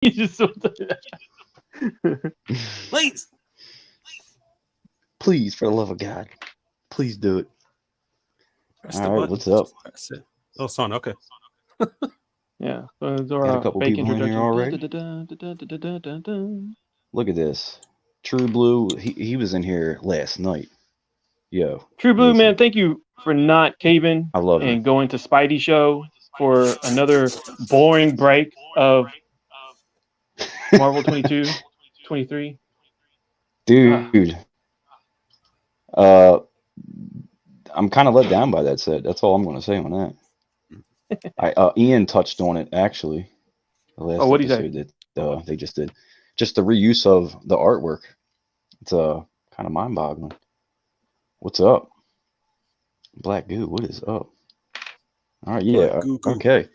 He's just so. Please. Please, for the love of God, please do it. Press the All right, button. what's up? That's it. Oh, son. Okay. Yeah. So those are Got a couple fake people in here introductions. already. Look at this. True Blue, he was in here last night. Yo, True Blue, amazing. man, thank you for not caving I love you. and going to Spidey show for another boring break of Marvel 22, 23. Dude, uh, I'm kind of let down by that set. That's all I'm going to say on that. Ian touched on it actually the Oh, last what do you say? episode that they just did. Just the reuse of the artwork. It's kind of mind-boggling. What's up, Black Goo? What is up? All right, yeah, Black goo goo. okay.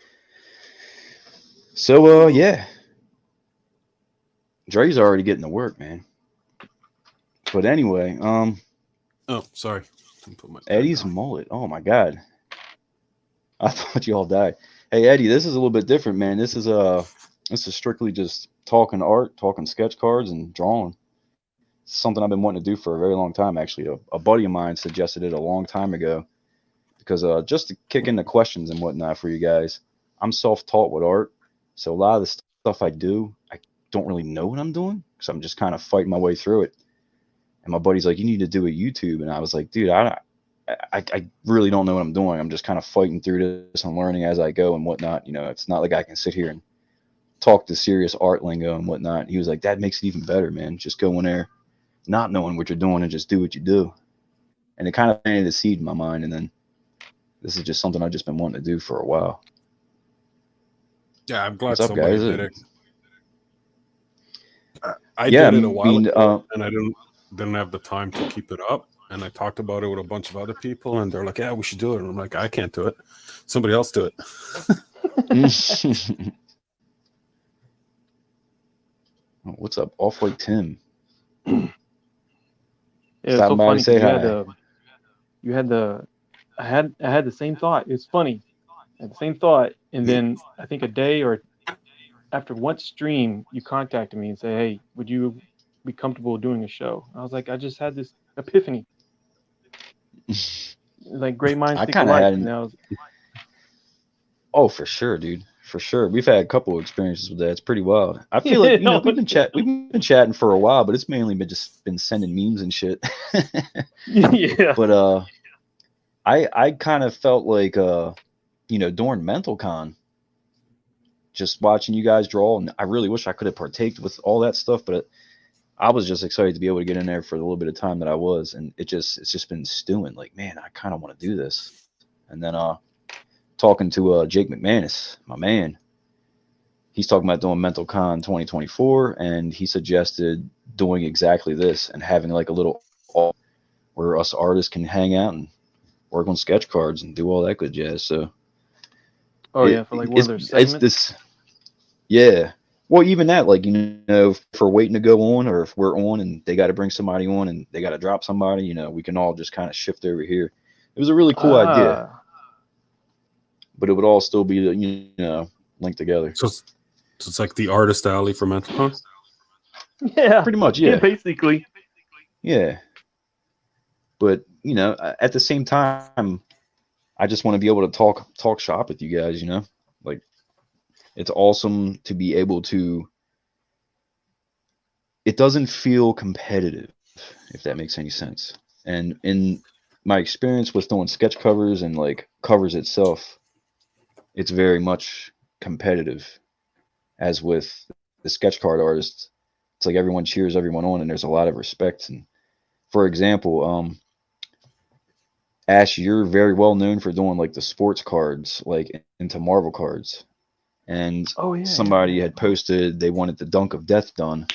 So yeah, Dre's already getting to work, man. But anyway, Oh, sorry. Put my pen Eddie's down. mullet. Oh my God, I thought you all died. Hey Eddie, this is a little bit different, man. This is strictly just talking art, talking sketch cards, and drawing. It's something I've been wanting to do for a very long time. Actually, a buddy of mine suggested it a long time ago because just to kick in the questions and whatnot for you guys. I'm self-taught with art, so a lot of the stuff I do, I don't really know what I'm doing because I'm just kind of fighting my way through it. And my buddy's like, "You need to do a YouTube," and I was like, "Dude, I really don't know what I'm doing. I'm just kind of fighting through this and learning as I go and whatnot. You know, it's not like I can sit here and talk the serious art lingo and whatnot." He was like, "That makes it even better, man. Just go in there, not knowing what you're doing, and just do what you do." And it kind of planted a seed in my mind, and then this is just something I've just been wanting to do for a while. Yeah, I'm glad What's up, somebody guys? did it. I Yeah, I did it a while mean, ago, and I didn't have the time to keep it up. And I talked about it with a bunch of other people, and they're like, "Yeah, we should do it." And I'm like, "I can't do it. Somebody else do it." what's up, Off White Tim? Yeah, it's Stop so by to funny because say hi. you had the, I had the same thought. It's funny, I had the same thought, and then I think a day or after one stream, you contacted me and say, "Hey, would you be comfortable doing a show?" I was like, I just had this epiphany, like great minds I think kind of alike, had and an I was, oh for sure, dude, for sure. We've had a couple of experiences with that. It's pretty wild. I feel like you know, we've been chatting for a while, but it's mainly been sending memes and shit. yeah, But I kind of felt like during MentalCon, just watching you guys draw, and I really wish I could have partaked with all that stuff, but I was just excited to be able to get in there for the little bit of time that I was, and it's just been stewing. Like, man, I kind of want to do this. And then talking to Jake McManus, my man, he's talking about doing MentalCon 2024, and he suggested doing exactly this and having like a little where us artists can hang out and work on sketch cards and do all that good jazz. So oh yeah, for like one of their it's segments. this, yeah. Well, even that, like, if we're waiting to go on, or if we're on and they got to bring somebody on and they got to drop somebody, we can all just kind of shift over here. It was a really cool idea, Ah, but it would all still be, linked together. So it's like the artist alley for MentalCon. yeah, Pretty much, yeah, yeah, basically. yeah. But at the same time, I just want to be able to talk shop with you guys. Like, it's awesome to be able to. It doesn't feel competitive, if that makes any sense. And in my experience with doing sketch covers and like covers itself, it's very much competitive. As with the sketch card artists, it's like everyone cheers everyone on, and there's a lot of respect. And for example, Ash, you're very well known for doing like the sports cards, like into Marvel cards. And Oh yeah, yeah, somebody yeah. had posted they wanted the Dunk of Death done,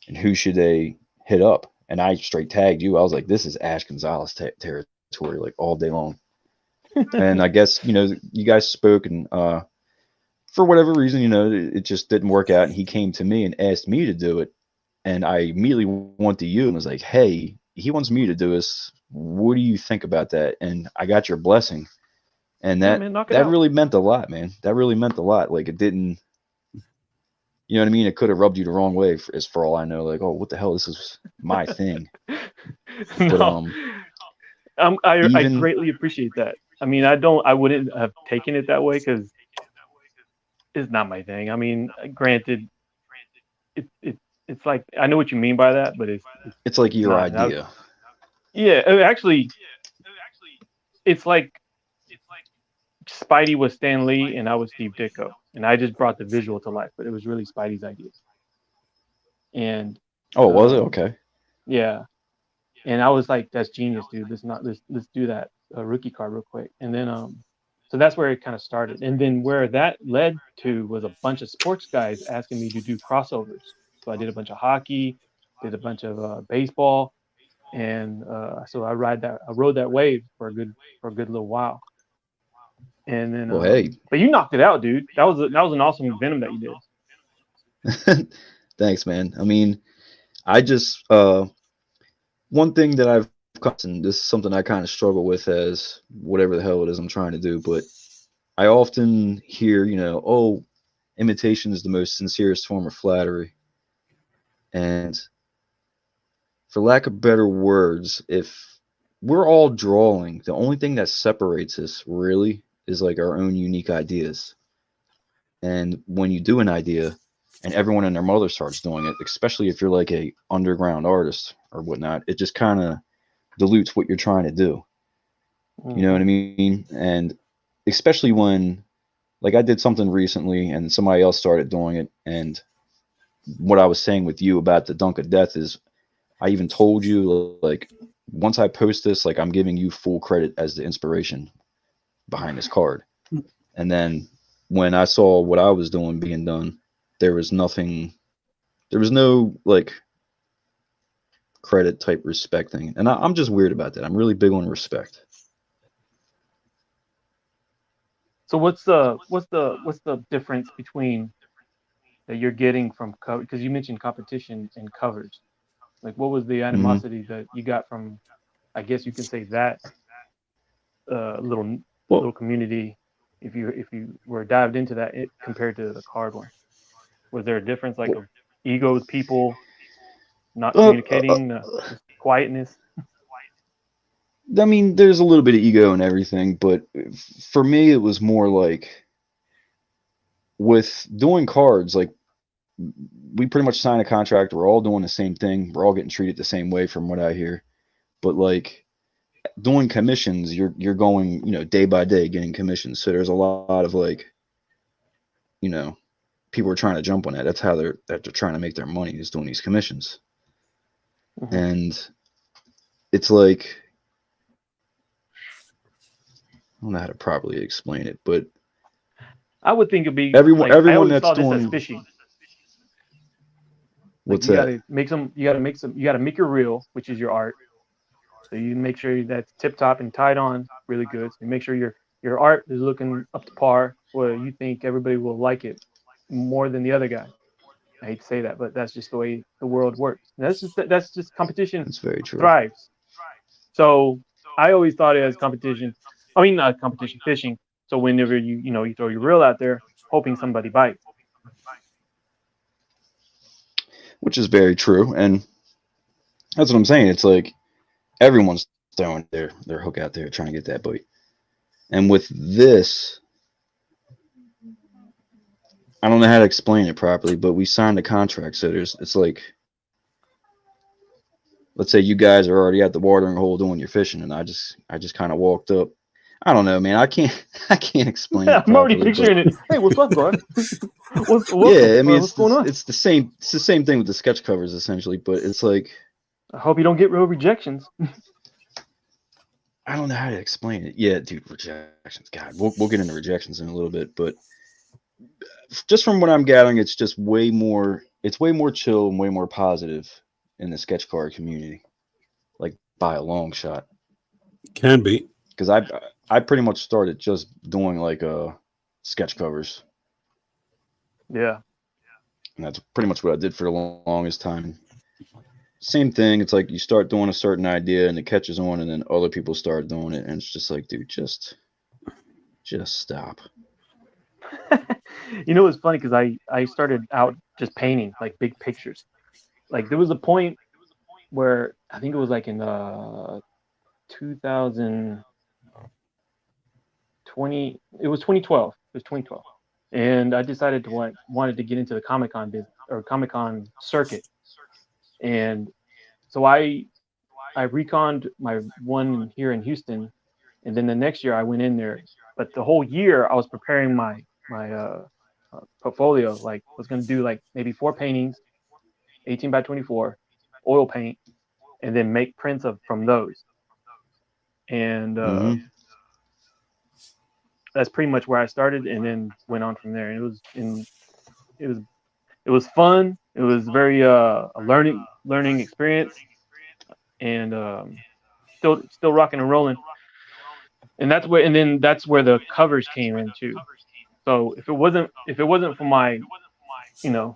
and who should they hit up? And I straight tagged you. I was like, this is Ash Gonzalez territory, like all day long. And I guess you guys spoke, and for whatever reason, it just didn't work out. And he came to me and asked me to do it, and I immediately went to you and was like, hey, he wants me to do this. What do you think about that? And I got your blessing, and Yeah, that man, knock it that out. really meant a lot, man. That really meant a lot. Like, it didn't. You know what I mean? It could have rubbed you the wrong way, as for all I know. Like, oh, what the hell? This is my thing. But No, I even greatly appreciate that. I mean, I wouldn't have taken it that way because it's not my thing. I mean, granted, it it's like I know what you mean by that, but it's like it's your not. idea. Yeah, actually, it's like Spidey was Stan Lee and I was Steve Ditko, and I just brought the visual to life, but it was really Spidey's idea. And Oh, was it? um, Okay. yeah, and I was like, "That's genius, dude. Let's do that rookie card real quick." And then so that's where it kind of started, and then where that led to was a bunch of sports guys asking me to do crossovers. So I did a bunch of hockey, did a bunch of baseball, and so I rode that wave for a good little while. And then Well, hey, but you knocked it out, dude. That was an awesome Venom that you did. thanks, man. I mean, I just one thing that I've come, and this is something I kind of struggle with as whatever the hell it is I'm trying to do, but I often hear, oh, imitation is the most sincerest form of flattery. And for lack of better words, if we're all drawing, the only thing that separates us really is like our own unique ideas. And when you do an idea and everyone and their mother starts doing it, especially if you're like a underground artist or whatnot, it just kind of dilutes what you're trying to do. You know what I Hmm. mean? And especially when, like, I did something recently and somebody else started doing it. And what I was saying with you about the Dunk of Death is I even told you, like, once I post this, like, I'm giving you full credit as the inspiration behind this card. And then when I saw what I was doing being done, there was nothing, there was no, like, credit type respect thing. And I'm just weird about that. I'm really big on respect. So what's the difference between that you're getting from cover? Because you mentioned competition and covers. Like, what was the Hmm. animosity that you got from? I guess you can say that little Well, community. If you were dived into that compared to the card one, was there a difference like well, of egos, people not uh, uh, uh, communicating, just quietness? I mean, there's a little bit of ego and everything, but for me, it was more like with doing cards, like we pretty much sign a contract. We're all doing the same thing. We're all getting treated the same way, from what I hear. But like doing commissions, you're going, day by day getting commissions. So there's a lot of like, you know, people are trying to jump on that. That's how they're trying to make their money, is doing these commissions. Hmm. And it's like, I don't know how to properly explain it, but I would think it'd be everyone like I everyone always that's saw this as doing, fishing. Like what's that? you gotta make your reel, which is your art. So you make sure that's tip top and tied on really good. So you make sure your art is looking up to par where you think everybody will like it more than the other guy. I hate to say that, but that's just the way the world works. And that's just competition That's very true. thrives. So I always thought it as competition. I mean, not competition fishing. So whenever you throw your reel out there, hoping somebody bites. Which is very true. And that's what I'm saying. It's like everyone's throwing their hook out there trying to get that bite. And with this, I don't know how to explain it properly, but we signed a contract. So it's like, let's say you guys are already at the watering hole doing your fishing, and I just kind of walked up. I don't know, man. I can't I can't explain it I'm already properly, but picturing it. Hey, what's up, bud? yeah, I mean What's going on? it's the same thing with the sketch covers essentially, but it's like I hope you don't get real rejections. I don't know how to explain it. Yeah, dude, rejections. God, we'll get into rejections in a little bit, but just from what I'm gathering, it's just way more chill and way more positive in the sketch card community, like by a long shot. Can be. Because I pretty much started just doing like sketch covers, Yeah. and that's pretty much what I did for the longest time. Same thing. It's like you start doing a certain idea and it catches on, and then other people start doing it, and it's just like, dude, just stop. You know, it's funny because I started out just painting like big pictures. Like there was a point where I think it was like in 2020. It was 2012. It was 2012, and I decided to wanted to get into the Comic Con business or Comic Con circuit, and so I reconned my one here in Houston, and then the next year I went in there. But the whole year I was preparing my portfolio. Like was going to do like maybe 4 paintings, 18 by 24, oil paint, and then make prints of from those. And Mm-hmm. that's pretty much where I started, and then went on from there. And it was it was fun. It was very a learning experience, and still rocking and rolling. And then that's where the covers came in too. So if it wasn't for my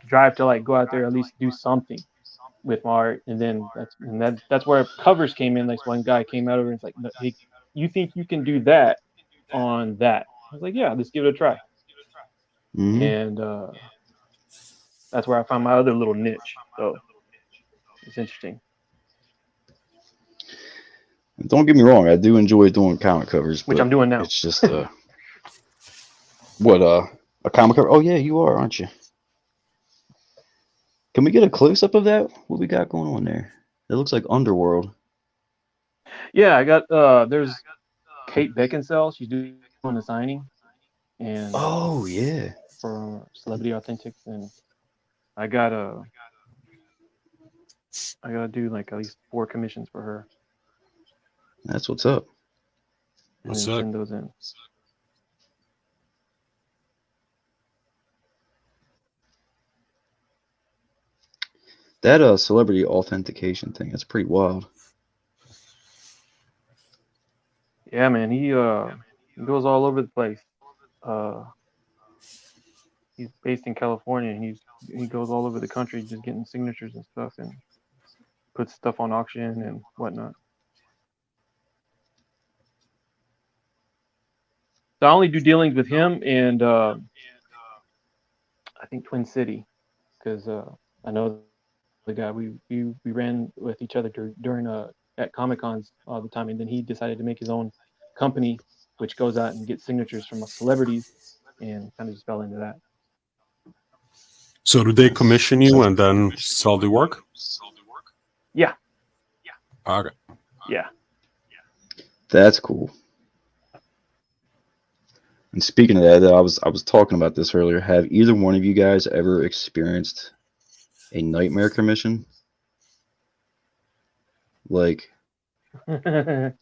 drive to like go out there at least do something with my art, and then that's where covers came in. Like one guy came out over and it's like, "No, hey, you think you can do that on that?" I was like, "Yeah, let's give it a try." Mm-hmm. And that's where I found my other little niche. So it's interesting. Don't get me wrong, I do enjoy doing comic covers, Which but I'm doing now. it's just what a comic cover. Oh yeah, you are, aren't you? Can we get a close up of that? What we got going on there? It looks like Underworld. Yeah, I got there's Kate Beckinsale. She's doing the signing, and Oh yeah, for Celebrity Authentics, and I gotta I gotta do like at least 4 commissions for her, that's what's up. and What's then up? send those in. That celebrity authentication thing. That's pretty wild. Yeah, man, he goes all over the place. Uh, he's based in California, and he goes all over the country just getting signatures and stuff, and puts stuff on auction and whatnot. So I only do dealings with him and I think Twin City because I know the guy. We ran with each other during at Comic Cons all the time, and then he decided to make his own company, which goes out and gets signatures from celebrities, and kind of just fell into that. So do they commission you and then sell the work? Yeah, Okay. yeah. That's cool. And speaking of that, I was talking about this earlier. Have either one of you guys ever experienced a nightmare commission? Like, I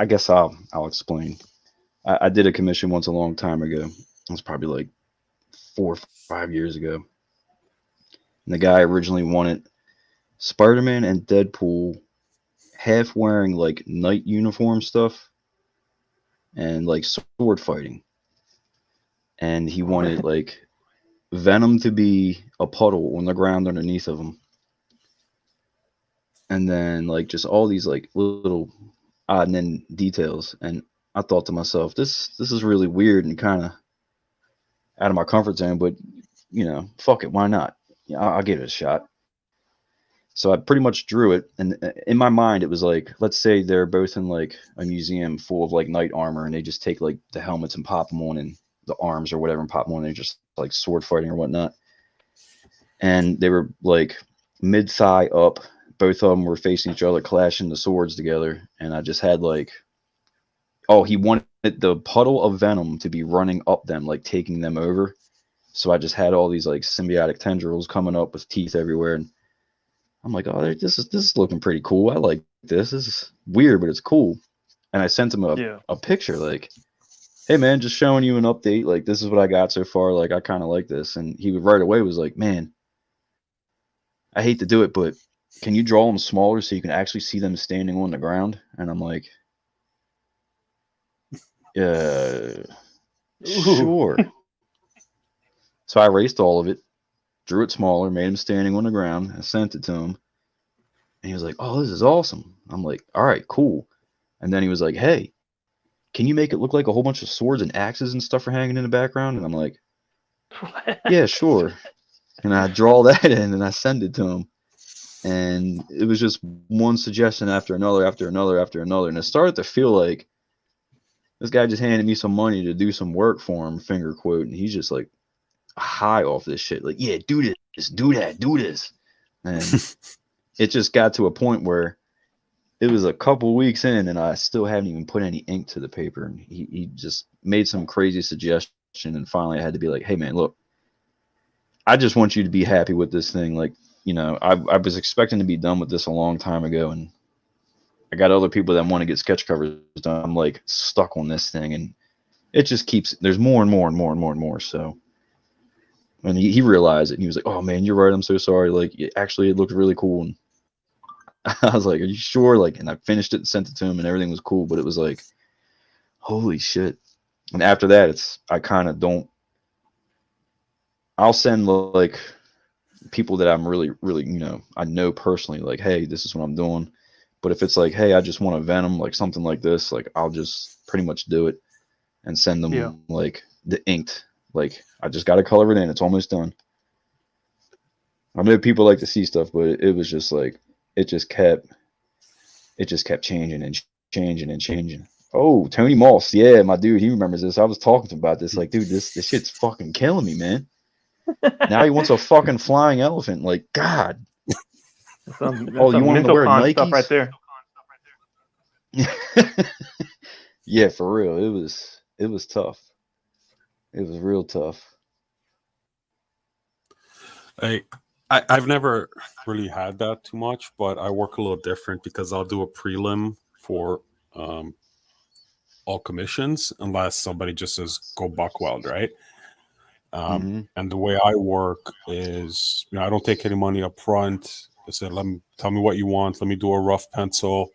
guess I'll explain. I did a commission once a long time ago. It was probably like 4 or 5 years ago. And the guy originally wanted Spider-Man and Deadpool half wearing like night uniform stuff and like sword fighting. And he wanted like Venom to be a puddle on the ground underneath of him. And then like just all these like little odd and end details. And I thought to myself, this is really weird and kind of out of my comfort zone, but fuck it, why not? Yeah, I'll give it a shot. So I pretty much drew it, and in my mind, it was like, let's say they're both in like a museum full of like knight armor, and they just take like the helmets and pop them on, and the arms or whatever, and pop them on, and they're just like sword fighting or whatnot. And they were like mid thigh up, both of them were facing each other, clashing the swords together, and I just had like, oh, he wanted the puddle of venom to be running up them, like taking them over. So I just had all these like symbiotic tendrils coming up with teeth everywhere, and I'm like, oh, this is looking pretty cool. I like this. This is weird, but it's cool. And I sent him Yeah. a picture like, hey man, just showing you an update. Like this is what I got so far. Like I kind of like this. And he right away was like, man, I hate to do it, but can you draw them smaller so you can actually see them standing on the ground? And I'm like, Ooh. sure. So I erased all of it, drew it smaller, made him standing on the ground, and sent it to him. And he was like, oh, this is awesome. I'm like, all right, cool. And then he was like, hey, can you make it look like a whole bunch of swords and axes and stuff are hanging in the background? And I'm like, yeah, sure. And I draw that in and I send it to him. And it was just one suggestion after another, after another, after another. And it started to feel like this guy just handed me some money to do some work for him, finger quote. And he's just like high off this shit. Like, yeah, do this, do that, do this. And it just got to a point where it was a couple weeks in and I still hadn't even put any ink to the paper. And he just made some crazy suggestion. And finally I had to be like, hey, man, look, I just want you to be happy with this thing. Like, you know, I was expecting to be done with this a long time ago, and I got other people that want to get sketch covers done. I'm like stuck on this thing, and it just keeps. There's more and more and more and more and more. So, and he realized it, and he was like, "Oh man, you're right. I'm so sorry. Like, actually, it looked really cool." And I was like, "Are you sure?" Like, and I finished it and sent it to him, and everything was cool. But it was like, holy shit. And after that, I kind of don't. I'll send like people that I'm really, you know, I know personally, like, hey, this is what I'm doing. But if it's like, hey, I just want a Venom, like something like this, like I'll just pretty much do it and send them like the inked. Like I just got to color it in. It's almost done. I know people like to see stuff, but it was just like it just kept changing and changing and changing. Oh, Tony Moss, yeah, my dude, he remembers this. I was talking to him about this. Like, dude, this shit's fucking killing me, man. Now he wants a fucking flying elephant. Like, God. That's Oh, you some want him to mental wear con Nikes? stuff right there. Yeah, for real. It was tough. It was real tough. I've never really had that too much, but I work a little different because I'll do a prelim for all commissions unless somebody just says go buck weld, right? And the way I work is, you know, I don't take any money up front. I said, tell me what you want. Let me do a rough pencil.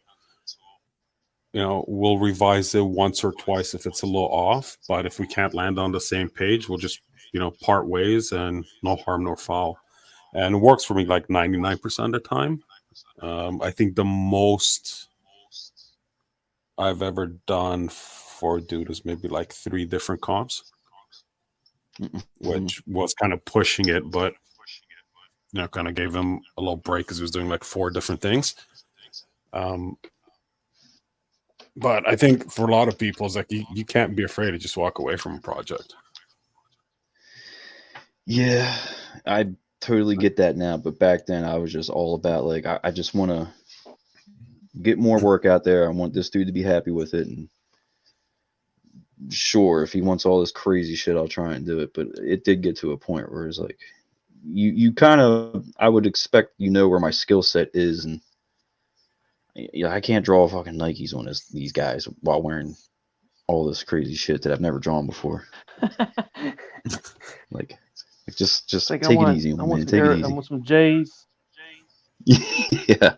You know, we'll revise it once or twice if it's a little off. But if we can't land on the same page, we'll just, you know, part ways and no harm, no foul. And it works for me like 99% of the time. I think the most I've ever done for a dude is maybe like 3 different comps, which was kind of pushing it, but you know, kind of gave him a little break because he was doing like 4 different things. But I think for a lot of people, it's like you can't be afraid to just walk away from a project. Yeah, I totally get that now. But back then, I was just all about like I just want to get more work out there. I want this dude to be happy with it. And sure, if he wants all this crazy shit, I'll try and do it. But it did get to a point where it's like you kind of I would expect where my skill set is, and I can't draw fucking Nikes on these guys while wearing all this crazy shit that I've never drawn before. like just like take it easy, man. Take it easy. I want some J's. Yeah.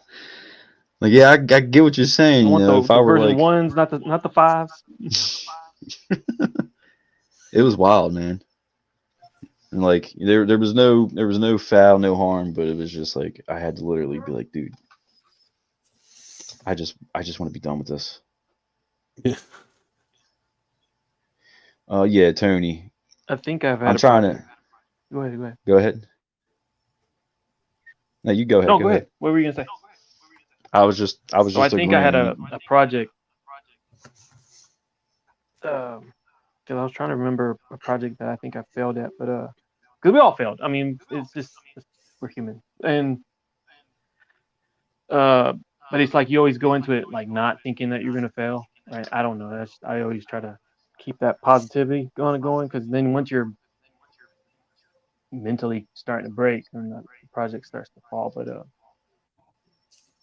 Like, yeah, I get what you're saying. I want If the I were version like, 1s, not the 5s. it was wild, man. And like there was no foul, no harm, but it was just like I had to literally be like, dude, I just want to be done with this. Yeah. Yeah, Tony. I think I've had. I'm trying to. Go ahead. Go ahead. No, you go ahead. No, go ahead. What were you gonna say? I was just I think agreeing. I had a project. Because I was trying to remember a project that I think I failed at, but because we all failed. I mean, it's just we're human, and but it's like you always go into it like not thinking that you're gonna fail. Right? I don't know. I always try to keep that positivity going because then once you're mentally starting to break, and the project starts to fall. But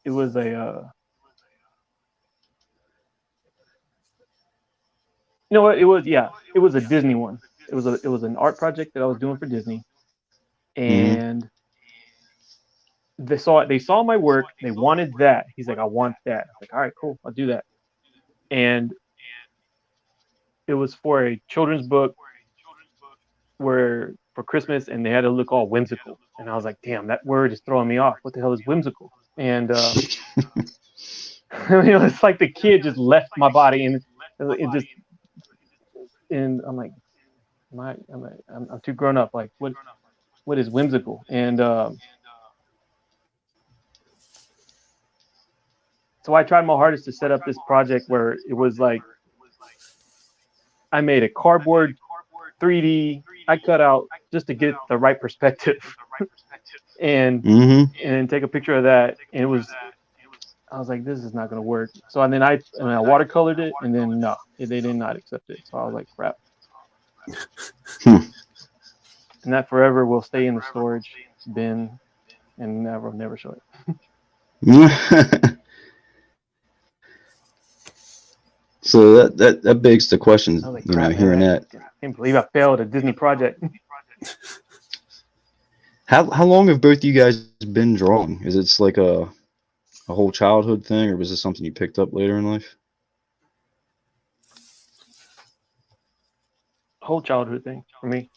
it was a you know what? It was a Disney one. It was an art project that I was doing for Disney, and they saw my work. They wanted that. He's like, I want that. I was like, all right, cool, I'll do that. And it was for a children's book where for Christmas, and they had to look all whimsical. And I was like, damn, that word is throwing me off. What the hell is whimsical? And it's like the kid just left my body, and It just, and I'm like, I'm too grown up. Like, what is whimsical? And so I tried my hardest to set up this project where it was like I made a cardboard 3D. I cut out just to get the right perspective, and Mm-hmm. and take a picture of that. And it was, I was like, this is not gonna work. So and then I watercolored it, and then no, they did not accept it. So I was like, crap. And that forever will stay in the storage bin and never show it. So that begs the question, I was like, crap, hearing man, that. I can't believe I failed a Disney project. How long have both you guys been drawing? Is it like a whole childhood thing, or was this something you picked up later in life? Whole childhood thing for me.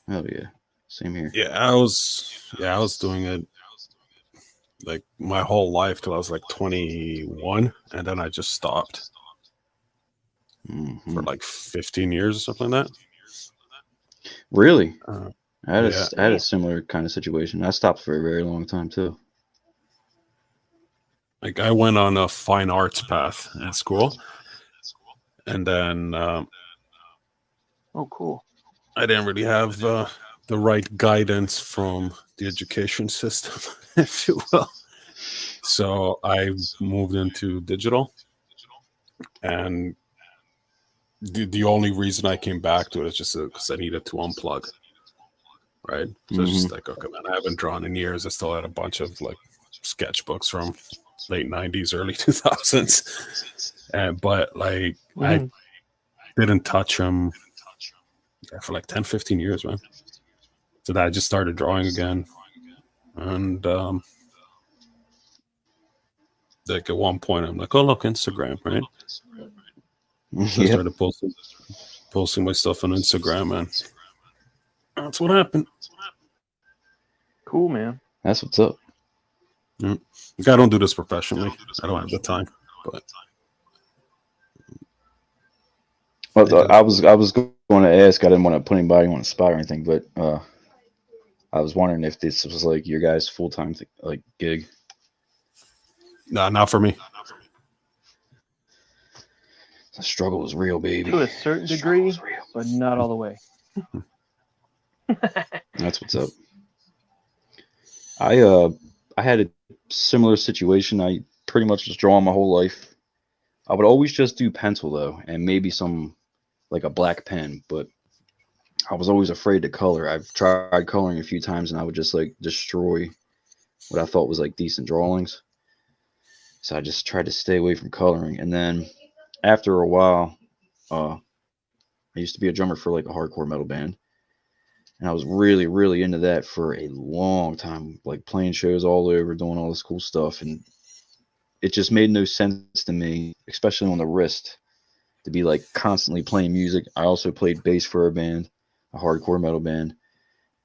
Oh yeah, same here. I was doing it like my whole life till I was like 21, and then I just stopped for like 15 years or something like that. Really? I yeah. had a similar kind of situation. I stopped for a very long time too. Like I went on a fine arts path at school, and then Oh, cool. I didn't really have the right guidance from the education system, if you will. So I moved into digital, and the only reason I came back to it is just because I needed to unplug. Right. So it's just like, okay, man, I haven't drawn in years. I still had a bunch of like sketchbooks from late 90s, early 2000s. But like, I didn't touch them for like 10, 15 years, man. So that I just started drawing again. And like at one point, I'm like, oh, look, Instagram, right? So I started posting my stuff on Instagram, and that's what happened. Cool, man. That's what's up. Like, I don't do this professionally. I don't have the time. But well, I was going to ask. I didn't want to put anybody on the spot or anything, but I was wondering if this was like your guys' full-time like gig. No, not for me. The struggle is real, baby. To a certain degree, but not all the way. That's what's up. I had a similar situation. I pretty much was drawing my whole life. I would always just do pencil though, and maybe some like a black pen, but I was always afraid to color. I've tried coloring a few times, and I would just like destroy what I thought was like decent drawings. So I just tried to stay away from coloring. And then after a while, I used to be a drummer for like a hardcore metal band. And I was really, really into that for a long time, like playing shows all over, doing all this cool stuff. And it just made no sense to me, especially on the wrist, to be like constantly playing music. I also played bass for a band, a hardcore metal band.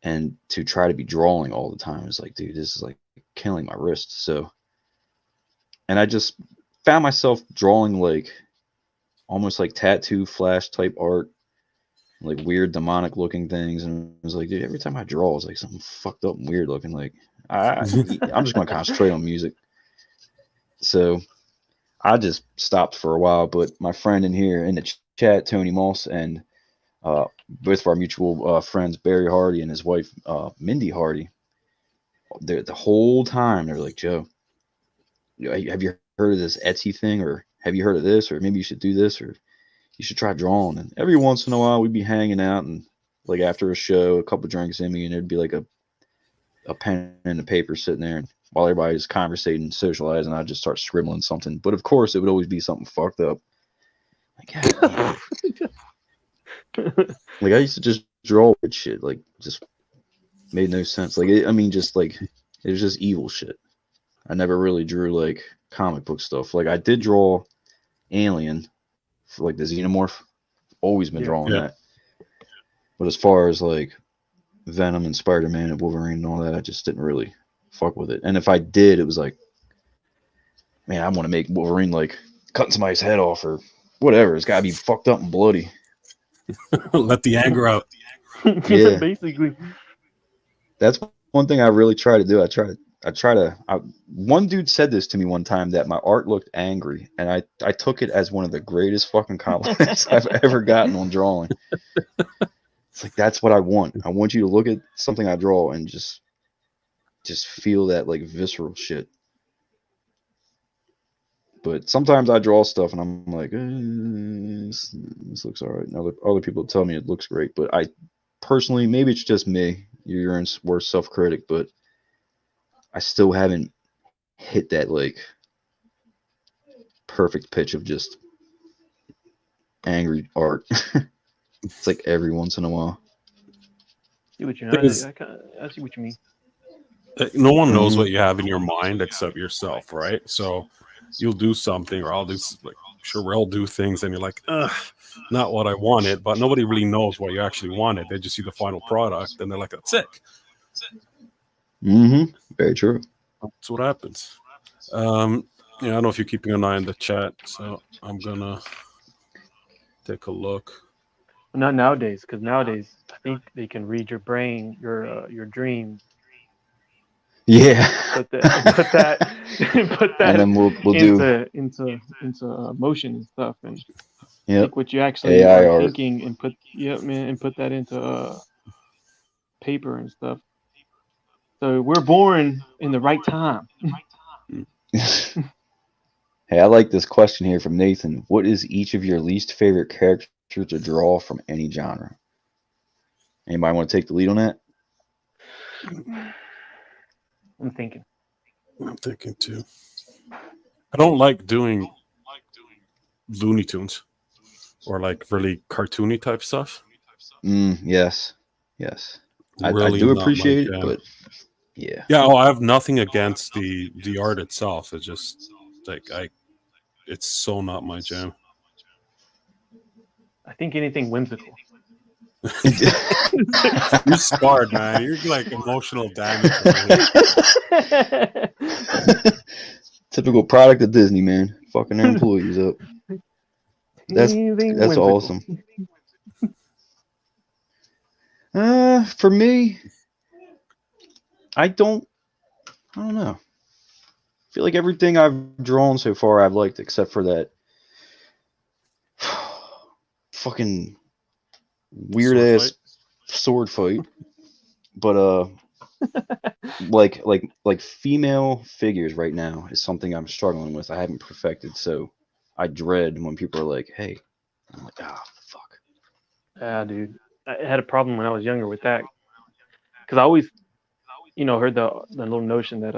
And to try to be drawing all the time is like, dude, this is like killing my wrist. So, and I just found myself drawing like almost like tattoo flash type art, like weird demonic looking things. And it was like, dude, every time I draw, it's like something fucked up and weird looking. Like I'm just going to concentrate on music. So I just stopped for a while. But my friend in here in the chat, Tony Moss, and both of our mutual friends, Barry Hardy and his wife, Mindy Hardy, the whole time they're like, Joe, have you heard of this Etsy thing, or have you heard of this, or maybe you should do this, or you should try drawing. And every once in a while we'd be hanging out, and like after a show, a couple drinks in me, and there'd be like a pen and a paper sitting there, and while everybody's conversating, socializing, I'd just start scribbling something. But of course it would always be something fucked up. Like, like I used to just draw weird shit, like just made no sense. Like just like it was just evil shit. I never really drew like comic book stuff. Like I did draw Alien for like the Xenomorph. Always been drawing that. But as far as like Venom and Spider-Man and Wolverine and all that, I just didn't really fuck with it. And if I did, it was like, man, I want to make Wolverine like cutting somebody's head off or whatever. It's gotta be fucked up and bloody. Let the anger out. Yeah, Basically. that's one thing I really try to do. One dude said this to me one time that my art looked angry, and I took it as one of the greatest fucking compliments I've ever gotten on drawing. It's like that's what I want. I want you to look at something I draw and just feel that like visceral shit. But sometimes I draw stuff and I'm like, this looks all right. And other people tell me it looks great, but I personally, maybe it's just me. You're in worse self critic, but I still haven't hit that like perfect pitch of just angry art. It's like every once in a while. See what you Thing know. is, I see what you mean. no one knows Hmm. what you have in your mind except yourself, right? So you'll do something, or I'll do like sure we'll do things, and you're like, ugh, not what I wanted. But nobody really knows what you actually wanted. They just see the final product, and they're like, that's it. Hmm. Very true. That's what happens. Yeah, I don't know if you're keeping an eye on the chat, so I'm gonna take a look. Well, not nowadays, because nowadays I think they can read your brain, your dreams, Yeah. and put that and put And that then we'll do into motion and stuff, and yep take what you actually AI are art. thinking and put man and put that into paper and stuff. So we're born in the right time. Hey, I like this question here from Nathan. What is each of your least favorite characters to draw from any genre? Anybody want to take the lead on that? I'm thinking. I'm thinking too. I don't like doing Looney Tunes or like really cartoony type stuff. Yes. Yes. I Really do not my appreciate it, jam. but yeah. Yeah, oh, I have nothing against the art itself. It's just like it's so not my jam. I think anything whimsical. You're scarred, man. You're like emotional damage over here. Typical product of Disney, man. Fucking their employees up. That's Anything that's whimsical. awesome. For me, I don't know. I feel like everything I've drawn so far I've liked except for that fucking weird Sword fight. ass sword fight. But like female figures right now is something I'm struggling with. I haven't perfected, so I dread when people are like, "Hey," I'm like, "Ah, fuck." Yeah, dude. I had a problem when I was younger with that because I always, heard the little notion that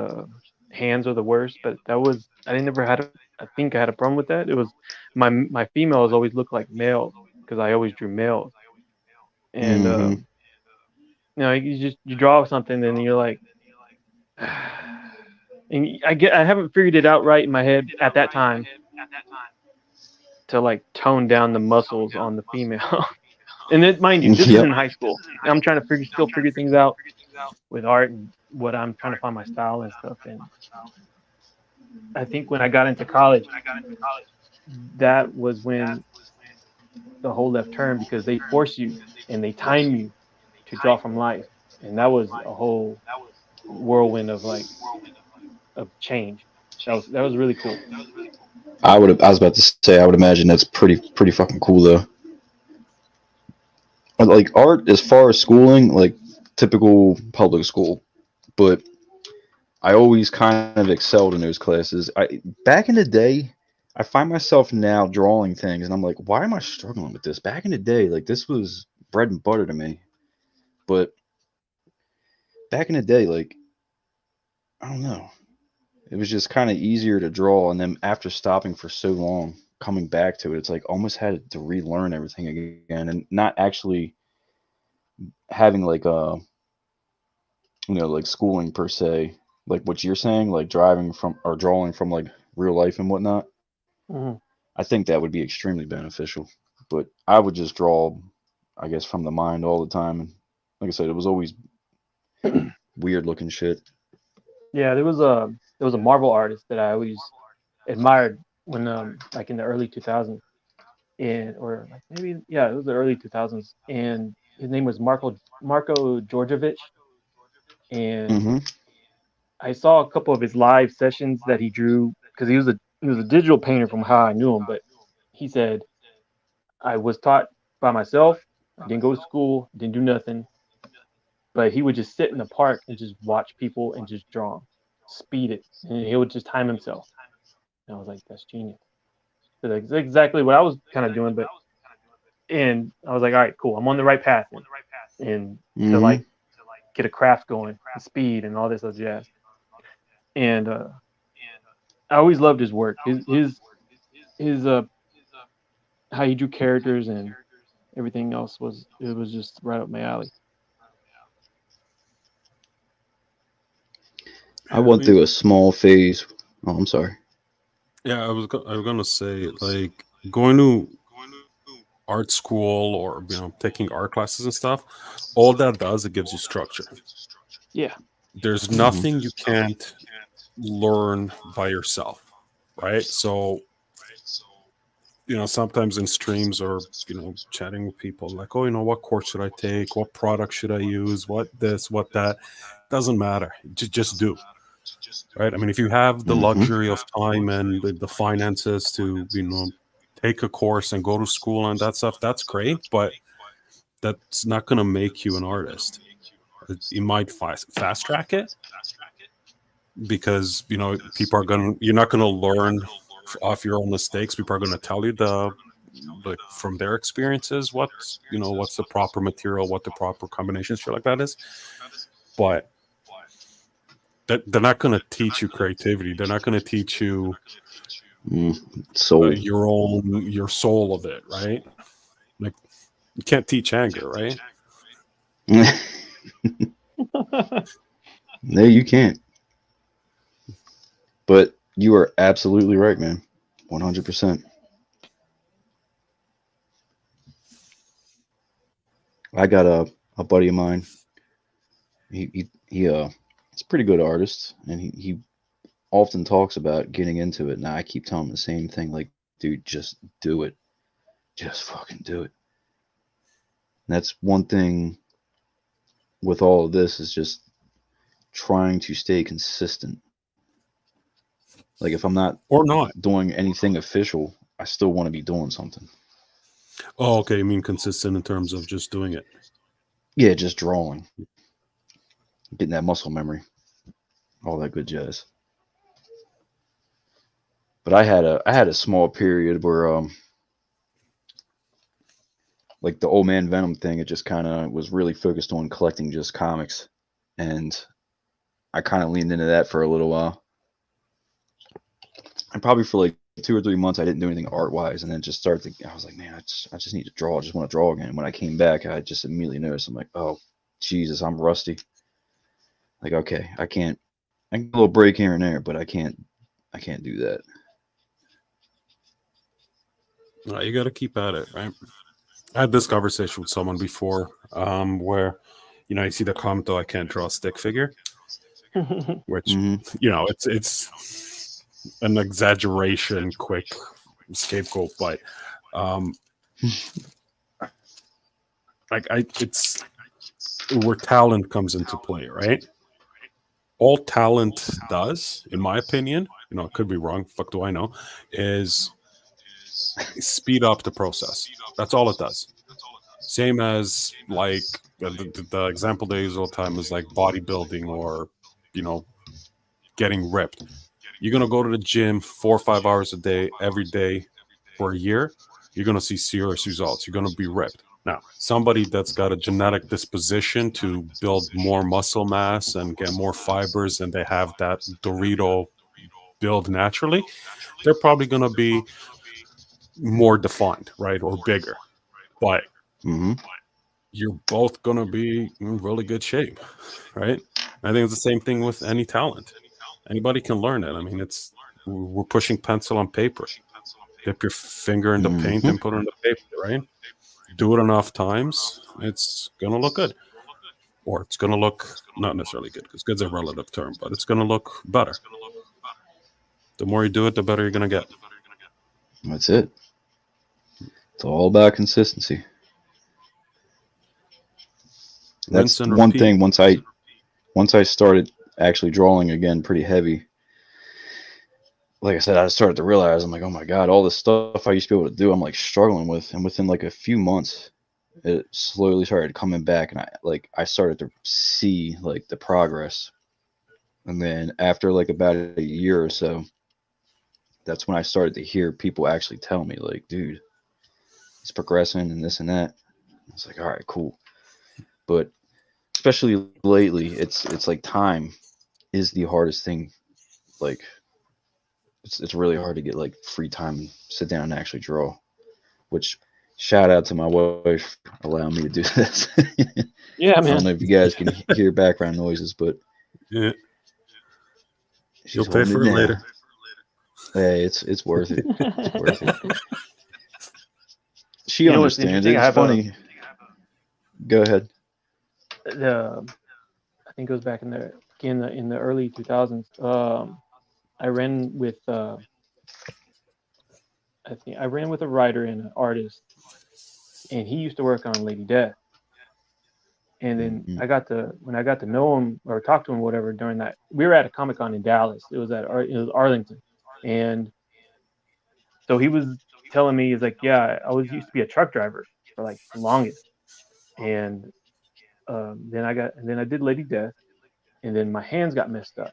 hands are the worst, but that was I didn't never had a, I think I had a problem with that. It was my females always looked like males because I always drew males, and Mm-hmm. you draw something and you're like, and I haven't figured it out right in my head at that time to like tone down the muscles on the female. And then, mind you, this is Yep. in high school. I'm trying to still figure things out with art and what I'm trying to find my style and stuff. And I think when I got into college, that was when the whole left turn because they force you and they time you to draw from life, and that was a whole whirlwind of like of change. That was really cool. I was about to say I would imagine that's pretty fucking cool though. Like art as far as schooling, like typical public school, but I always kind of excelled in those classes. I back in the day, I find myself now drawing things, and I'm like, why am I struggling with this? Back in the day, like this was bread and butter to me. But back in the day, like I don't know, it was just kind of easier to draw, and then after stopping for so long, coming back to it, it's like almost had to relearn everything again, and not actually having like like schooling per se, like what you're saying, like driving from or drawing from like real life and whatnot. Hmm. I think that would be extremely beneficial. But I would just draw, I guess, from the mind all the time. And like I said, it was always weird looking shit. Yeah, there was a Marvel artist that I always admired when like in the early 2000s. and or like maybe yeah, it was the early 2000s, and his name was Marco Georgievich, and Mm-hmm. I saw a couple of his live sessions that he drew because he was a digital painter from how I knew him, but he said I was taught by myself. I didn't go to school, didn't do nothing, but he would just sit in the park and just watch people and just draw 'em, speed it, and he would just time himself. And I was like, that's genius. So that's exactly what I was kind of doing, but and I was like, all right, cool, I'm on the right path and to Mm-hmm. like get a craft going, and speed and all this other jazz. And I always loved his work. His how he drew characters and everything else was just right up my alley. I I went mean, through a small phase. Oh, I'm sorry. yeah, I was gonna say like going to art school or taking art classes and stuff. All that does, it gives you structure. Yeah. There's Mm-hmm. nothing you can't learn by yourself, right? So sometimes in streams or chatting with people like, oh, what course should I take, what product should I use, what this, what that, doesn't matter, just do, right? I mean, if you have the Mm-hmm. luxury of time and the finances to take a course and go to school and that stuff, that's great, but that's not going to make you an artist. You might fast track it because people are going to you're not going to learn off your own mistakes. People are going to tell you like from their experiences what's the proper material, what the proper combination shit like that is, but they're not going to teach you creativity. They're not going to teach you Mm. Soul. your soul of it, right? Like, you can't teach anger, right? No, you can't. But you are absolutely right, man. 100%. I got a buddy of mine. He he's a pretty good artist, and he often talks about getting into it. And I keep telling him the same thing, like, dude, just do it. Just fucking do it. And that's one thing with all of this is just trying to stay consistent. Like if I'm not Or not. doing anything official, I still want to be doing something. Oh, okay, you mean consistent in terms of just doing it. Yeah, just drawing, getting that muscle memory, all that good jazz. But I had a small period where like the old man Venom thing, it just kind of was really focused on collecting just comics, and I kind of leaned into that for a little while. And probably for like 2 or 3 months, I didn't do anything art wise, and then just started. I was like, man, I just need to draw. I just want to draw again. When I came back, I just immediately noticed. I'm like, oh, Jesus, I'm rusty. Like, okay, I can't. I can get a little break here and there, but I can't do that. You got to keep at it, right? I had this conversation with someone before, where you see the comment, though, I can't draw a stick figure, which Hmm. it's an exaggeration, quick scapegoat, but um, like it's where talent comes into play, right? All talent does, in my opinion, it could be wrong. Fuck, do I know? Is speed up the process. That's all it does. Same as like the example they use all the time is like bodybuilding or you know getting ripped. You're gonna go to the gym 4 or 5 hours a day every day for a year. You're gonna see serious results. You're gonna be ripped. Now, somebody that's got a genetic disposition to build more muscle mass and get more fibers, and they have that Dorito build naturally, they're probably gonna be more defined, right, or bigger. But Hmm. you're both going to be in really good shape, right? I think it's the same thing with any talent. Anybody can learn it. I mean, we're pushing pencil on paper. Dip your finger in the paint Hmm. and put it on the paper, right? Do it enough times, it's going to look good. Or it's going to look not necessarily good because good's a relative term, but it's going to look better. The more you do it, the better you're going to get. That's it. It's all about consistency. Rinse That's and one repeat. thing. Once I started actually drawing again, pretty heavy. Like I said, I started to realize I'm like, oh my god, all this stuff I used to be able to do, I'm like struggling with, and within like a few months, it slowly started coming back, and I started to see like the progress. And then after like about a year or so, that's when I started to hear people actually tell me like, dude, it's progressing and this and that. I was like, all right, cool. But especially lately, it's like time is the hardest thing. Like it's really hard to get like free time and sit down and actually draw. Which shout out to my wife for allowing me to do this. I Yeah, don't man. know if you guys can hear background noises, but Yeah, you'll she's pay holding it for it down. later. Hey, it's worth it. It's worth it. She You know what's understands. interesting? I It's have a funny. Go ahead. the I think it goes back in the early 2000s. I ran with I ran with a writer and an artist, and he used to work on Lady Death. And then Mm-hmm. when I got to know him or talk to him, whatever, during that, we were at a Comic Con in Dallas. It was Arlington, and so he was telling me, he's like, yeah, I was used to be a truck driver for like the longest, and then I did Lady Death, and then my hands got messed up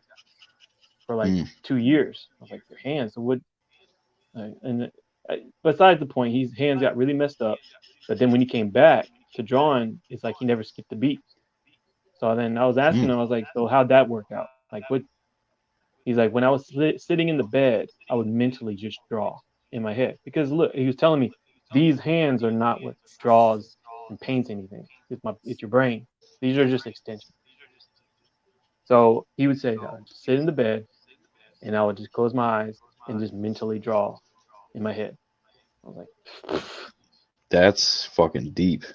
for like Mm, 2 years. I was like, your hands, so what? And besides the point, his hands got really messed up. But then when he came back to drawing, it's like he never skipped a beat. So then I was asking mm, him, I was like, so how'd that work out? Like, what? He's like, when I was sitting in the bed, I would mentally just draw in my head because look, he was telling me these hands are not what draws and paints anything. It's your brain. These are just extensions. So he would say, I would just sit in the bed and I would just close my eyes and just mentally draw in my head. I was like, that's fucking deep.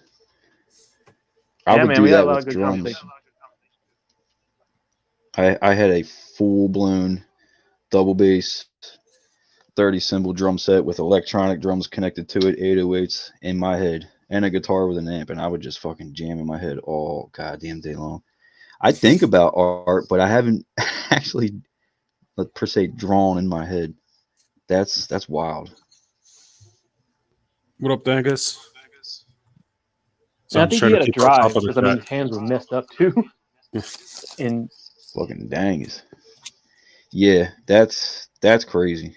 I yeah, would man, do we had a that lot of with good drums. conversations. I had a full blown double bass 30 cymbal drum set with electronic drums connected to it, 808s in my head, and a guitar with an amp, and I would just fucking jam in my head all goddamn day long. I think about art, but I haven't actually, per se, drawn in my head. That's wild. What up, Dangus? So And I I'm think he trying to had a keep on top drive of the because I mean his chat. hands were messed up too. And Fucking dangus. Yeah, that's crazy.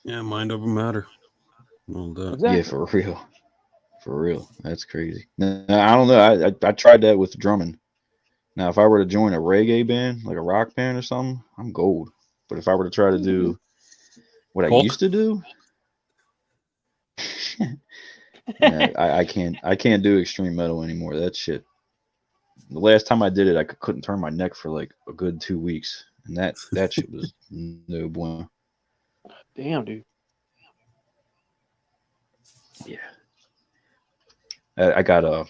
Yeah, mind over matter. All that. Yeah, exactly. for real. For real. That's crazy. Now, I don't know. I tried that with drumming. Now, if I were to join a reggae band, like a rock band or something, I'm gold. But if I were to try to do what I used Hulk. to do, nah, I can't do extreme metal anymore. That shit. The last time I did it, I couldn't turn my neck for like a good 2 weeks, and that shit was no bueno. Damn, dude. Yeah, I got a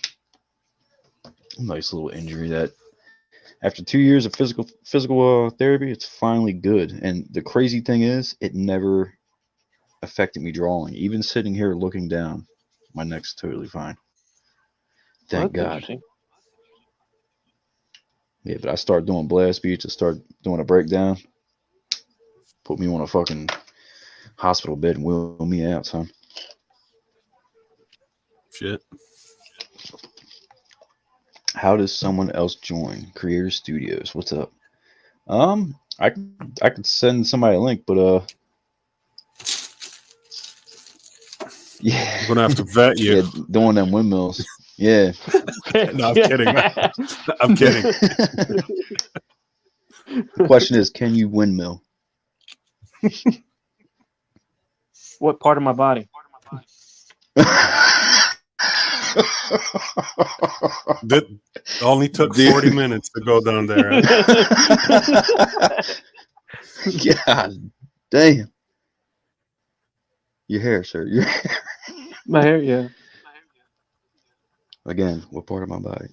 nice little injury that after 2 years of physical therapy, it's finally good. And the crazy thing is, it never affected me drawing. Even sitting here looking down, my neck's totally fine. Well, Thank that's God. interesting. Yeah, but I start doing blast beats. I start doing a breakdown. Put me on a fucking hospital bed and wheel me out, son. Shit. How does someone else join Creator Studios? What's up? I could send somebody a link, but yeah, I'm gonna have to vet you. yeah, doing them windmills. Yeah. No, I'm kidding, man. Yeah. I'm kidding. The question is, can you windmill? What part of my body? That only took Dude. 40 minutes to go down there. Huh? God damn. Your hair, sir. Your hair. My hair, yeah. Again, what part of my body?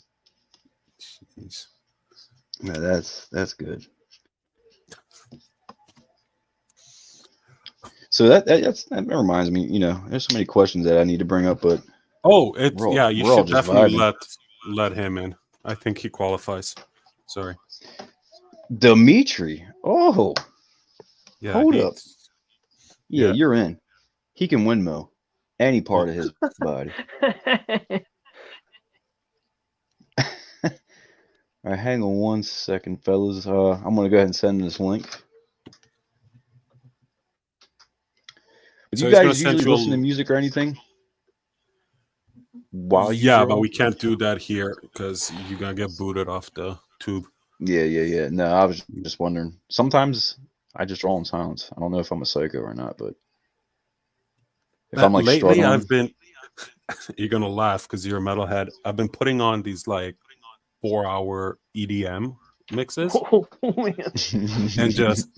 Jeez. No, that's good. So that reminds me. There's so many questions that I need to bring up, but Oh, we're it's all yeah. You we're all should just definitely vibing. let him in. I think he qualifies. Sorry. Dimitri. Oh, Yeah, hold up. Yeah, yeah. you're in. He can windmill any Oh, part of his body. All right, hang on one second, fellas. I'm gonna go ahead and send this link. But you so he's gonna guys send usually you listen to a. music or anything while you Yeah, but draw? we can't do that here because you're gonna get booted off the tube. Yeah. No, I was just wondering. Sometimes I just draw in silence. I don't know if I'm a psycho or not, but if I'm But like lately, struggling, I've been. You're gonna laugh because you're a metalhead. I've been putting on these like 4 hour EDM mixes Oh man. and just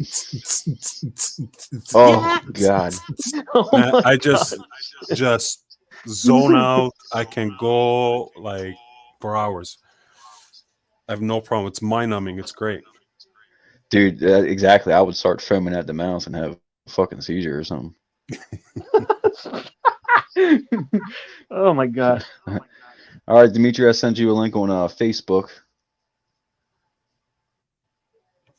oh yeah. God, Oh Man, my I god. just zone out. I can go like for hours. I have no problem. It's mind numbing. It's great. dude, exactly. I would start foaming at the mouth and have a fucking seizure or something. Oh my god. All right, Dimitri, I sent you a link on Facebook.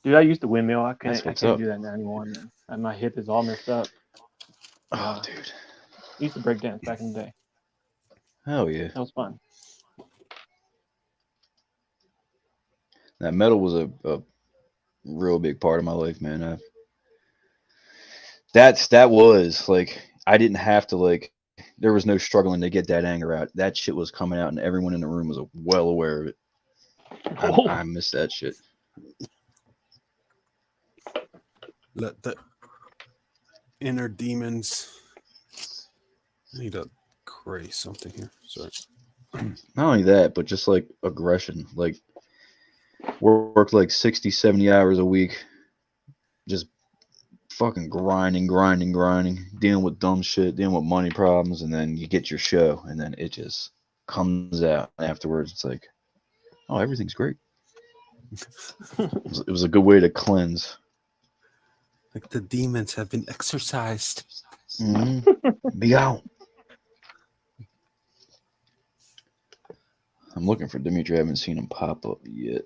Dude, I used to windmill. I That's can't I what's can't up. do that now anymore, man. My hip is all messed up. Oh, I dude, used to break dance back in the day. hell yeah. That was fun. That metal was a real big part of my life, man. That was like I didn't have to like. There was no struggling to get that anger out. That shit was coming out, and everyone in the room was well aware of it. I Oh, miss that shit. Let the inner demons. I need to create something here. Sorry. Not only that, but just like aggression. Like work like 60, 70 hours a week, just fucking grinding, dealing with dumb shit, dealing with money problems, and then you get your show, and then it just comes out afterwards. It's like, oh, everything's great. It was a good way to cleanse. Like the demons have been exorcised. Mm-hmm. Be out. I'm looking for Dimitri. I haven't seen him pop up yet.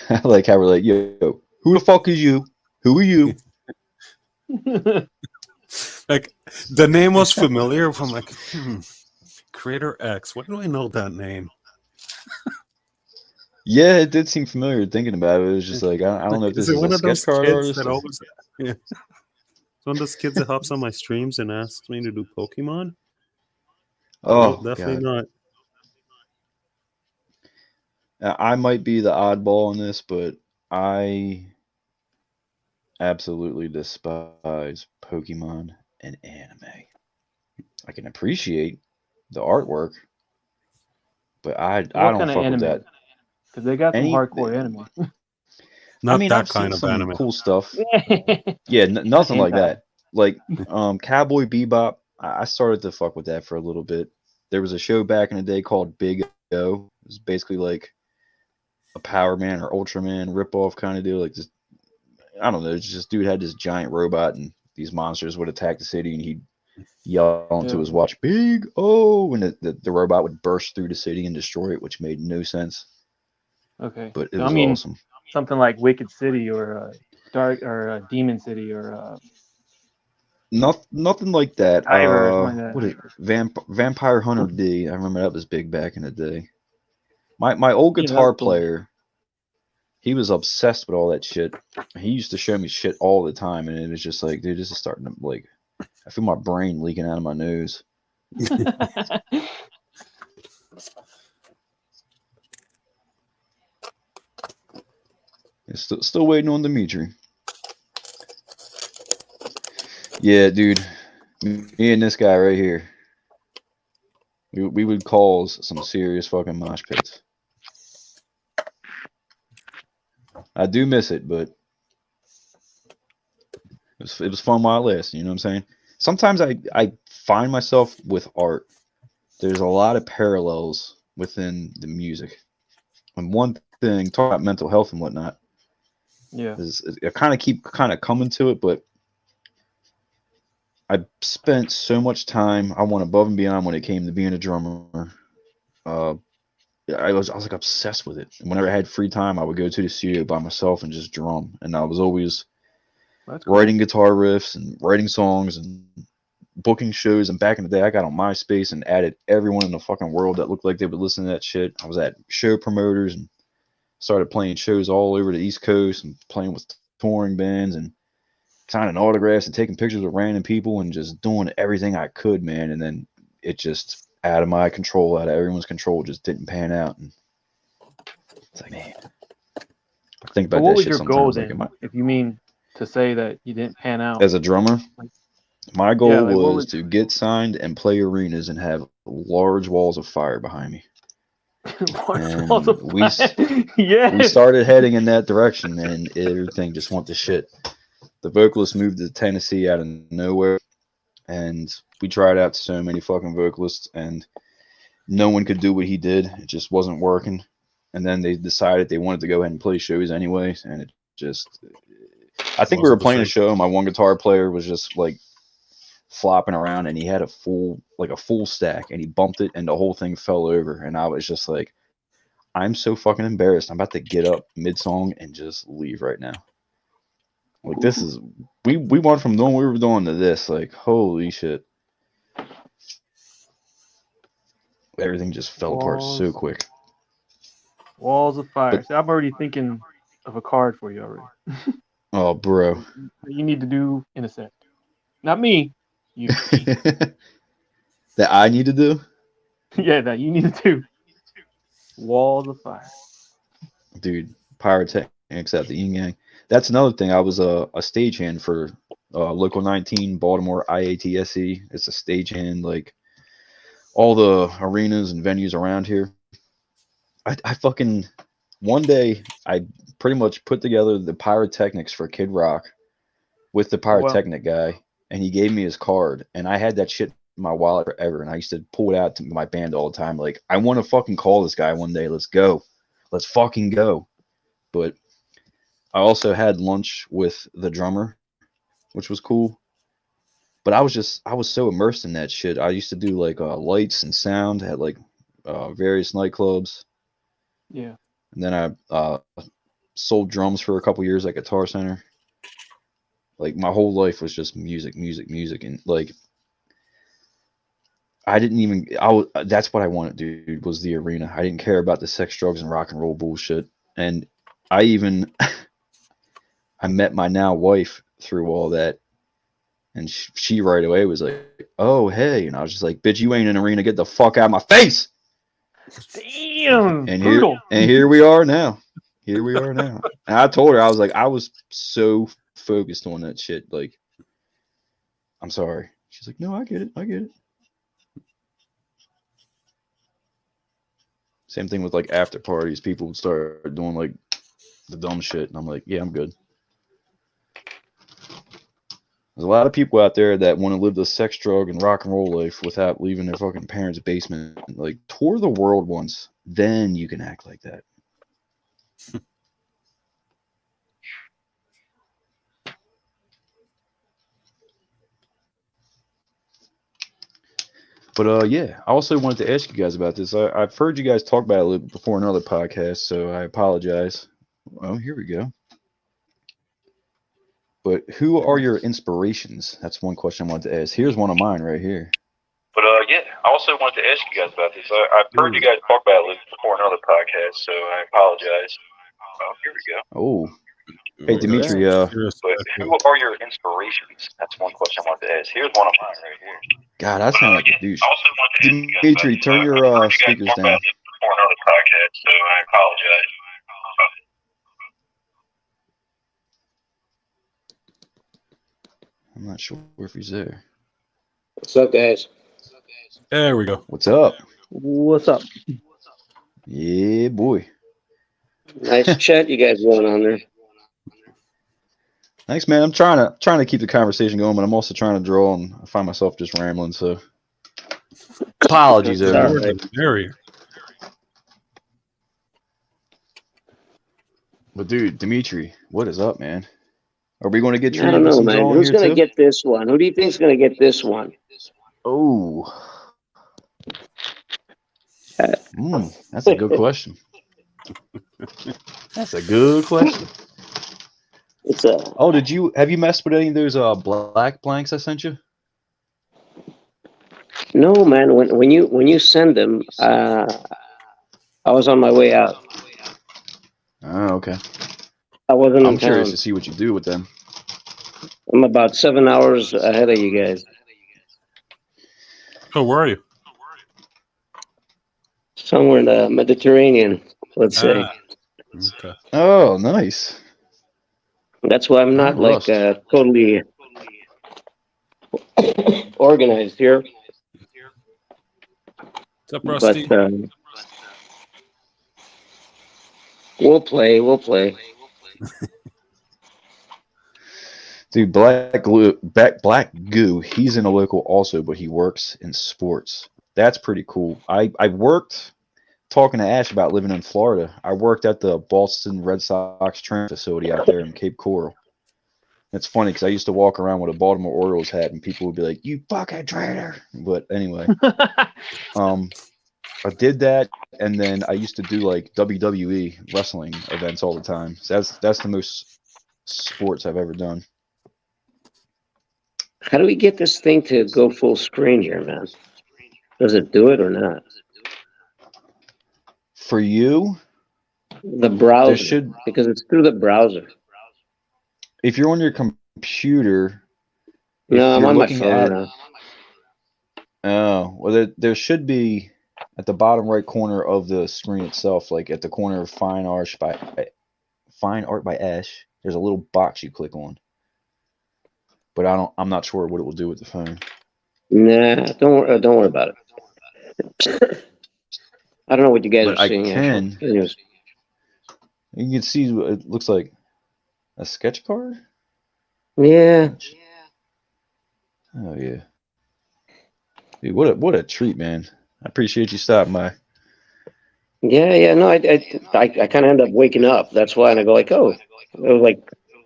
I like how we're like, yo, who the fuck is you? Who are you? Like the name was familiar. I'm like, Creator X. Why do I know that name? Yeah, it did seem familiar thinking about it. It was just like, I don't Like, know if is this it is a one of sketch those card kids artist that or. always? Yeah, it's one of those kids that hops on my streams and asks me to do Pokemon. No, Oh, definitely God. not. I might be the oddball in this, but I absolutely despise Pokemon and anime. I can appreciate the artwork, but I What don't kind of fuck with anime? that. Because they got some Any, hardcore anime. I Not mean, that I've seen kind of some anime. cool stuff. The Yeah, nothing like hentai. that. Like Cowboy Bebop, I started to fuck with that for a little bit. There was a show back in the day called Big O. It was basically like a Power Man or Ultraman ripoff kind of deal. Like just I don't know, it's just dude had this giant robot and these monsters would attack the city and he'd yell into his Yeah. watch, Big O, and the robot would burst through the city and destroy it, which made no sense, Okay. but it So I was mean awesome. something like Wicked City or Dark or Demon City or Nothing like that. Tyler or something like What is Vampire Hunter D? I remember that was big back in the day. My old that. Yeah, that was guitar cool. player, he was obsessed with all that shit. He used to show me shit all the time, and it was just like, dude, this is starting to like, I feel my brain leaking out of my nose. It's still waiting on Dimitri. Yeah, dude, me and this guy right here, we would cause some serious fucking mosh pits. I do miss it, but it was fun while it lasted. You know what I'm saying? Sometimes I find myself with art. There's a lot of parallels within the music. And one thing, talking about mental health and whatnot, Yeah. I kind of keep coming to it, but I spent so much time. I went above and beyond when it came to being a drummer. Uh, I was like obsessed with it. And whenever I had free time, I would go to the studio by myself and just drum. And I was always That's cool. writing guitar riffs and writing songs and booking shows. And back in the day, I got on MySpace and added everyone in the fucking world that looked like they would listen to that shit. I was at show promoters and started playing shows all over the East Coast and playing with touring bands and signing autographs and taking pictures of random people and just doing everything I could, man. And then it just out of my control, out of everyone's control, just didn't pan out. And it's like, man, I think So about what that was shit your goal sometimes. Like, then? If you mean to say that you didn't pan out, as a drummer, like, my yeah, goal like what was was to get signed and play arenas and have large walls of fire behind me. large walls And of fire? we Yes. started heading in that direction, and everything just went to shit. The vocalist moved to Tennessee out of nowhere, and we tried out so many fucking vocalists, and no one could do what he did. It just wasn't working. And then they decided they wanted to go ahead and play shows anyways, and it just. I think we were Wasn't the playing a same. show. And my one guitar player was just like flopping around, and he had a full stack, and he bumped it, and the whole thing fell over. And I was just like, I'm so fucking embarrassed. I'm about to get up mid song and just leave right now. Like this is we went from doing what we were doing to this. Like holy shit, everything just fell apart so Walls, quick. walls of fire. But See, I'm already thinking of a card for you already. oh, bro, That you need to do in a set. Not me. You. that I need to do, Yeah, that you need to do. Walls of fire. dude. Pyrotechnics at the Yin Yang. That's another thing. I was a stagehand for local 19 Baltimore IATSE. It's a stagehand like all the arenas and venues around here. I fucking one day I pretty much put together the pyrotechnics for Kid Rock with the Oh well. pyrotechnic guy, and he gave me his card, and I had that shit in my wallet forever, and I used to pull it out to my band all the time. Like, I want to fucking call this guy one day. Let's go, let's fucking go. But I also had lunch with the drummer, which was cool. But I was so immersed in that shit. I used to do like lights and sound at like various nightclubs, Yeah. and then I sold drums for a couple years at Guitar Center. Like my whole life was just music, music, music, and like I didn't even. That's what I wanted, dude. Was the arena. I didn't care about the sex, drugs, and rock and roll bullshit. And I even I met my now wife through all that, and she right away was like, "Oh hey," and I was just like, "Bitch, you ain't in an arena. Get the fuck out of my face." Damn. And Brutal. here we are now. Here we are now. And I told her I was like, I was so focused on that shit. Like, I'm sorry. She's like, no, I get it. I get it. Same thing with like after parties. People would start doing like the dumb shit, and I'm like, yeah, I'm good. There's a lot of people out there that want to live the sex, drug, and rock and roll life without leaving their fucking parents' basement. Like, tour the world once, then you can act like that. But yeah, I also wanted to ask you guys about this. I've heard you guys talk about it a little bit before in other podcasts, so I apologize. Oh, here we go. But who are your inspirations? That's one question I wanted to ask. Here's one of mine right here. But yeah, I also wanted to ask you guys about this. I've heard you guys talk about it a little bit before in other podcasts, so I apologize. Oh, here we go. Oh, hey What's Dimitri. that? But who are your inspirations? That's one question I wanted to ask. Here's one of mine right here. God, I sound like a douche. Dimitri, turn your speakers down. Before in other podcasts, so I apologize. I'm not sure if he's there. What's up, guys? There we go. What's up? What's up? Yeah, boy. Nice chat you guys going on there. Thanks, man. I'm trying to keep the conversation going, but I'm also trying to draw, and I find myself just rambling. So, apologies, That's everyone. all right. Area. But dude, Dimitri, what is up, man? Are we going to get I treated don't with know, some man. drawing Who's here gonna too? get this one? Who do you think's gonna get this one? Oh, Uh, that's a good question. That's a good question. it's a Oh, have you messed with any of those black blanks I sent you? no, man. When you send them, I was on my way out. Oh, okay. I wasn't in I'm curious town. to see what you do with them. I'm about 7 hours ahead of you guys. Oh, where are you? Somewhere in the Mediterranean, let's say. Okay. Oh, nice. That's why I'm Oh, not like Rust. totally organized here. What's up, But Rusty? we'll play. We'll play. Dude, Black Goo, he's in a local also, but he works in sports. That's pretty cool. I worked talking to Ash about living in Florida. I worked at the Boston Red Sox training facility out there in Cape Coral. It's funny because I used to walk around with a Baltimore Orioles hat, and people would be like, "You fucking traitor!" But anyway, I did that, and then I used to do like WWE wrestling events all the time. So that's the most sports I've ever done. How do we get this thing to go full screen here, man? Does it do it or not? For you, The there browser, should, because it's through the browser. if you're on your computer, No, if I'm you're on my looking phone at, now. oh, well, there should be at the bottom right corner of the screen itself, like at the corner of Fine Art by Ash. There's a little box you click on, but I'm not sure what it will do with the phone. Nah, don't worry about it. I don't know what you guys are But I seeing actually. can. Anyways, You can see it looks like a sketch card. yeah, Oh yeah, dude, what a treat, man. I appreciate you stopping by. yeah. No, I kind of end up waking up. That's why, and I go like, oh, it was like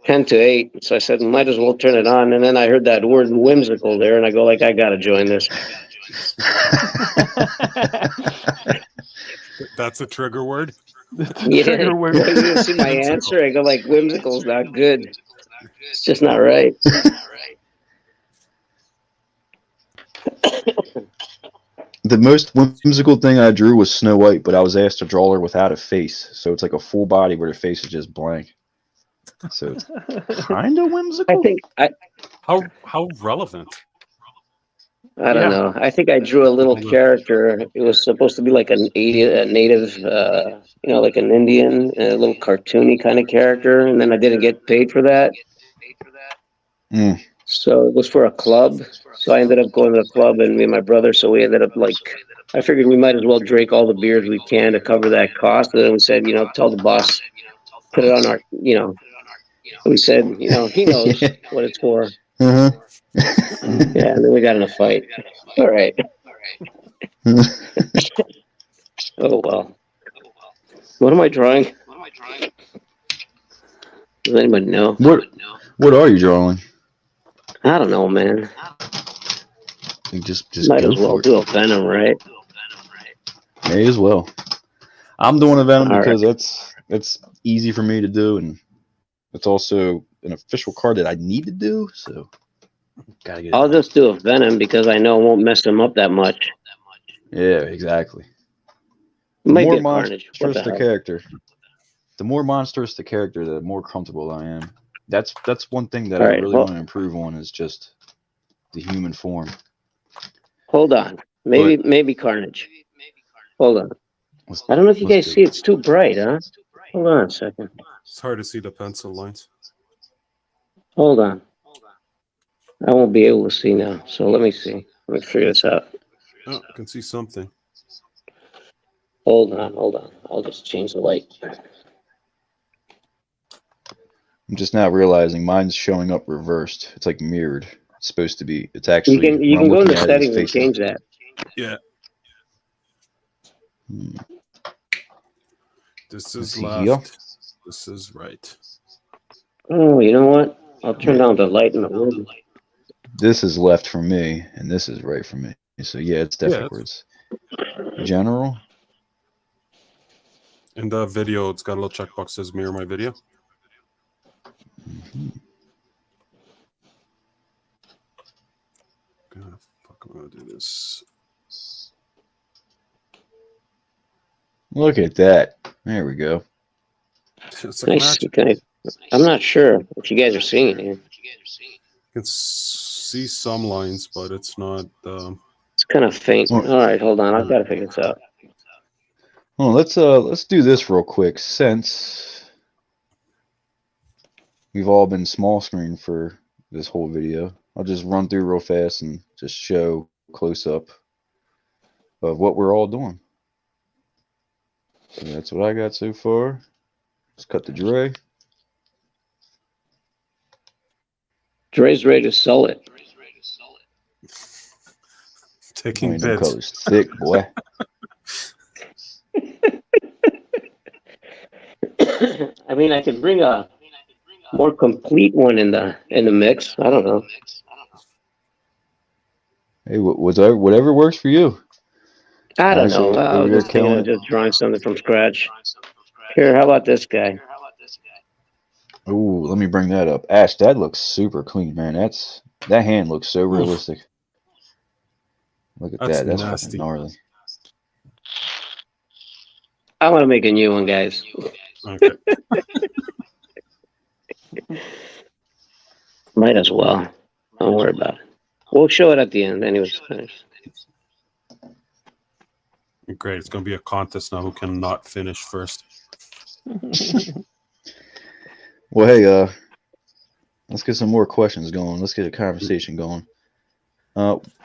10 to 8. So I said, might as well turn it on. And then I heard that word whimsical there, and I go like, I gotta join this. That's a trigger word. The Yeah, trigger word. you didn't see my Whimsical. answer. I go like, whimsical's not good. It's just not right. The most whimsical thing I drew was Snow White, but I was asked to draw her without a face, so it's like a full body where the face is just blank. So it's kind of I whimsical. think How relevant? I don't Yeah. know. I think I drew a little People character. It was supposed to be like a native, like an Indian, a little cartoony kind of character, and then I didn't get paid for that. Mm. So it was for a club. So I ended up going to the club, and me and my brother. So we ended up like, I figured we might as well drink all the beers we can to cover that cost. And then we said, tell the boss, put it on our, we said, he knows what it's for. Uh-huh. Yeah, and then we got in a fight. All right. Oh well. What am I drawing? Does anybody know? What are you drawing? I don't know, man. You just Might go as well for it. do a Venom, right? May as well. I'm doing a Venom All right. because that's easy for me to do, and it's also an official card that I need to do. So gotta get it I'll done. just do a Venom because I know it won't mess them up that much. Yeah, exactly. It The might be more a Carnage. What monstrous the the hell? character, the more comfortable I am. That's one thing that All I right. really want to improve on is just the human form. Hold on. But Maybe Carnage. Hold on. let's I don't know if you guys do see it. it's too bright, huh? Hold on a second. It's hard to see the pencil lines. Hold on. I won't be able to see now. So let me see. Let me figure this out. Oh, I can see something. Hold on. I'll just change the light. I'm just now realizing mine's showing up reversed. It's like mirrored. It's supposed to be. It's You actually can when I'm go looking into at it, his settings and face is. change that. Yeah, Hmm. this Let's is see here. left. This is right. Oh, you know what? I'll turn down the light in the room. This is left for me, and this is right for me. So yeah, it's definitely Yeah, where it's general. in the video, it's got a little checkbox that says mirror my video. Mhm. God, fuck, I'm gonna do this. Look at that. There we go. It's like Nice. magic. I'm not sure if you guys are seeing it here. You can see some lines, but it's not. It's kind of faint. Well, All right, hold on. I've got to figure this out. let's do this real quick since we've all been small screen for this whole video. I'll just run through real fast and just show close up of what we're all doing. So that's what I got so far. Let's cut the Dre. Dre's ready to sell it. Taking Man, them bids. colors thick, boy. I mean, I could bring a more complete one in the mix. I don't know. Hey, whatever works for you. I don't know. Ashley I over was there just thinking killing of it. just drawing something from scratch. Here, how about this guy? Ooh, let me bring that up. Ash, that looks super clean, man. That hand looks so Oof, realistic. Look at that's that. That's fucking nasty. gnarly. I want to make a new one, guys. Okay. Might as well. Don't worry about it. We'll show it at the end. Anyways. Great. It's gonna be a contest now. Who can not finish first? Well, hey, let's get some more questions going. Let's get a conversation going.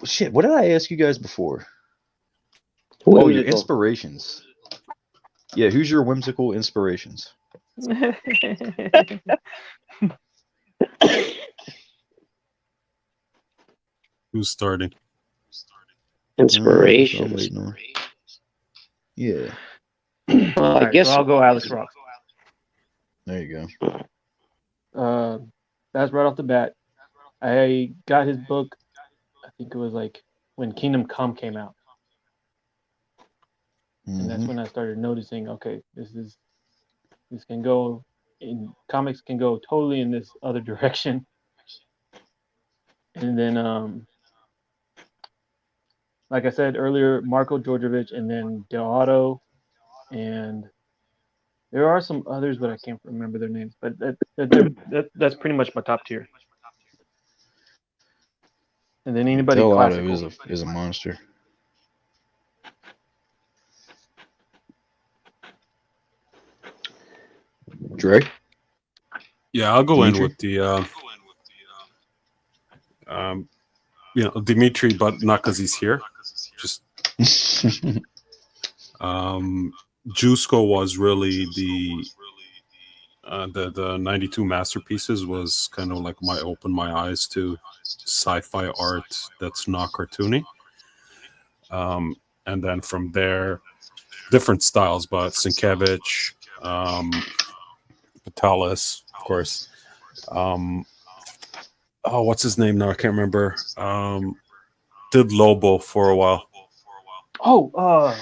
Shit, what did I ask you guys before? Oh, your Whimsical. inspirations. Yeah, who's your whimsical inspirations? Who's starting? That's what I'm Inspirations. waiting on. Yeah, Well, I Alright, guess so I'll go Alex Ross. there you go. That's right off the bat. I got his book. I think it was like when Kingdom Come came out, and that's Mhm. when I started noticing. Okay, this can go in comics can go totally in this other direction. And then, like I said earlier, Marco Georgievich, and then Del Auto, and there are some others, but I can't remember their names. But that's pretty much my top tier. And then anybody Del Auto classical. is a monster. Dre, Yeah, I'll go in Dimitri. with the Dimitri, but not because he's here. Just Jusko was really the 92 masterpieces was kind of like opened my eyes to sci-fi art that's not cartoony. And then from there, different styles, but Sienkiewicz, Patelis, of course. What's his name now? I can't remember. Did Lobo for a while. Oh,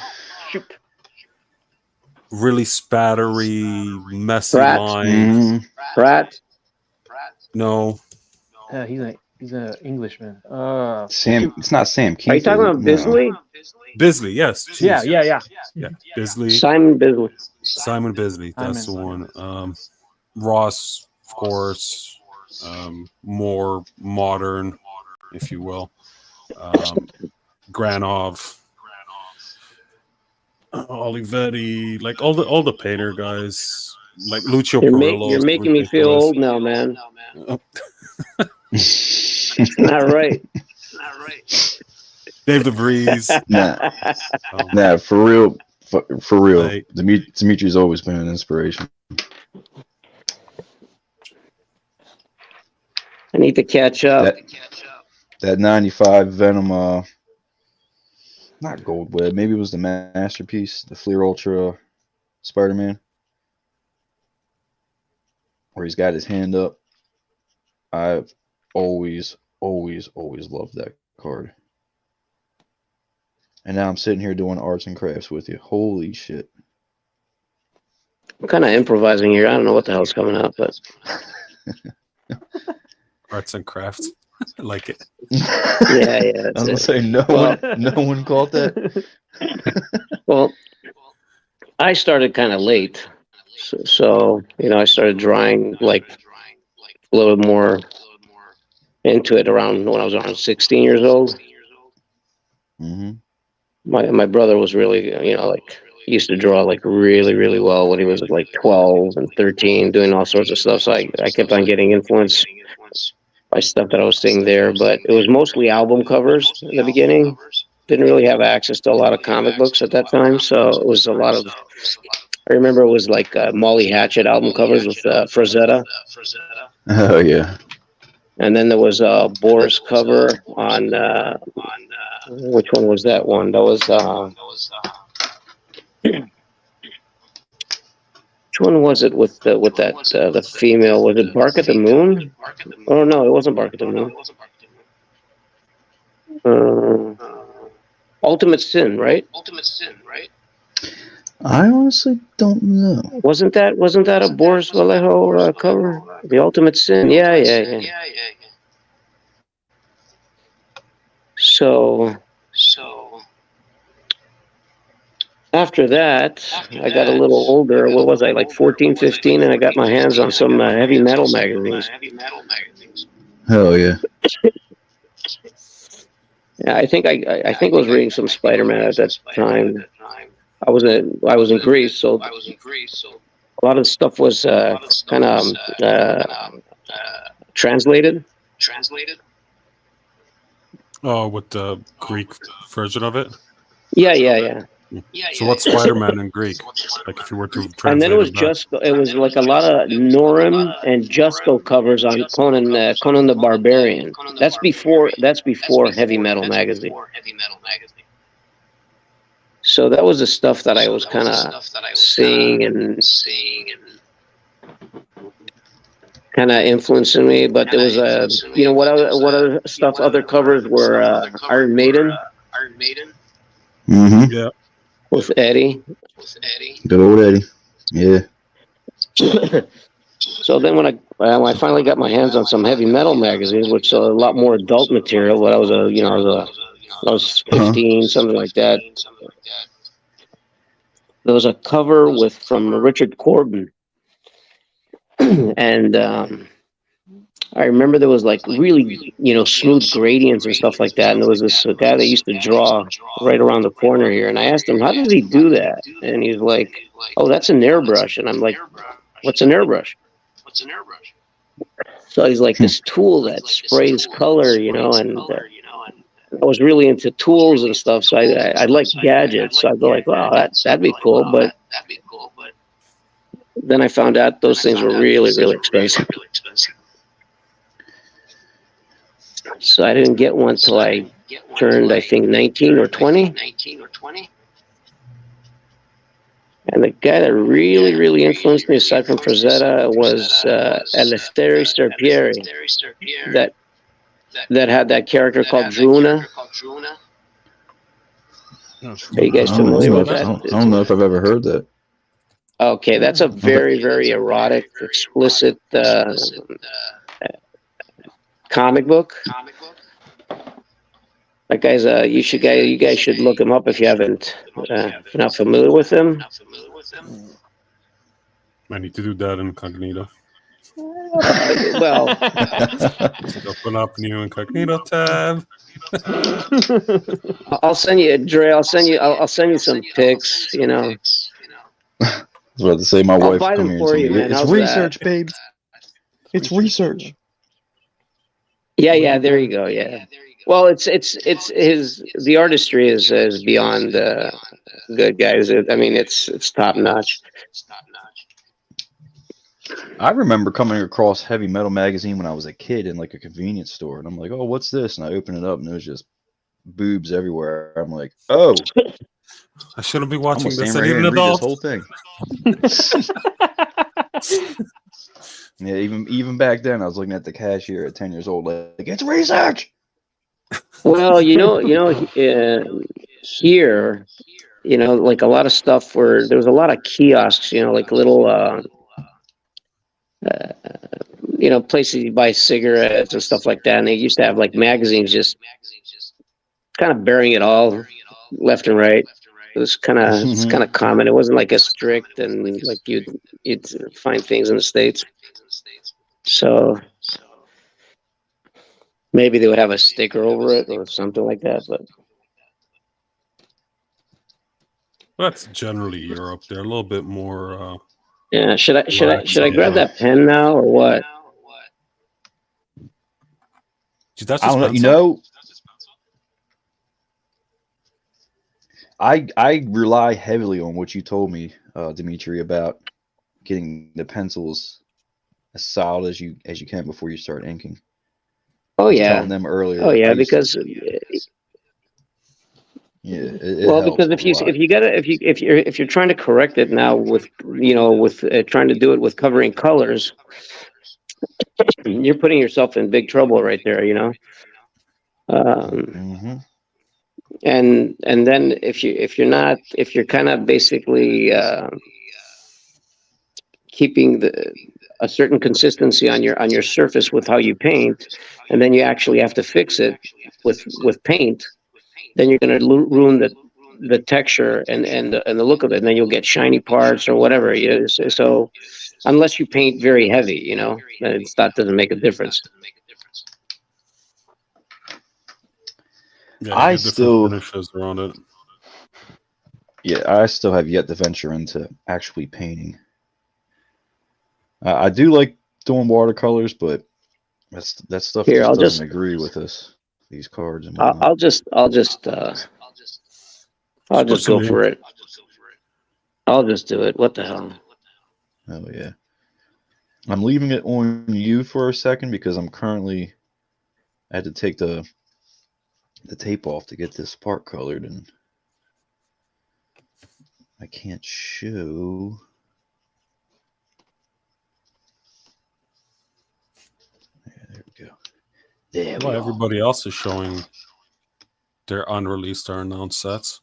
shoot. Really spattery, messy Pratt. lines. Pratt. No, He's a Englishman. Sam. It's not Sam Keith. Are you talking is it? about No. Bisley? Bisley. Yes. Yeah, Jeez. Yeah. Bisley. Simon Bisley. Simon Bisley. That's the one. Ross, of course. More modern, if you will. Granov. Olivetti, like all the painter guys, like Lucio Perillo. You're making me feel old now, man. It's not right. Dave DeVries. Nah, for real. For real. Like, Dimitri's always been an inspiration. I need to catch up. That 95 Venom, not Gold Web, maybe it was the Masterpiece, the Fleer Ultra Spider-Man. where he's got his hand up. I've always loved that card. And now I'm sitting here doing arts and crafts with you. Holy shit. I'm kind of improvising here. I don't know what the hell's coming out, but Arts and crafts. I like it. yeah, I that's was gonna it. say no one caught that. Well, I started kind of late, so I started drawing like a little more into it around when I was around 16 years old. Mm-hmm. My brother was really, like used to draw like really, really well when he was like 12 and 13, doing all sorts of stuff. So I kept on getting influenced by stuff that I was seeing there, but it was mostly album covers in the beginning. Didn't really have access to a lot of comic books at that time, so it was a lot of. I remember it was like Molly Hatchet album covers with Frazetta. Oh yeah. And then there was a Boris cover on which one was that one? That was which one was it with that the female? Was it Bark at the Moon? Oh no, it wasn't Bark at the Moon. Ultimate Sin, right? I honestly don't know. Wasn't that a Boris Vallejo cover? The Ultimate Sin. Yeah. So after that, I got a little older. What was I, like 14, 15, and I got my hands on some heavy metal magazines. Hell yeah. Yeah, I think I was reading some Spider-Man at that time. I was in Greece, so a lot of the stuff was kind of translated. Oh, with the Greek version of it? Yeah. So what's Spider-Man in Greek? Like if you were to translate And then it was that. it was like a lot of Norum and Jusko covers on Conan the Barbarian. That's before Heavy Metal magazine. So that was the stuff that I was kind of seeing and kind of influencing me. But there was what other stuff? Other covers were Iron Maiden. Mm-hmm. Yeah. With Eddie. Good old Eddie. Yeah. So then when I finally got my hands on some heavy metal magazines, which are a lot more adult material, but I was 15, something like that. There was a cover from Richard Corbin, and I remember there was like really smooth gradients and stuff like that. And there was this guy that used to draw right around the corner here, and I asked him, how does he do that? And he's like, oh, that's an airbrush. And I'm like, what's an airbrush? So he's like, this tool that sprays color, and I was really into tools and stuff, so I like gadgets. So I'd go like, wow, that'd be cool. But then I found out those things were really, really expensive. So I didn't get one till I turned, I think, 19 or 20. And the guy that really, really influenced me, aside from Frazetta, was Eleftheri Serpieri, that had that character called Druna. Are you guys familiar with that? I don't know if I've ever heard that. Okay, that's a very, very erotic, explicit comic book. That guy's you guys should look him up if you haven't, if you're not familiar with him. I need to do that incognito. Well, Open up new incognito tab. I'll send you, Dre. I'll send you some pics. I was about to say, my I'll wife buy come them here for and you, tell me, man. it's How's research, that? babe. It's research. Yeah. There you go. Yeah. Well, it's the artistry is beyond good, guys. I mean, it's top notch. I remember coming across Heavy Metal magazine when I was a kid in like a convenience store, and I'm like, "Oh, what's this?" And I open it up, and it was just boobs everywhere. I'm like, "Oh, I shouldn't be I'm watching gonna this. stand I right need here an and read this adult. whole thing." Yeah, even back then, I was looking at the cashier at 10 years old, like it's research. Well, here, like a lot of stuff where there was a lot of kiosks, like little, places you buy cigarettes and stuff like that. And they used to have like magazines just kind of bearing it all left and right. It's kind of common. It wasn't like as strict and like you'd find things in the States. So maybe they would have a sticker over it or something like that. But That's generally Europe. They're a little bit more yeah, lax should I on grab that. that pen now or what? Dude, that's I his don't know. pencil? I rely heavily on what you told me, Dimitri, about getting the pencils as solid as you can before you start inking. Oh I was telling yeah, them oh earlier. yeah, I used to. because Yeah, it well, helps because a lot. if you're trying to correct it now with with trying to do it with covering colors, you're putting yourself in big trouble right there. Um, Hmm. and then if you're kind of basically keeping a certain consistency on your surface with how you paint, and then you actually have to fix it with paint, then you're going to ruin the texture and the look of it, and then you'll get shiny parts or whatever. So unless you paint very heavy, then that doesn't make a difference. Yeah, you I get different still, finishes around it. yeah, I still have yet to venture into actually painting. I do like doing watercolors, but that stuff Here, just doesn't agree with us. These cards and whatnot. I'll Just put just some go ink. for it. I'll just do it. What the hell? Oh yeah. I'm leaving it on you for a second because I had to take the tape off to get this part colored, and I can't show. Yeah, there we go. There Well, we are. everybody else is showing their unreleased or announced sets.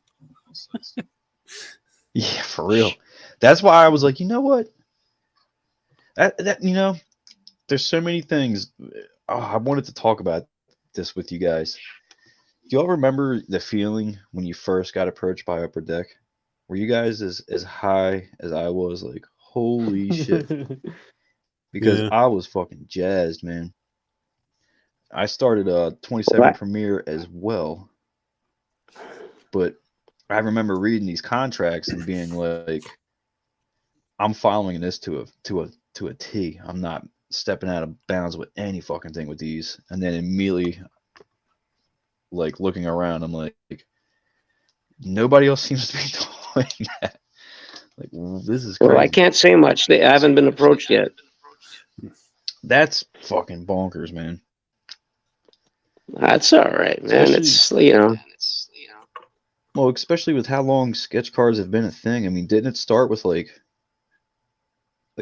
Yeah, for real. That's why I was like, you know what? That there's so many things. Oh, I wanted to talk about this with you guys. Do y'all remember the feeling when you first got approached by Upper Deck? Were you guys as high as I was? Like, holy shit. Because Yeah. I was fucking jazzed, man. I started 27 What? Premiere as well, but I remember reading these contracts and being like, I'm following this to a T. I'm not stepping out of bounds with any fucking thing with these. And then immediately, like looking around, I'm like, nobody else seems to be doing that. Like, this is Well, I crazy. can't say much. I haven't been approached yet. That's fucking bonkers, man. That's all right, man. Especially, It's well, especially with how long sketch cards have been a thing. I mean, didn't it start with like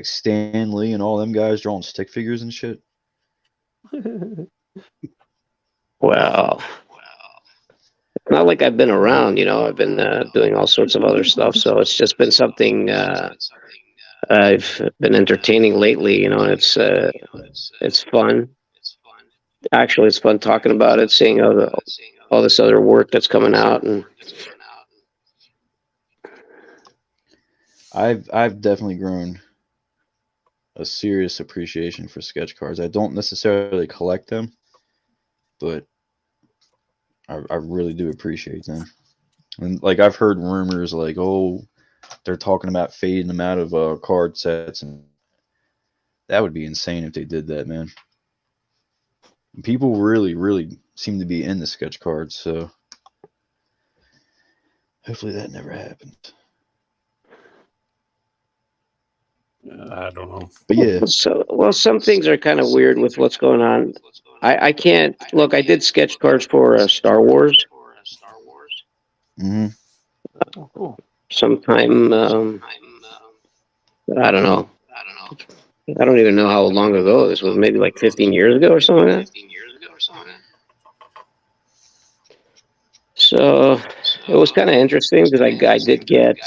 Stan Lee and all them guys drawing stick figures and shit? well, it's not like I've been around. I've been doing all sorts of other stuff. So it's just been something I've been entertaining lately. And it's fun. Actually, it's fun talking about it, seeing all this other work that's coming out, and I've definitely grown a serious appreciation for sketch cards. I don't necessarily collect them, but I really do appreciate them. And like I've heard rumors like, oh, they're talking about fading them out of card sets, and that would be insane if they did that, man. People really, really seem to be into sketch cards, so hopefully that never happens. I don't know. But yeah, some things are kind of weird with what's going on. I can't look. I did sketch cards for Star Wars hmm Oh, cool. sometime. I don't know. I don't even know how long ago this was. Maybe like 15 years ago or something like that. So it was kind of interesting because I did get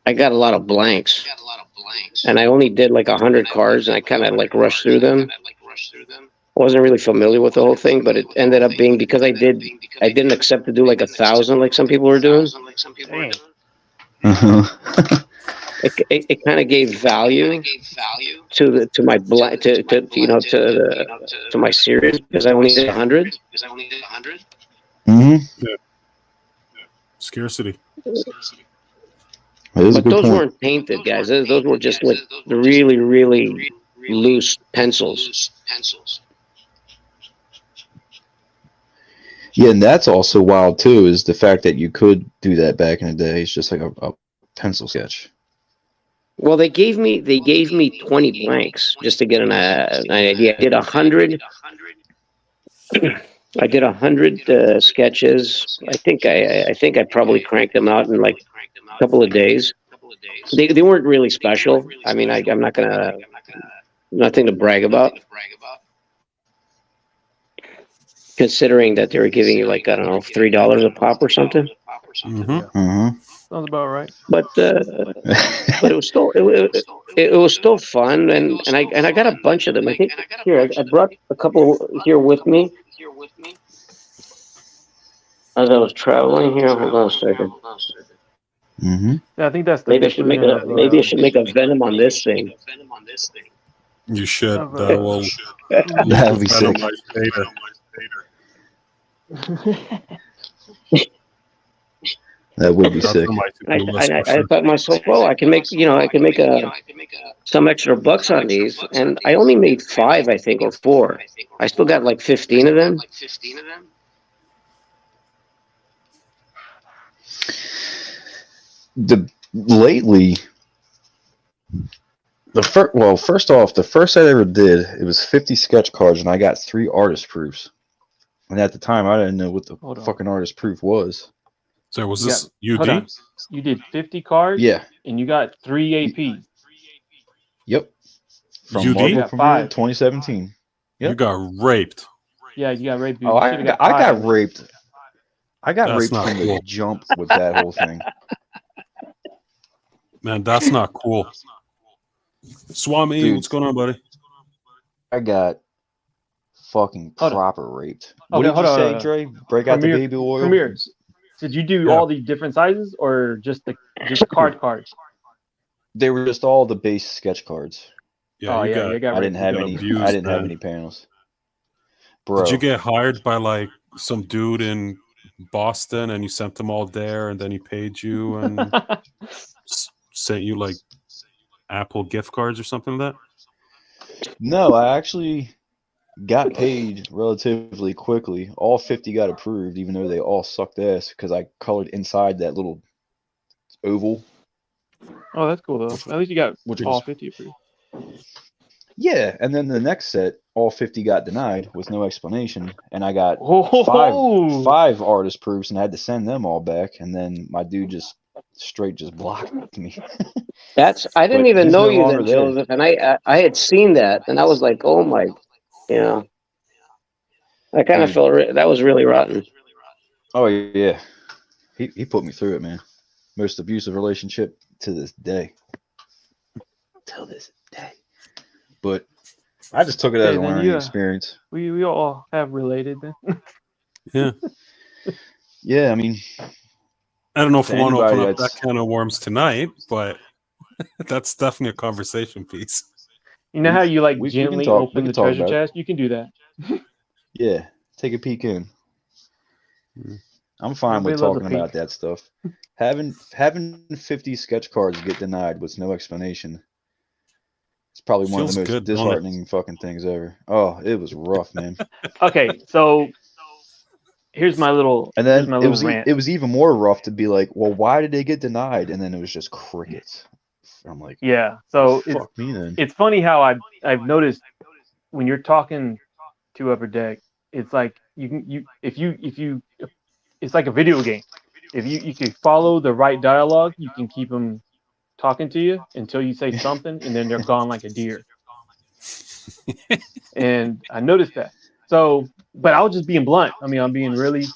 I got a lot of blanks, and I only did like 100 cards, and I kind of like rushed through them. I wasn't really familiar with the whole thing, but it ended up being because I didn't accept to do like 1,000 like some people were doing. Dang. It kind of gave value to my blank to my series because I only did 100. Mm-hmm. Yeah. Scarcity. That is a But good those point. weren't painted, guys. Those were just like really, really loose pencils. Yeah, and that's also wild too, is the fact that you could do that back in the day. It's just like a pencil sketch. Well, they gave me 20 blanks just to get an idea. I did 100. I did 100 sketches. I think I probably cranked them out in like a couple of days. They weren't really special. I mean, I'm not gonna nothing to brag about, considering that they were giving you like I don't know $3 a pop or something. Mm-hmm. Yeah. Mm-hmm. Sounds about right. But it was still it was still fun, and I got a bunch of them. I think here I brought a couple here with me as I was traveling. Here, hold on a second. Mm-hmm. Yeah, I think that's the Maybe I should make conclusion a venom on this thing. You should. of That will lead That to would be sick. venomized data. That would be That's sick. on my to-do list for I sure. thought to myself, oh, I can make some extra bucks on these, and I only made 5, I think, or 4. I still got like 15 of them. Lately, first off, the first I ever did, it was 50 sketch cards, and I got 3 artist proofs. And at the time, I didn't know what the Hold on. fucking artist proof was. So was You this hold on. UD? You did 50 cards Yeah. and you got 3 AP. Yep. From UD? Marvel Yeah, Premiere 5. 2017. You Yep. got raped. Yeah, you got raped. Oh, You I should have got, got I 5. got raped. I got That's raped not from the cool. jump with that whole thing. Man, that's not cool. Swami, Dude. what's going on, buddy? I got fucking Hold on. proper raped. Okay, What did hold you on, say, hold on. Dre? Break out the baby oil? Premieres. Did you do Yeah. all these different sizes or just cards? They were just all the base sketch cards. Yeah, Oh you yeah, got. you got I raped. didn't have got any. abused, I didn't have man. any panels. Did you Bro, get hired by like some dude in Boston and you sent them all there and then he paid you and sent you like Apple gift cards or something like that? no, I actually got paid relatively quickly. All 50 got approved, even though they all sucked ass because I colored inside that little oval. Oh, that's cool though. At least you got Which all was 50 approved. Yeah, and then the next set, all 50 got denied with no explanation, and I got Oh, five artist proofs, and I had to send them all back, and then my dude just straight just blocked me. I didn't But even he's know no you longer then, there. Joseph, and I had seen that, and I was like, oh my, you know, I kind of Dude. felt that was really rotten. Oh yeah, he put me through it, man. Most abusive relationship to this day. Till this day. But I just took it as Okay, a then learning yeah. experience. We all have related then. Yeah. Yeah, I mean, I don't know if to we want to open anybody up that that's can of worms tonight, but that's definitely a conversation piece. You know how you like we can gently talk. We open can the talk treasure about it. chest? You can do that. Yeah, take a peek in. Mm. I'm fine Everybody with loves a talking about that stuff. Having 50 sketch cards get denied with no explanation. It's probably one of Feels the most good, don't it? disheartening fucking things ever. Oh, it was rough, man. Okay, so here's my little And then rant. it was even more rough to be like, well, why did they get denied? And then it was just crickets. I'm like, Yeah, so fuck me then. it's funny how I've noticed when you're talking to Upper Deck, it's like if you it's like a video game. If you can follow the right dialogue, you can keep them talking to you until you say something, and then they're gone like a deer. And I noticed that. So, but I was just being blunt. I mean, I'm being really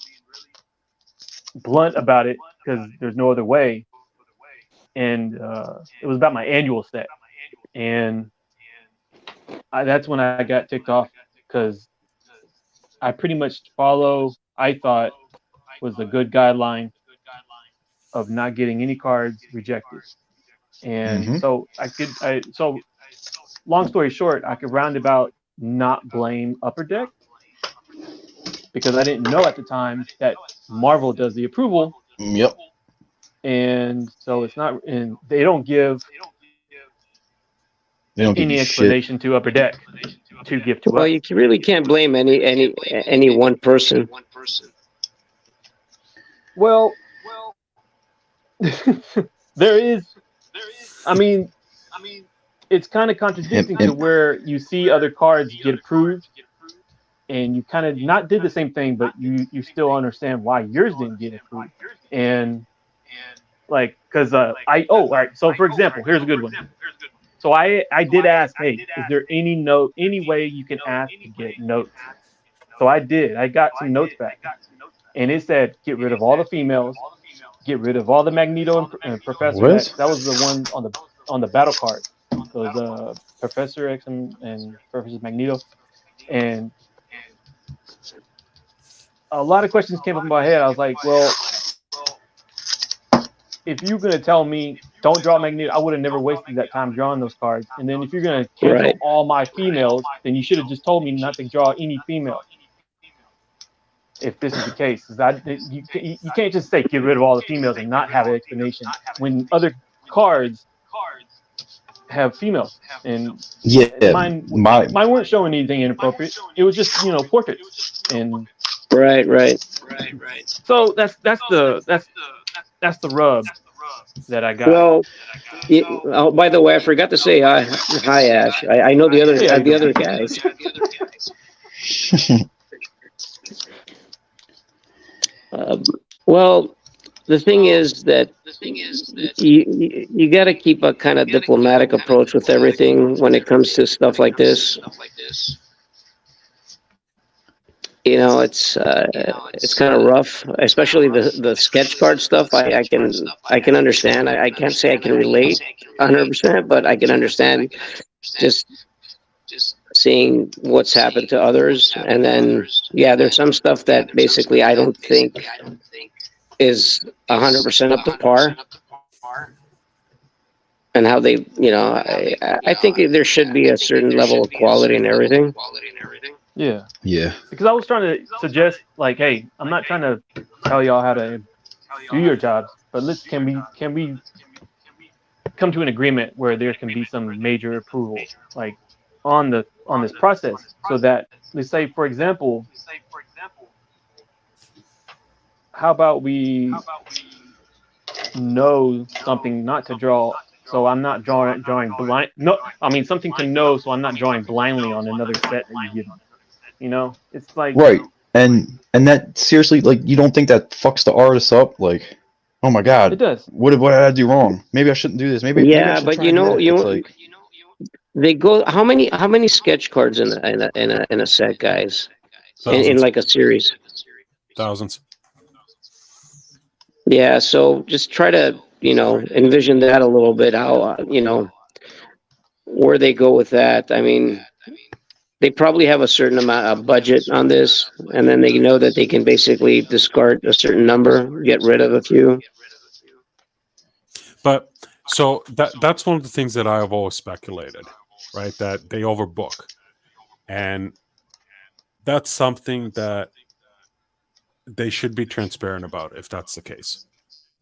blunt about it because there's no other way. And it was about my annual set, and that's when I got ticked off because I pretty much follow. I thought was a good guideline of not getting any cards rejected. And Mm-hmm. so so long story short, I could roundabout not blame Upper Deck because I didn't know at the time that Marvel does the approval, Yep. and so it's not, and they don't give They don't give you any shit. explanation to Upper Deck to give to Well, us. you really can't blame any one person. Well, there is. I mean, it's kind of Him, contradicting to him. where you see other cards get approved, and you kind of not did the same thing, but you still understand why yours didn't get approved. And like, because all right. So for example, here's a good one. So I did ask, hey, is there any way you can ask to get notes? So I did. I got some notes back, and it said get rid of all the females, get rid of all the Magneto and Professor X. What? That was the one on the battle card. It was Professor X and Professor Magneto, and a lot of questions came up in my head. I was like, well, if you're gonna tell me don't draw Magneto, I would have never wasted that time drawing those cards. And then if you're gonna cancel Right. all my females, then you should have just told me not to draw any females. If this is the case, you can't just say get rid of all the females and not have an explanation when other cards have females, and Yeah. mine weren't showing anything inappropriate. It was just portraits, and Right. so that's the rub that I got. Well, oh, by the way, I forgot to say hi, Ash. I know Hey, how you the doing? other guys. Um, well, the thing is that you got to keep a kind of diplomatic approach with everything when it comes to stuff like this. It's kind of rough, especially the sketch card stuff. I can understand. I can't say I can relate 100%, but I can understand just seeing what's happened to others. And then, yeah, there's some stuff that basically I don't think is 100% up to par. And how they, I think there should be a certain level of quality in everything. Yeah, Yeah. because I was trying to suggest like, hey, I'm not trying to tell y'all how to do your jobs, but can we come to an agreement where there can be some major approval, like on this process, so that let's say, for example, how about we know something not to draw, so I'm not drawing blind. No, I mean something to know, so I'm not drawing blindly on another set that you give me. It's like Right. And that seriously, like, you don't think that fucks the artist up? Like, oh my it god, does. what did I do wrong? Maybe I shouldn't do this. Maybe I Yeah, should but try and edit. It's like, they go how many sketch cards in a set, guys? In Thousands, like a series. thousands. Yeah, so just try to, envision that a little bit, how, where they go with that. I mean, they probably have a certain amount of budget on this, and then they know that they can basically discard a certain number, get rid of a few. But so that's one of the things that I have always speculated, right? That they overbook, and that's something that they should be transparent about if that's the case.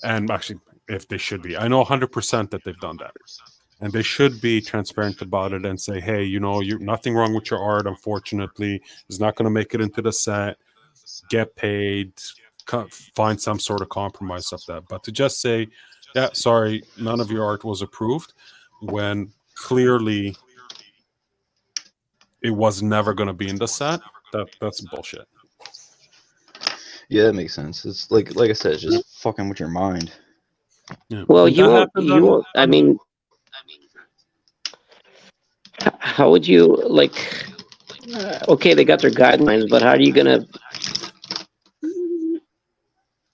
And actually, if they should be, I know 100% that they've done that, and they should be transparent about it and say, hey, you're nothing wrong with your art. Unfortunately, it's not going to make it into the set. Get paid, find some sort of compromise of that. But to just say, yeah, sorry, none of your art was approved, when clearly it was never going to be in the set, that's bullshit. yeah, that makes sense. It's like I said, it's just fucking with your mind. Yeah. Well, And that happened I mean, how would you like? Okay, they got their guidelines, but how are you gonna?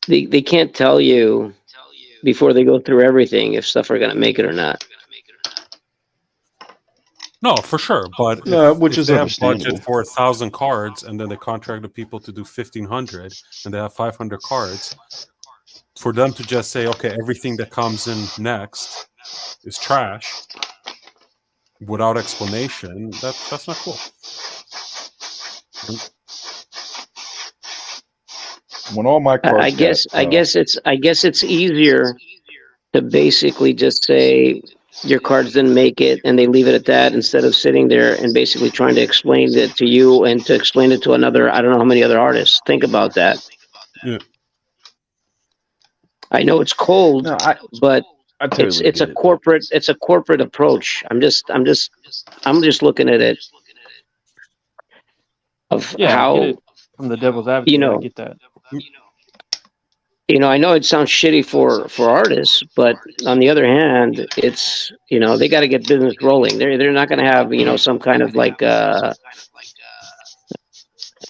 They can't tell you before they go through everything if stuff are gonna make it or not. no, for sure. But No, which if is they have budget understandable. for 1,000 cards and then they contract the people to do 1,500 and they have 500 cards, for them to just say, okay, everything that comes in next is trash without explanation, that's not cool. When all my cards I guess it's easier to basically just say your cards didn't make it and they leave it at that instead of sitting there and basically trying to explain it to you and to explain it to another, I don't know how many other artists. Think about that. Yeah. I know it's cold, no, but I totally it's a get it. But corporate approach. I'm just looking at it of Yeah, I get how, it from the devil's you advocate. I know, get that. I know it sounds shitty for artists, but on the other hand, it's, they got to get business rolling. They're not going to have, some kind of like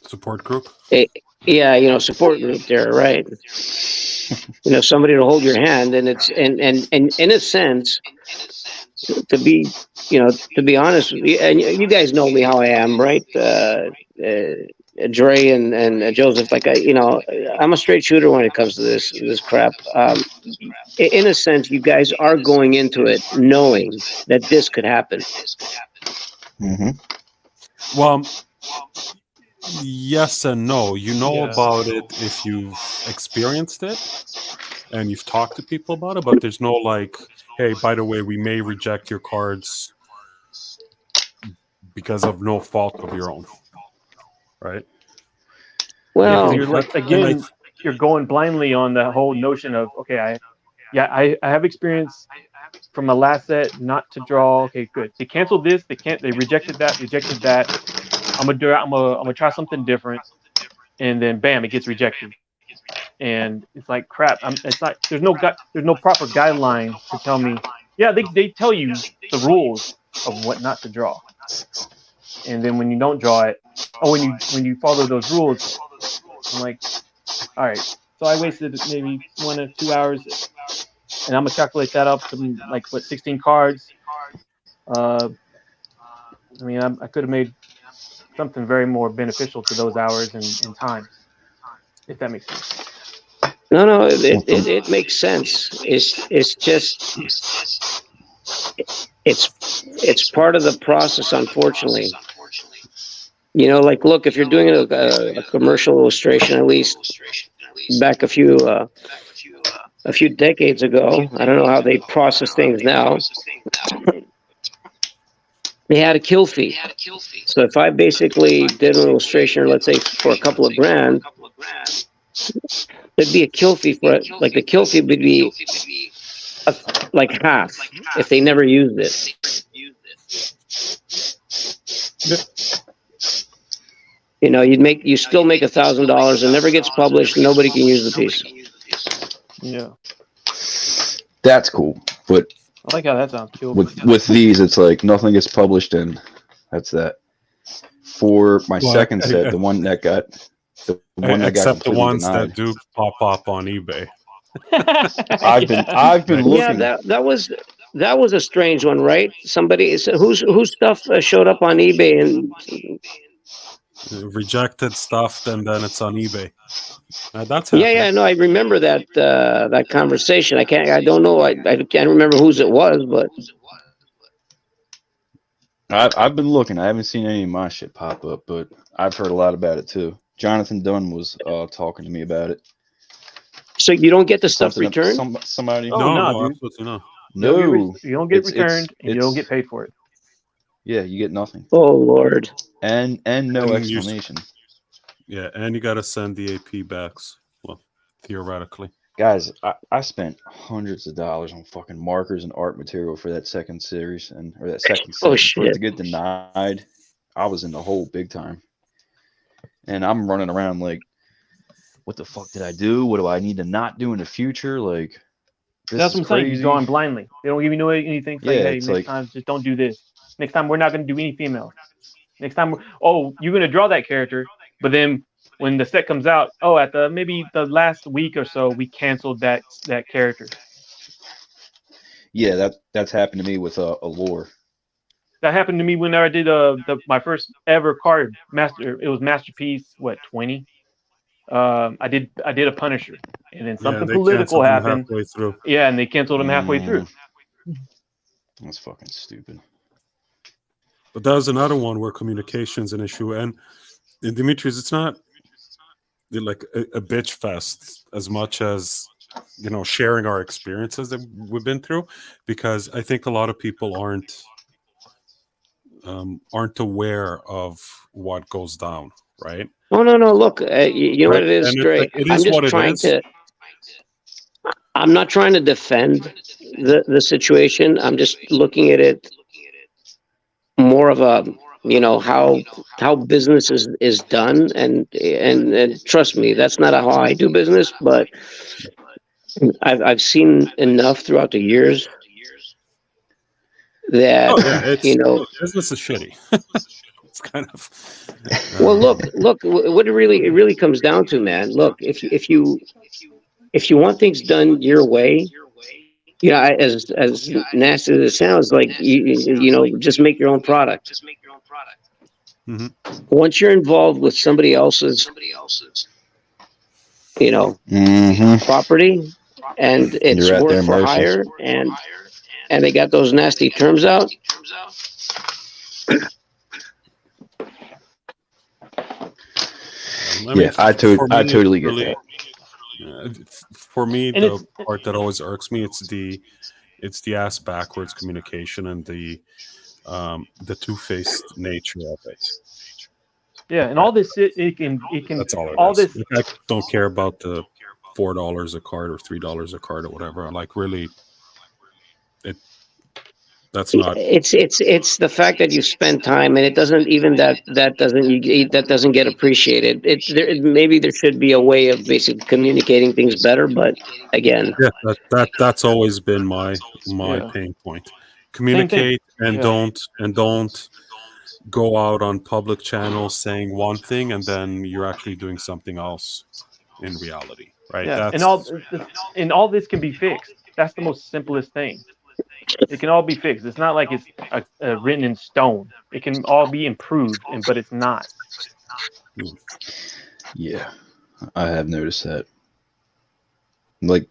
Support group. support group there, right? Somebody to hold your hand, and it's and in a sense, to be to be honest with you, and you guys know me how I am, right? Dre and Joseph, like I'm a straight shooter when it comes to this crap. In a sense, you guys are going into it knowing that this could happen. Well, yes and no. You know about it if you've experienced it and you've talked to people about it, but there's no like, hey, by the way, we may reject your cards because of no fault of your own, right? Well, you're like, again, you're going blindly on the whole notion of, okay, I have experience from my last set not to draw. Okay, good. They canceled this. They rejected that. I'm gonna try something different, and then bam, it gets rejected. And it's like crap. It's not. There's no proper guideline to tell me. Yeah, they tell you the rules of what not to draw, and then when you don't draw it, when you follow those rules, I'm like, all right. So I wasted maybe 1 or 2 hours, and I'm gonna calculate that up to like 16 cards. I mean, I could have made something very more beneficial to those hours and time, if that makes sense. no, it makes sense. It's just it's part of the process, unfortunately. Like, look, if you're doing a commercial illustration, at least back a few decades ago, I don't know how they process things now. They had a kill fee. So if I basically did an illustration, let's say for a couple of grand, there'd be a kill fee for it. Like the kill fee would be like half if they never used it. You still make $1,000. It never gets published. Nobody can use the piece. Yeah, that's cool. But I like how that sounds. Cool. with these, it's like nothing gets published, and that's that. For my second set, the one that got except the ones denied. that do pop up on eBay. I've been looking. Yeah, that was a strange one, right? Somebody whose stuff showed up on eBay and Rejected stuff, and then it's on eBay. That's yeah, no, I remember that conversation. I don't know, I can't remember whose it was, but I've been looking. I haven't seen any of my shit pop up, but I've heard a lot about it too. Jonathan Dunn was talking to me about it. So you don't get the stuff returned? Somebody? No, absolutely not. No, you don't get returned, and you don't get paid for it. Yeah, you get nothing. Oh Lord! And no explanation. Yeah, and you got to send the AP backs. Well, theoretically. Guys, I spent hundreds of dollars on fucking markers and art material for that second series or that second set. For it to get denied, I was in the hole big time. And I'm running around like, what the fuck did I do? What do I need to not do in the future? Like, That's what I'm saying. You're crazy. drawing blindly. They don't give you anything. Say, Yeah, hey, it's next like, time just don't do this. Next time we're not going to do any females. Next time, you're going to draw that character, but then when the set comes out, at the maybe the last week or so, we canceled that character. yeah, that's happened to me with a lore. That happened to me when I did my first ever card master. It was Masterpiece 20. I did a Punisher, and then Yeah, something they political canceled them happened. halfway through. Yeah, and they canceled him halfway through. That's fucking stupid. But that was another one where communication's an issue. And Dimitris, it's not like a bitch fest as much as sharing our experiences that we've been through, because I think a lot of people aren't aware of what goes down, right? Oh, no. Look, you know what Right, it is, and it's Dre? like it is what it is. I'm not trying to defend the situation. I'm just looking at it more of a, how business is done. And trust me, that's not how I do business, but I've seen enough throughout the years that, Oh yeah, look, business is shitty. It's kind of well, look, what it really comes down to, man. Look, if you want things done your way, as nasty as it sounds, like just make your own product. mhm. Once you're involved with somebody else's, property, and it's You're at work their for mercy. hire, and they got those nasty terms out. I totally get that. For me, And the part that always irks me, it's the ass backwards communication and the two-faced nature of it. yeah, and all this it can That's all it all is. this. Like, I don't care about the $4 a card or $3 a card or whatever. Like, really, that's not. It's the fact that you spend time, and it doesn't even that doesn't get appreciated. Maybe there should be a way of basically communicating things better, but again, Yeah, that's always been my Yeah. pain point. Same thing. Communicate and Yeah. don't go out on public channels saying one thing and then you're actually doing something else in reality, right? Yeah, That's and all this can be fixed. That's the most simplest thing. It can all be fixed. It's not like it's written in stone. It can all be improved, but it's not. Yeah, I have noticed that. Like,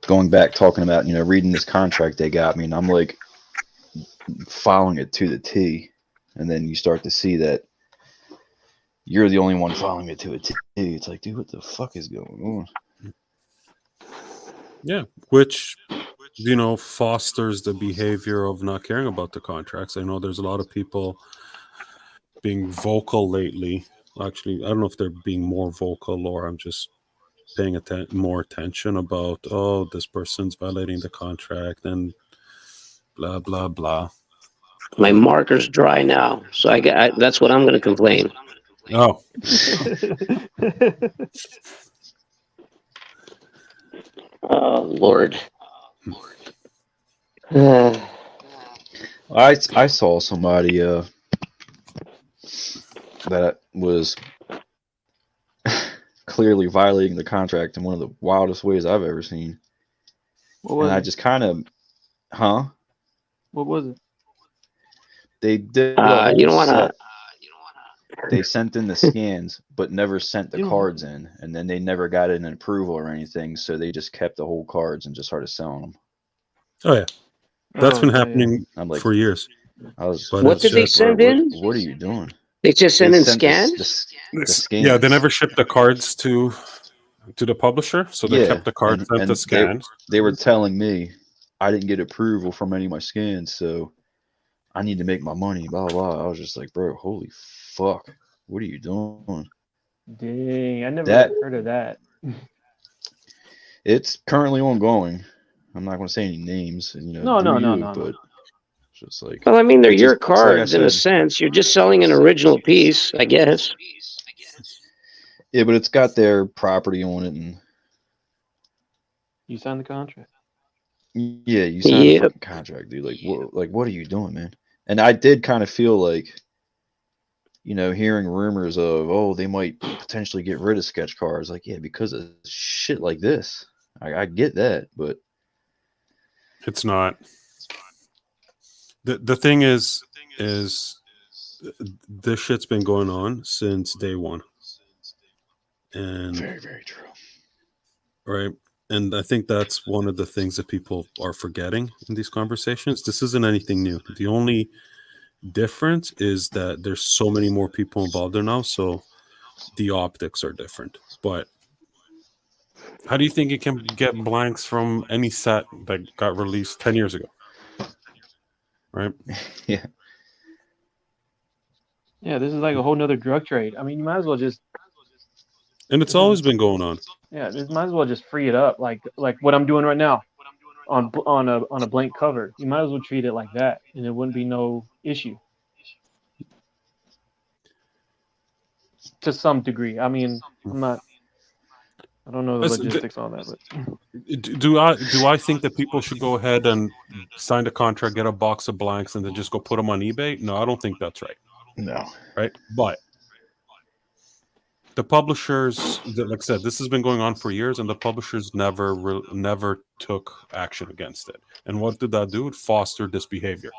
going back, talking about, reading this contract they got me, and I'm like following it to the T, and then you start to see that you're the only one following it to a T. It's like, dude, what the fuck is going on? Yeah, which fosters the behavior of not caring about the contracts. I know there's a lot of people being vocal lately. Actually, I don't know if they're being more vocal or I'm just paying more attention about, this person's violating the contract and blah blah blah. my marker's dry now, so that's what I'm going to complain. Oh, Oh Lord. I saw somebody that was clearly violating the contract in one of the wildest ways I've ever seen. What was And I it? just kind of, What was it? They did a whole You don't want to. set. They sent in the scans, but never sent the You don't- cards in, and then they never got an approval or anything, so they just kept the whole cards and just started selling them. oh yeah, that's been yeah. happening I'm like, for years. I was, But What it's did they just, send in? What are you doing? They just They send in sent scans. the scans. yeah, they never shipped the cards to the publisher, so they kept the cards sent to scan. They were telling me I didn't get approval from any of my scans, so I need to make my money, blah, blah, blah. I was just like, bro, holy fuck. What are you doing? Dang, I never That- heard of that. It's currently ongoing. I'm not going to say any names, No, but it's just like, Well, I mean, they're it's your just- it's like I cards in a said. sense. You're just selling an original piece, I guess. Yeah, but it's got their property on it, and You signed the contract. Yeah, you signed a Yeah. fucking contract, dude. What are you doing, man? And I did kind of feel like, hearing rumors of, oh, they might potentially get rid of sketch cards. Like, yeah, because of shit like this. I get that, but It's not. The thing is this shit's been going on since day one. And very, very true. right. And I think that's one of the things that people are forgetting in these conversations. This isn't anything new. The only difference is that there's so many more people involved there now, so the optics are different. But how do you think you can get blanks from any set that got released 10 years ago? Right? Yeah. Yeah, this is like a whole nother drug trade. I mean, you might as well just And it's always been going on. yeah, this might as well just free it up, like what I'm doing right now on a blank cover. You might as well treat it like that, and it wouldn't be no issue to some degree. I mean, I don't know the logistics on that, but Do I think that people should go ahead and sign a contract, get a box of blanks, and then just go put them on eBay? No, I don't think that's right. No. Right? But the publishers, like I said, this has been going on for years, and the publishers never took action against it. And what did that do? It fostered this behavior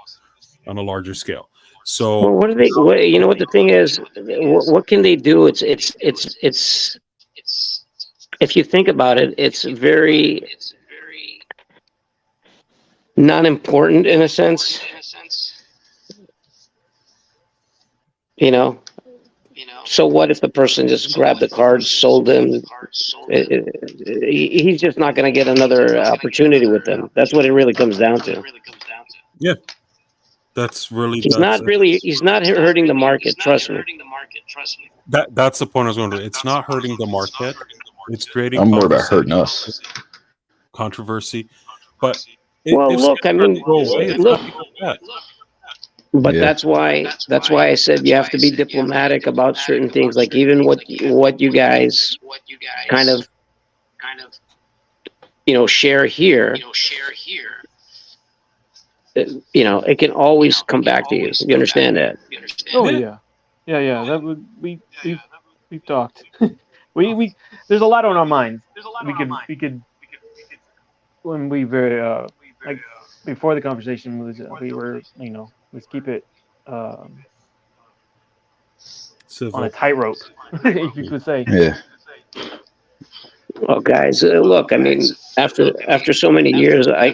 on a larger scale. Well, So what are they? You know what the thing is? What can they do? It's. If you think about it, it's very non-important in a sense. You know. So what if the person just grabbed the cards, sold them? He's just not going to get another opportunity with them. That's what it really comes down to. yeah, that's He's not hurting the market. Trust me. that's the point I was going to. It's not hurting the market. It's creating I'm worried about hurting us. controversy. But Well, look, I mean, look. But Yeah. that's why I said you have to be diplomatic about certain things. Like even what you guys kind of share here. It can always come back to you. You understand that? oh yeah. That would we've talked. we there's a lot on our minds. We could when we were like before the conversation was we were let's keep it on a tightrope, if you could say. Yeah. Well, guys, look. I mean, after so many years, I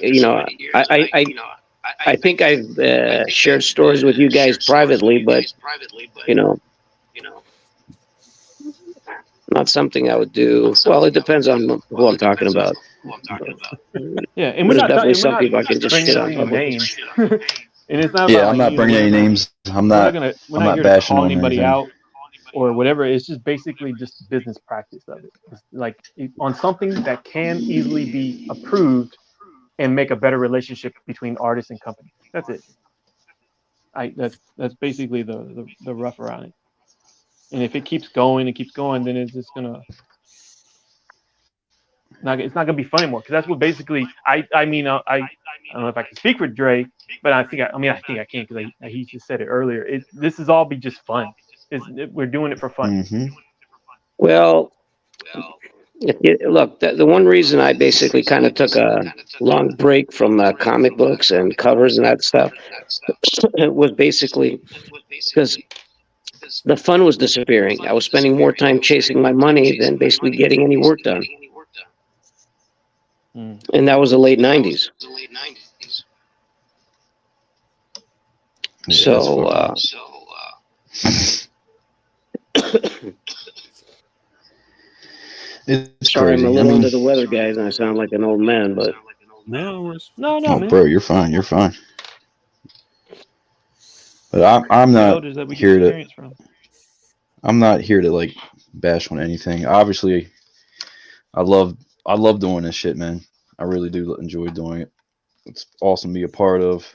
think I've shared stories with you guys privately, but not something I would do. Well, it depends on who I'm talking about. Yeah, and There's definitely some people I can just shit on. Names. And it's not Yeah, about, I'm not bringing any names. we're not here to bashing call on anybody anything. out or whatever. It's just basically just business practice of it. It's like on something that can easily be approved and make a better relationship between artists and company. That's it. That's basically the rough around it. And if it keeps going, then it's just gonna it's not gonna be fun anymore. Because that's what basically I don't know if I can speak for Dre, but I think I can because he just said it earlier. This is all be just fun. We're doing it for fun. Mm-hmm. Well, look, the one reason I basically kind of took a long break from comic books and covers and that stuff was basically because the fun was disappearing. I was spending more time chasing my money than basically getting any work done. And that was the late 90s. Yeah, it's sorry, crazy. I'm a little under the weather, guys, and I sound like an old man, but No, Oh, man. bro, you're fine. You're fine. But I'm not here to. I'm not here to like bash on anything. Obviously, I love doing this shit, man. I really do enjoy doing it. It's awesome to be a part of.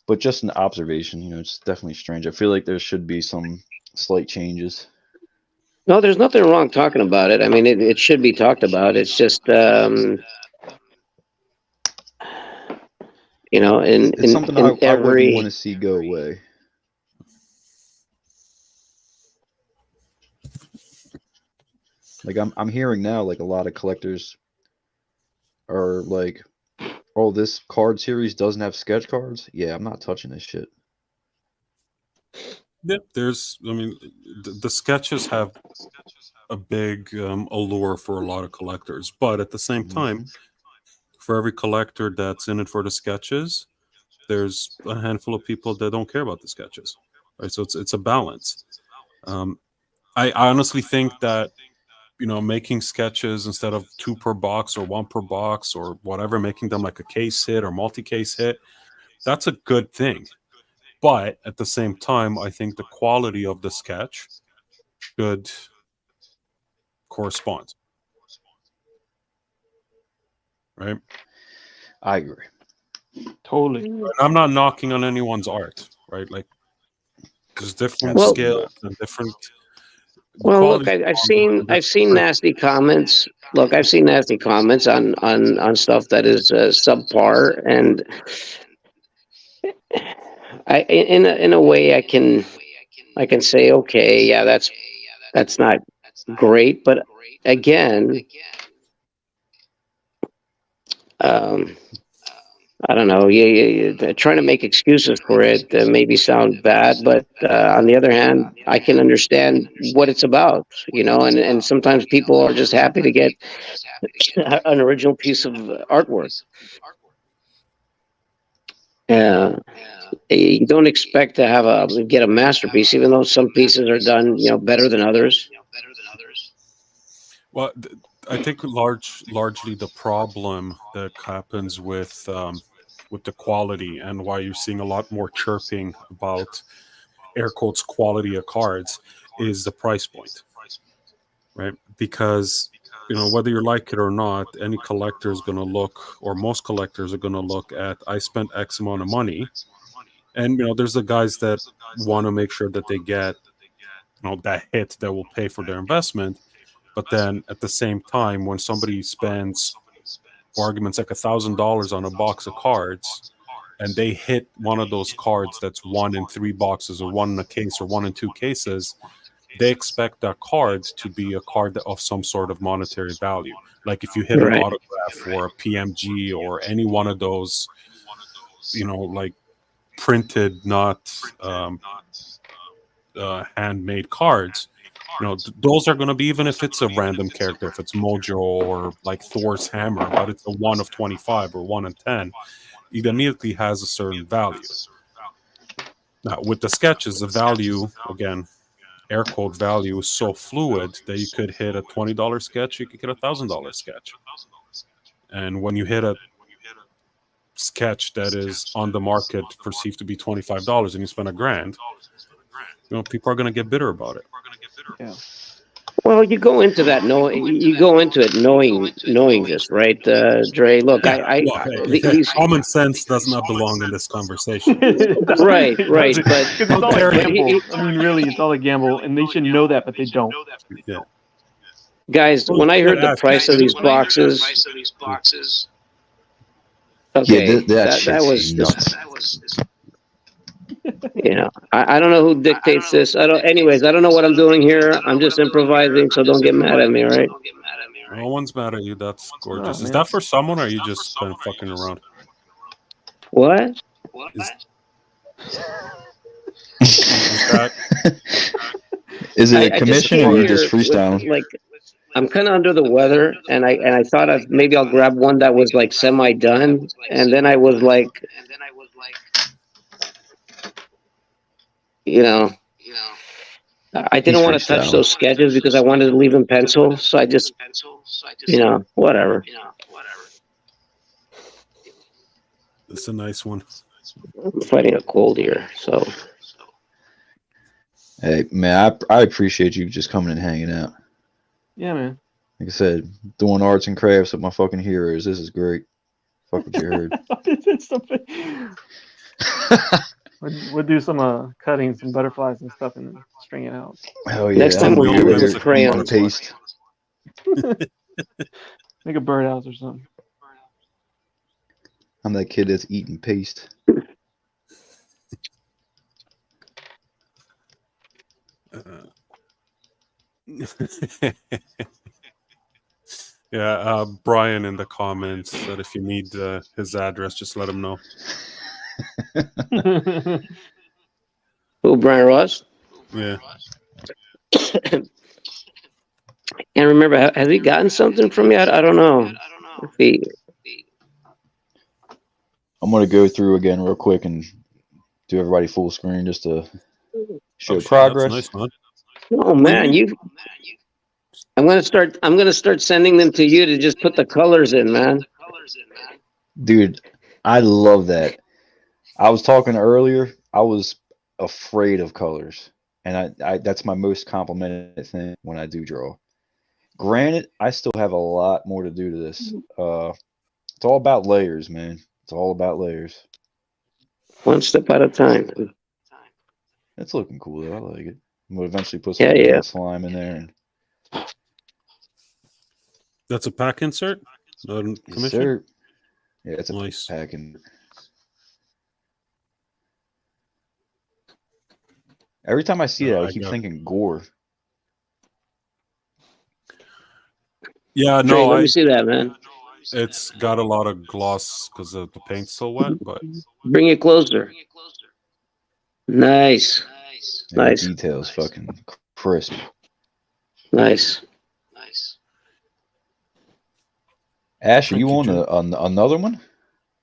But just an observation, it's definitely strange. I feel like there should be some slight changes. no, there's nothing wrong talking about it. I mean, it should be talked about. It's just You know, It's something in I wouldn't want every to see go away. Like I'm hearing now, like a lot of collectors are like, "Oh, this card series doesn't have sketch cards. Yeah, I'm not touching this shit." Yeah, I mean, the sketches have a big allure for a lot of collectors, but at the same time, Mhm. for every collector that's in it for the sketches, there's a handful of people that don't care about the sketches, right? So it's a balance. Um, I honestly think that making sketches instead of two per box or one per box or whatever, making them like a case hit or multi-case hit, that's a good thing. But at the same time, I think the quality of the sketch should correspond, right? I agree. Totally. And I'm not knocking on anyone's art, right? Like there's different Absolutely scales not. and different well, look, quality and I've different seen print. nasty comments. Look, I've seen nasty comments on stuff that is subpar, and in a way, I can say, okay, yeah, that's not great, but again, um, I don't know. Trying to make excuses for it maybe sound bad, but on the other hand, I can understand what it's about, you know. And sometimes people are just happy to get an original piece of artwork. Uh, you don't expect to have get a masterpiece, even though some pieces are done, you know, better than others. Well, I think largely the problem that happens with the quality and why you're seeing a lot more chirping about air quotes quality of cards is the price point, right? Because whether you like it or not, any collector is going to look, or most collectors are going to look at, I spent X amount of money, and there's the guys that want to make sure that they get that hit that will pay for their investment. But then at the same time, when somebody spends, for argument's like, $1,000 on a box of cards, and they hit one of those cards that's one in three boxes, or one in a case, or one in two cases, they expect that card to be a card of some sort of monetary value. Like if you hit an Right. autograph or a PMG or any one of those, like printed, not handmade cards, those are going to be, even if it's a random character, if it's Mojo or like Thor's hammer, but it's a 1 of 25 or 1 in 10, it immediately has a certain value. Now with the sketches, the value, again, air quote value, is so fluid that you could hit a $20 sketch, you could get $1,000 sketch. And when you hit a sketch that is on the market perceived to be $25 and you spend $1,000, people are going to get bitter about it. Yeah. Well, you go into it knowing this, right, Dre? Look, Yeah, well, hey, these common sense does not belong in this conversation. It right, right, doesn't, but because it's How all a dare you? gamble. I mean, really, it's all a gamble, and they should know that, but they don't. Yeah. guys, Well, you when I should heard the ask. price of these boxes, Yeah, okay, that that shit's was just, nuts. you know, I don't know who dictates this. I don't. Anyways, I don't know what I'm doing here. I'm just improvising, so don't get mad at me, all right? No one's mad at you. That's Oh gorgeous. Is man. that for someone, or are you just kind of fucking around? What? Is is that Is it a I just commission or came you just here with freestyling? like I'm kind of under the weather, and I thought maybe I'll grab one that was like semi done, and then I was like, you know, I He's didn't want to touch freestyling. those sketches because I wanted to leave them pencil, so I just, whatever. it's a nice one? I'm fighting a cold here, so Hey, man, I appreciate you just coming and hanging out. Yeah, man. Like I said, doing arts and crafts with my fucking heroes. This is great. Fuck what you heard. It's something. We'll do some cutting, some butterflies and stuff, and then string it out. Hell next yeah, time I'm we'll gonna be do over it with here eating crayons. paste. Make a birdhouse or something. I'm that kid that's eating paste. Yeah, Brian in the comments said if you need his address, just let him know. Who, Brian Ross? Yeah. Can't remember. Has he gotten something from you? I don't know. If he, I'm gonna go through again real quick and do everybody full screen just to show Oh shit, that's progress. nice, man. oh man, I'm gonna start sending them to you to just put the colors in, man. Dude, I love that. I was talking earlier. I was afraid of colors, and I that's my most complimented thing when I do draw. Granted, I still have a lot more to do to this. It's all about layers, man. It's all about layers. One step at a time. It's looking cool though. I like it. I'm gonna eventually put some Yeah, yeah. red slime in there. And, That's a pack insert? Not a yes, commission? sir. Yeah, it's a Nice. pack. And every time I see that, I keep thinking gore. Yeah, Trey, no, let me see that, man. it's got a lot of gloss because the paint's so wet, but Bring it closer. Nice. Yeah, Nice. the details fucking crisp. Nice. Ash, are Thank you you, on Jim. another one?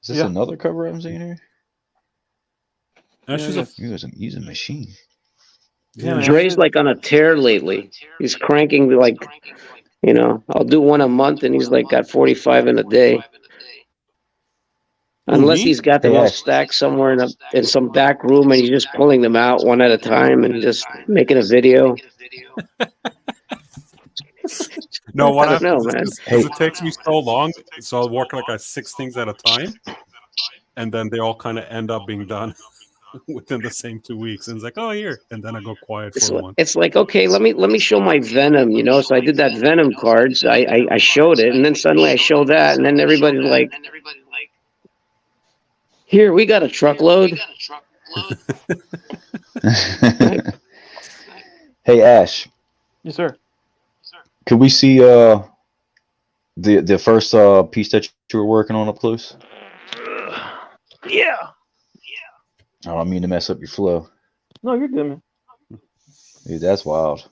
Is this Yeah. another cover I'm seeing here? Ash is Yeah, He's a machine. Yeah, man. Dre's like on a tear lately. He's cranking like, I'll do one a month and he's like got 45 in a day. Who, Unless me? he's got them Hey, all Ash. stacked somewhere in some back room and he's just pulling them out one at a time and just making a video. No, what I don't know, happens is man. because it takes me so long, so I'll work like 6 things at a time, and then they all kind of end up being done within the same 2 weeks. And it's like, oh, here, and then I go quiet for a month. It's like, okay, let me show my Venom, So I did that Venom cards. I showed it, and then suddenly I show that, and then everybody's like, "Here, we got a truckload." Hey, Ash. Yes, sir. Could we see the first piece that you were working on up close? Yeah. I don't mean to mess up your flow. No, you're good, man. Dude, that's wild.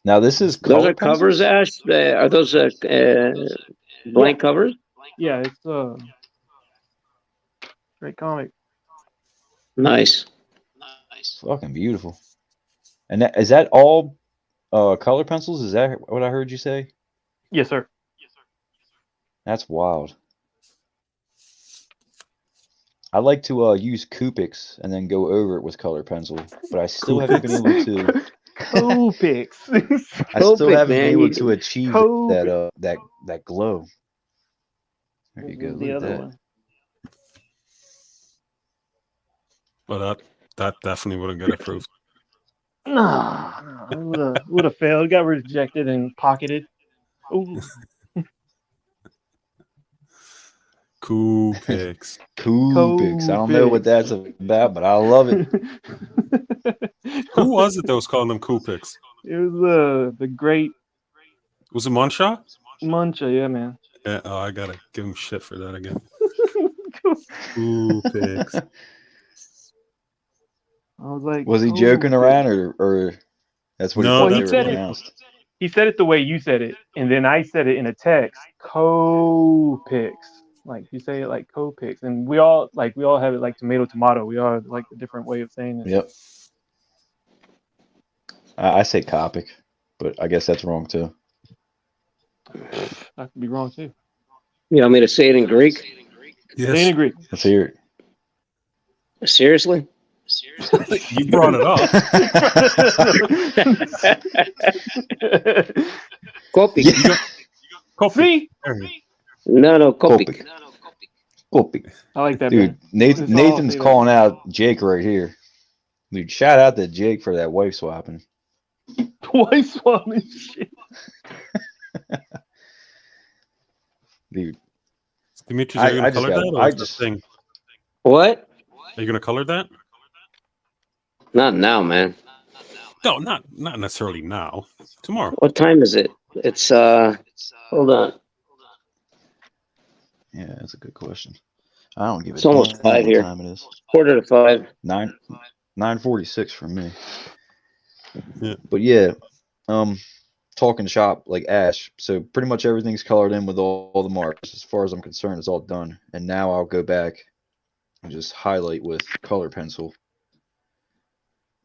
Now this is Those color are covers, pencils? Ash. Are those blank covers? Yeah, it's great comic. Nice. Fucking beautiful. And is that all color pencils? Is that what I heard you say? Yes, sir. That's wild. I like to use Coupix and then go over it with color pencil, but I still haven't been able to. Copics. I still Copic, haven't been man. able to achieve Copic. that glow. There you go. The Look at other that. one. But that definitely wouldn't get approved. No, it would have failed. Got rejected and pocketed. Ooh. Cool pics. Coupix. I don't know what that's about, but I love it. Who was it that was calling them cool pics? It was the great Was it Munshaw? Muncha, yeah, man. Yeah, oh, I gotta give him shit for that again. Cool pics. I was like, Was he "Oh, joking pics." around or that's what No, he thought Well, they he were said it. pronounced? He said it the way you said it, and then I said it in a text. Co-pics. Like you say it like co-pics, and we all have it like tomato. We all have like a different way of saying it. Yep. I say Copic, but I guess that's wrong too. I could be wrong too. You want me to say it in Greek? Say in yes. Greek. Let's hear it. Seriously? You brought it up. Copic. Yeah. See? No, Copic. Copic. I like that, Dude, man. That's all I'll Nathan's say calling out Jake right here. Dude, shout out to Jake for that wife swapping. Twice swapping shit. Dude, Demetrius, are you I going to just color got. that, or I is that just. thing? What? Are you going to color that? Not now, man. No, not necessarily now. Tomorrow. What time is it? It's hold on. Yeah, that's a good question. I don't give a It's almost damn 5 what here. time it is. 4:45. 9:46 for me. Yeah. But yeah, talking shop like Ash. So pretty much everything's colored in with all the marks. As far as I'm concerned, it's all done. And now I'll go back and just highlight with color pencil,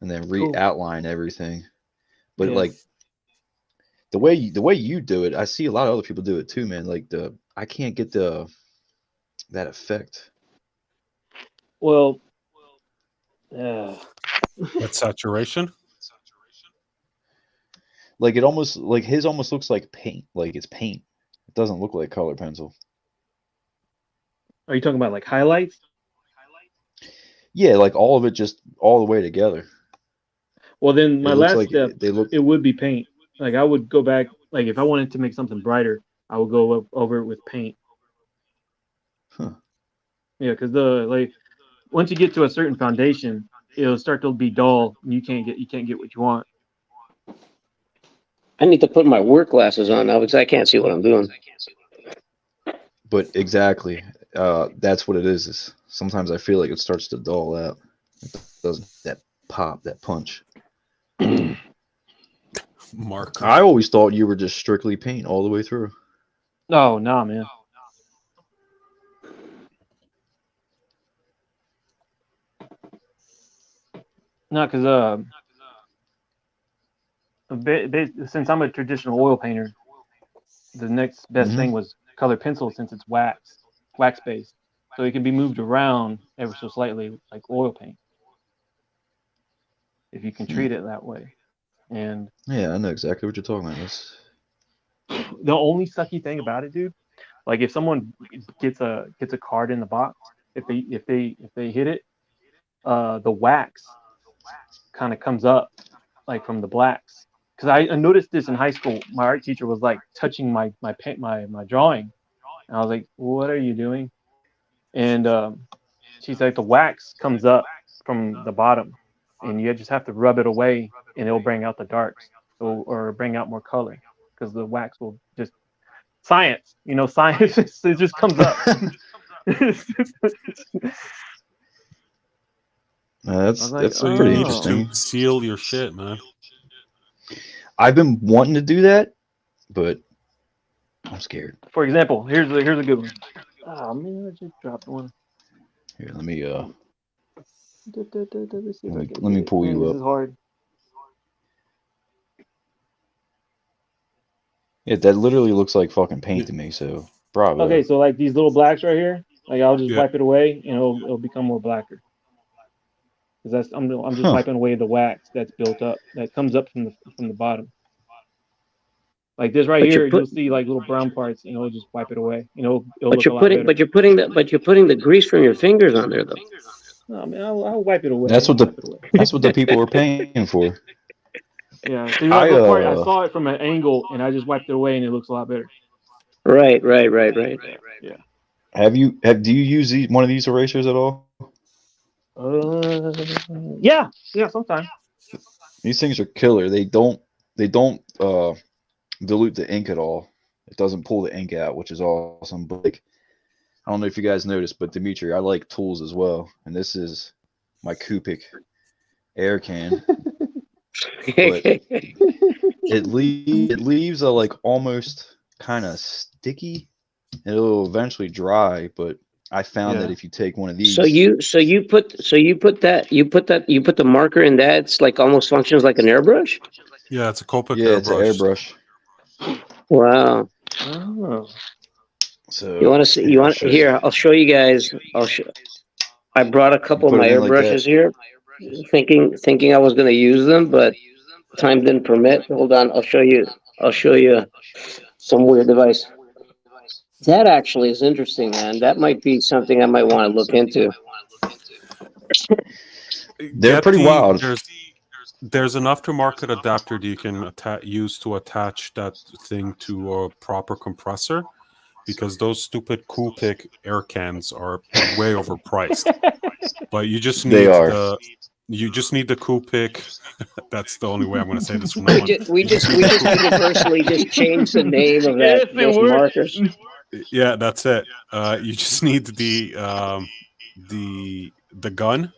and then Cool. re-outline everything. But Yeah. like the way you do it, I see a lot of other people do it too, man. Like I can't get that effect. Well, That saturation. Like it almost like his almost looks like paint. Like it's paint. It doesn't look like color pencil. are you talking about like highlights? Yeah, like all of it just all the way together. Well, then It my looks last like step, they look. it would be paint. Like I would go back, like if I wanted to make something brighter, I would go over it with paint. Huh. Yeah, because once you get to a certain foundation, it'll start to be dull, and you can't get what you want. I need to put my work glasses on now because I can't see what I'm doing. But exactly, that's what it is sometimes I feel like it starts to dull out. It doesn't that pop, that punch. Marker. I always thought you were just strictly paint all the way through. No, nah, man. No, because since I'm a traditional oil painter, the next best Mm-hmm. thing was color pencil since it's wax based, so it can be moved around ever so slightly like oil paint if you can treat it that way. And Yeah, I know exactly what you're talking about. the only sucky thing about it, dude, like if someone gets a card in the box, if they hit it, the wax kind of comes up like from the blacks. Because I noticed this in high school. My art teacher was like touching my drawing, and I was like, "What are you doing?" And she's like, "The wax comes up from the bottom, and you just have to rub it away, and it'll bring out the darks, or bring out more color, because the wax will just science, science. It just comes up." I was like, That's So you pretty need "Oh." to interesting. seal your shit, man. I've been wanting to do that, but I'm scared. For example, here's a good one. Oh man, I just dropped one. Here, Let's see if I can let get me it. pull Man, you this up. is hard. Yeah, that literally looks like fucking paint to me. So bravo. Okay, so like these little blacks right here, like I'll just Yeah. wipe it away, and it'll become more blacker. Because I'm just Huh. wiping away the wax that's built up, that comes up from the bottom. Like this right But you're here, put you'll see like little brown parts, and it'll just wipe it away. It'll but look a you're lot putting better. but you're putting the grease from your fingers on there though. No, man, I'll wipe it away. That's what I'll wipe it away. the people are paying for. Yeah, see that I little part, I saw it from an angle, and I just wiped it away, and it looks a lot better. Right. Yeah. do you use one of these erasers at all? Yeah, sometimes. These things are killer. They don't dilute the ink at all. It doesn't pull the ink out, which is awesome. But like, I don't know if you guys noticed, but Dimitri, I like tools as well, and this is my Copic air can, but it leaves a like almost kind of sticky, and it'll eventually dry. But I found that Yeah. if you take one of So these, you put the marker in that, it's like almost functions like an airbrush. Yeah, it's a Copic yeah, it's an airbrush. airbrush. Wow. Oh. So You want to see? here, You I'll want show you. here? I'll show you guys. I brought a You couple of put my it in like that. airbrushes here, thinking I was going to use them, but time didn't permit. Hold on, I'll show you. I'll show you some weird device. That actually is interesting, man. That might be something I might want to look into. They're pretty wild. There's an aftermarket adapter that you can use to attach that thing to a proper compressor, because those stupid Coolpick air cans are way overpriced. But you just They need are. the Coolpick. That's the only way I'm going to say this from now on. We You just just need the Coolpick. universally just change the name of Yes, it those works. markers. Yeah, that's it. You just need the gun,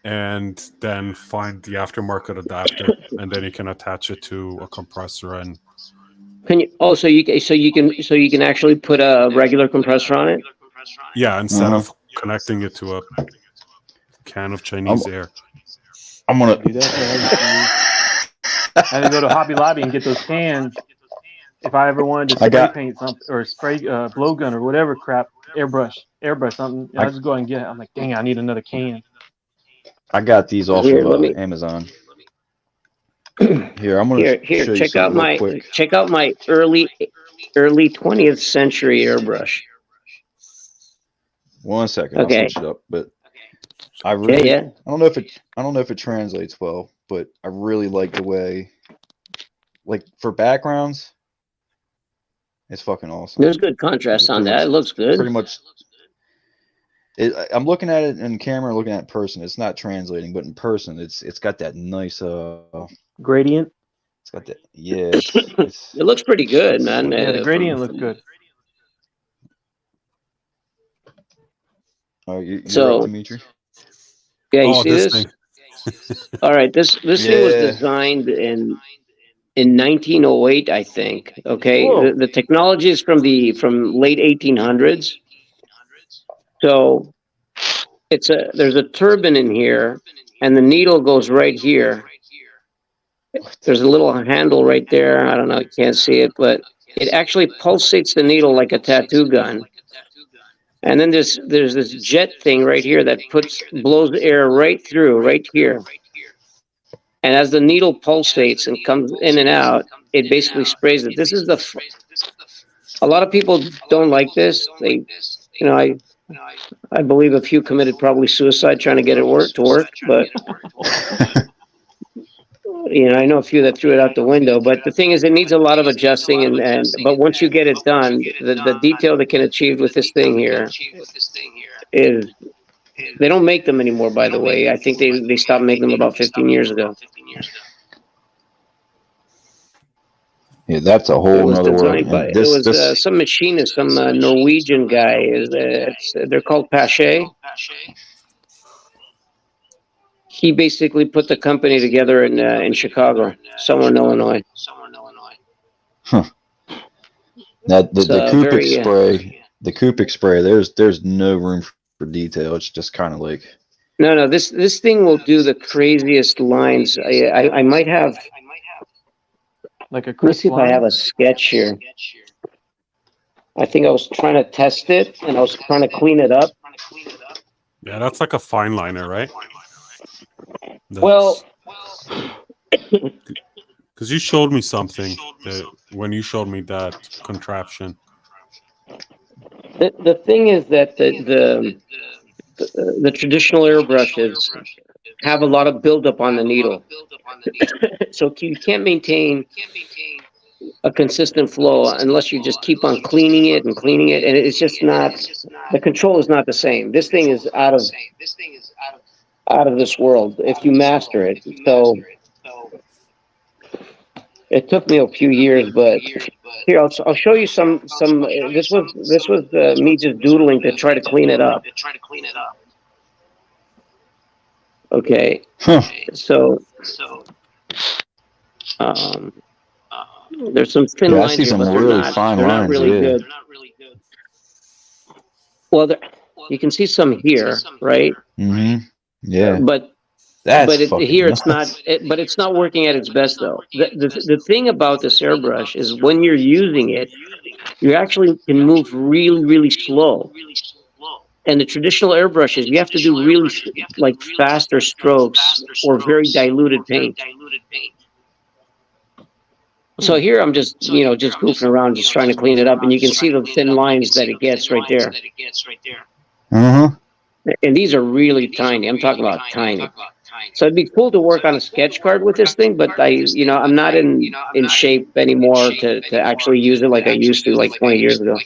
and then find the aftermarket adapter, and then you can attach it to a compressor. And Can you? Oh, so you can actually put a regular compressor on it. yeah, instead Uh-huh. of connecting it to a can of I'm, Chinese air. I'm gonna. Dude, that's what I used to use. I had to go to Hobby Lobby and get those cans. If I ever wanted to I spray got. paint something or spray blowgun or whatever crap, airbrush something, and I just go and get it. I'm like, dang it, I need another can. I got these off Here, of let me. Amazon. Here, I'm gonna Here, show you check out something real quick. my early 20th century airbrush. 1 second, Okay. I'll switch it up. But I really, Yeah. I don't know if it translates well, but I really like the way, like for backgrounds, it's fucking awesome. There's good contrast on that. It looks good. Pretty much. I'm looking at it in camera, looking at it in person. It's not translating, but in person, it's got that nice Gradient. It's got that. Yeah. It's It looks pretty good, man. Yeah, the gradient looks good. Oh, you're So- right, Dimitri. Yeah, you Oh, see this this? thing. All right, this thing was Yeah. designed in 1908, I think. Okay, Whoa. the technology is from late 1800s. So there's a turbine in here, and the needle goes right here. There's a little handle right there. I don't know, you can't see it, but it actually pulsates the needle like a tattoo gun. And then there's this jet thing right here that blows air right through, right here. And as the needle pulsates and comes in and out, it basically sprays it. This is a lot of people don't like this. I believe a few committed probably suicide trying to get it to work, but I know a few that threw it out the window. But the thing is, it needs a lot of adjusting, but once you get it done, the detail that can achieve with this thing here is they don't make them anymore. By the way, I think they stopped making them about 15 years ago. Yeah, that's a It whole was nother world. designed by And some machinist, some Norwegian guy. They're called Pache. He basically put the company together in Chicago, somewhere in Illinois. that the Coopix very, spray, the Coopix spray. There's no room for detail. It's just kind of like. No. This thing will do the craziest lines. I might have. Like a Let's crisp see if I line. have a sketch here. I think I was trying to test it, and I was trying to clean it up. Yeah, that's like a fine liner, right? Well, because you showed me something when you showed me that contraption. the thing is that the traditional airbrushes have a lot of buildup on the needle, so you can't maintain a consistent flow unless you just keep on cleaning it, and it's just not. The control is not the same. This thing is out of this world if you master it. So it took me a few years, but here I'll show you some. This was me just doodling to try to clean it up. Okay, so there's some thin Yeah, I lines see here, some but they're really not. fine They're not lines, really yeah. good. Well, you can see some here, right? Mm-hmm. Yeah. But Fucking here it's nuts. not. But it's not working at its best, though. The thing about this airbrush is when you're using it, you actually can move really, really slow. And the traditional airbrushes, you have to do really like faster strokes or very diluted paint. So here I'm just goofing around, just trying to clean it up, and you can see the thin lines that it gets right there. Uh-huh. And these are really tiny. I'm talking about tiny. So it'd be cool to work on a sketch card with this thing, but I'm not in shape anymore to actually use it like I used to like 20 years ago.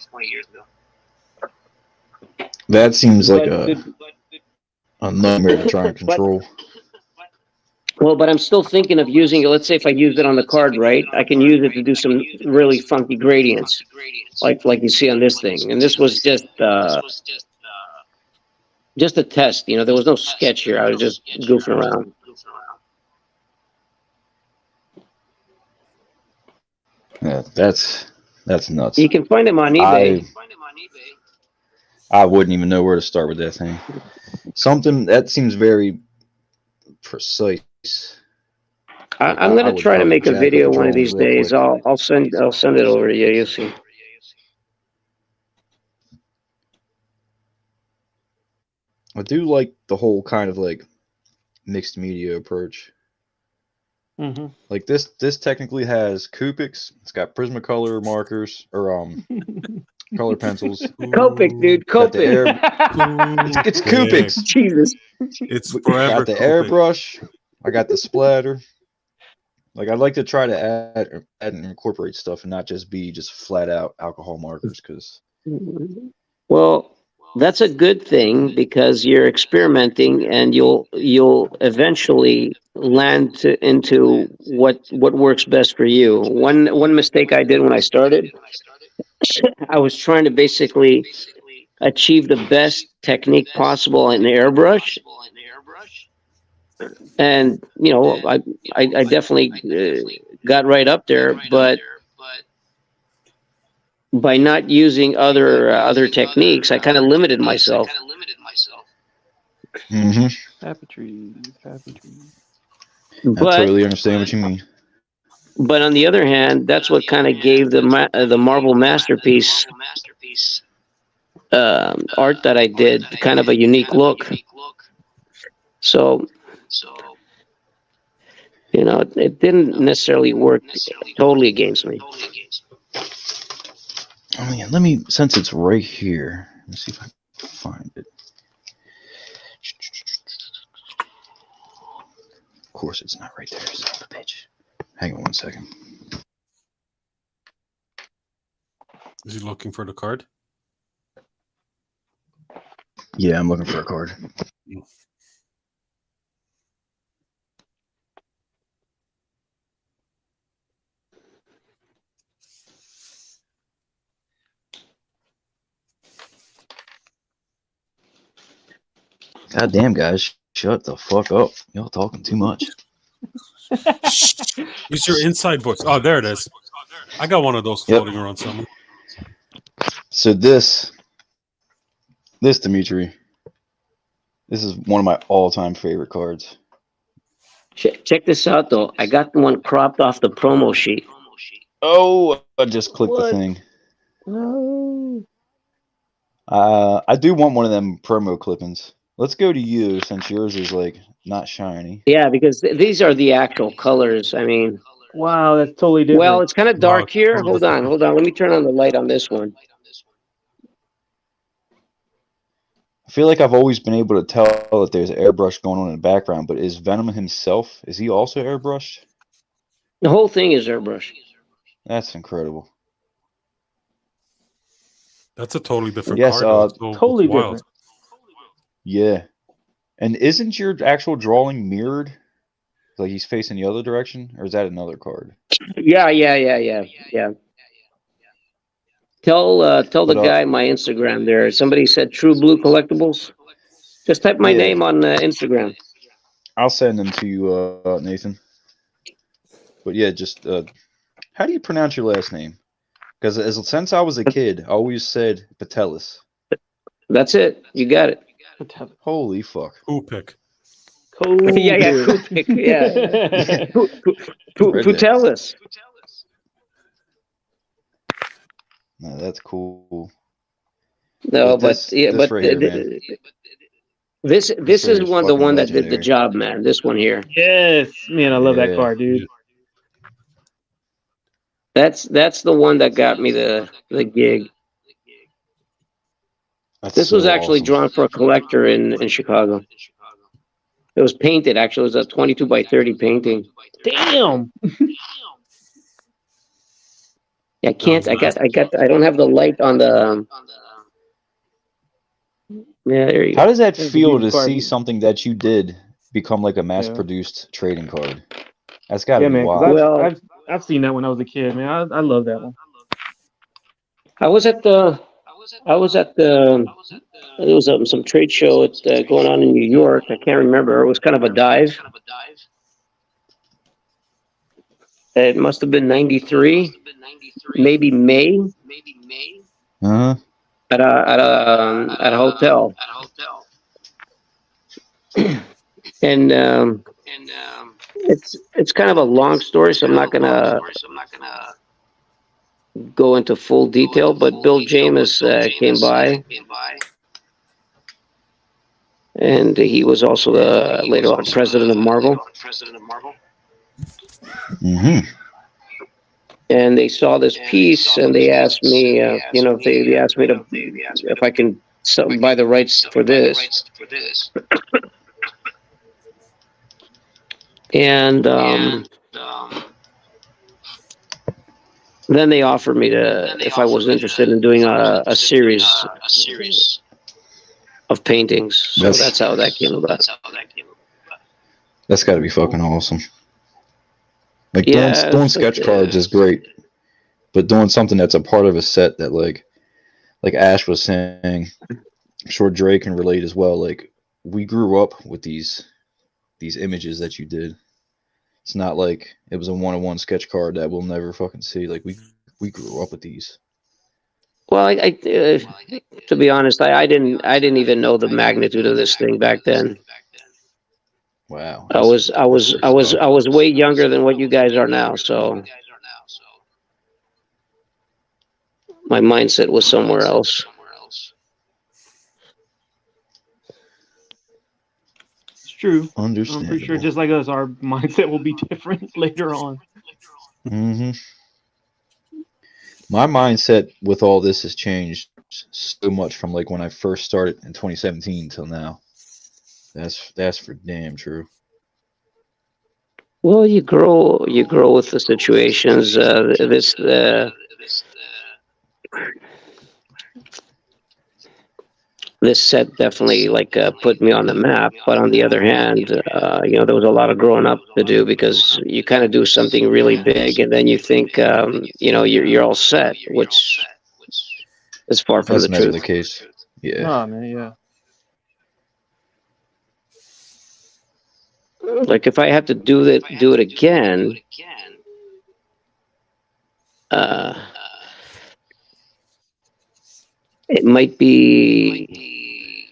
That seems like But a nightmare to try and control. Well, but I'm still thinking of using it. Let's say if I use it on the card, right? I can use it to do some really funky gradients, like you see on this thing. And this was just a test. There was no sketch here. I was just goofing around. Yeah, that's nuts. You can find them on eBay. I wouldn't even know where to start with that thing. Something that seems very precise. I'm gonna would try to probably make a jack video up the one of drawings these real days. quick. I'll send it over to you. You'll see. I do like the whole kind of like mixed media approach. mm-hmm. Like this technically has Copics. It's got Prismacolor markers or color pencils. Copic, dude. Got the air. Copic. It's Copics. Jesus. It's forever. Got the Copic. airbrush. I got the splatter. Like I'd like to try to add and incorporate stuff and not just be just flat out alcohol markers because. Well, that's a good thing because you're experimenting and you'll eventually land into what works best for you. One mistake I did when I started, I was trying to basically achieve the best technique possible in airbrush. And I definitely got right up there, but by not using other techniques, I kind of limited myself. Mm-hmm. Tapestry. I But totally understand what you mean. but on the other hand, that's what kind of gave the Marvel Masterpiece art that I did kind of a unique look. So it didn't necessarily work totally against me. Oh man, let me, since it's right here, let me see if I can find it. Of course it's not right there, son of a bitch. Hang on one second. Is he looking for the card? Yeah, I'm looking for a card. God damn, guys, shut the fuck up. Y'all talking too much. Use your inside voice. Oh, there it is. I got one of those floating around somewhere. So this Dimitri, this is one of my all-time favorite cards. Check this out, though. I got the one cropped off the promo sheet. Oh, I just clicked the thing. No. I do want one of them promo clippings. Let's go to you since yours is like not shiny. Yeah, because these are the actual colors. I mean, Wow, that's totally different. well, it's kind of dark Wow, here. totally Hold on. Let me turn on the light on this one. I feel like I've always been able to tell that there's airbrush going on in the background, but is Venom himself, is he also airbrushed? The whole thing is airbrush. That's incredible. That's a totally different Yes, card. So totally it's wild. different. Yeah. And isn't your actual drawing mirrored? Like he's facing the other direction? Or is that another card? Yeah. Tell the But, guy my Instagram there. Somebody said True Blue Collectibles. Just type my name on Instagram. I'll send them to you, Nathan. But yeah, just how do you pronounce your last name? Because since I was a kid, I always said Patelis. That's it. You got it. Holy fuck. Copic. Yeah. Patelis. No, that's cool. No, this right here, man. This right is here is the fucking one that did the legendary. job, man. This one here. Yes, man, I love that Yeah. card, dude. That's the one that got me the gig. That's This so was actually awesome. drawn for a collector in Chicago. It was painted, actually. It was a 22 by 30 painting. Damn. I can't, I don't have the light on the, yeah, there you How go. does that It's a feel huge to card. see something that you did become like a Yeah. mass-produced trading card? That's got to Yeah, be man. Because wild. Well, I've seen that when I was a kid, man. I love that one. I was at the, there was some trade show going on in New York. I can't remember. It was kind of a dive. It must have been 93, maybe May, Uh-huh. at a hotel. And it's kind of a long story, so I'm not gonna go into full detail. But Bill James came by, and he was also the later on president of Marvel. Mm-hmm. And they saw this piece, and they asked me, if they asked me to if I can buy the rights for this. And then they offered me if I was interested in doing a series of paintings. So that's how that came about. That's got to be fucking awesome. Like Yeah, doing sketch cards is great, but doing something that's a part of a set that like Ash was saying, I'm sure Dre can relate as well. Like we grew up with these images that you did. It's not like it was a one-on-one sketch card that we'll never fucking see. Like we grew up with these. Well, to be honest, I didn't even know the magnitude of this thing back then. Wow. I was way younger than what you guys are now, so my mindset was somewhere else. It's true. Understandable. I'm pretty sure, just like us, our mindset will be different later on. Mm-hmm. My mindset with all this has changed so much from like when I first started in 2017 till now. That's for damn true. Well, you grow with the situations. This set definitely put me on the map. But on the other hand, there was a lot of growing up to do, because you kind of do something really big, and then you think, you're all set, which is far from That's the never truth. the case. Yeah. Nah, man. Yeah. Like if I had to do it again,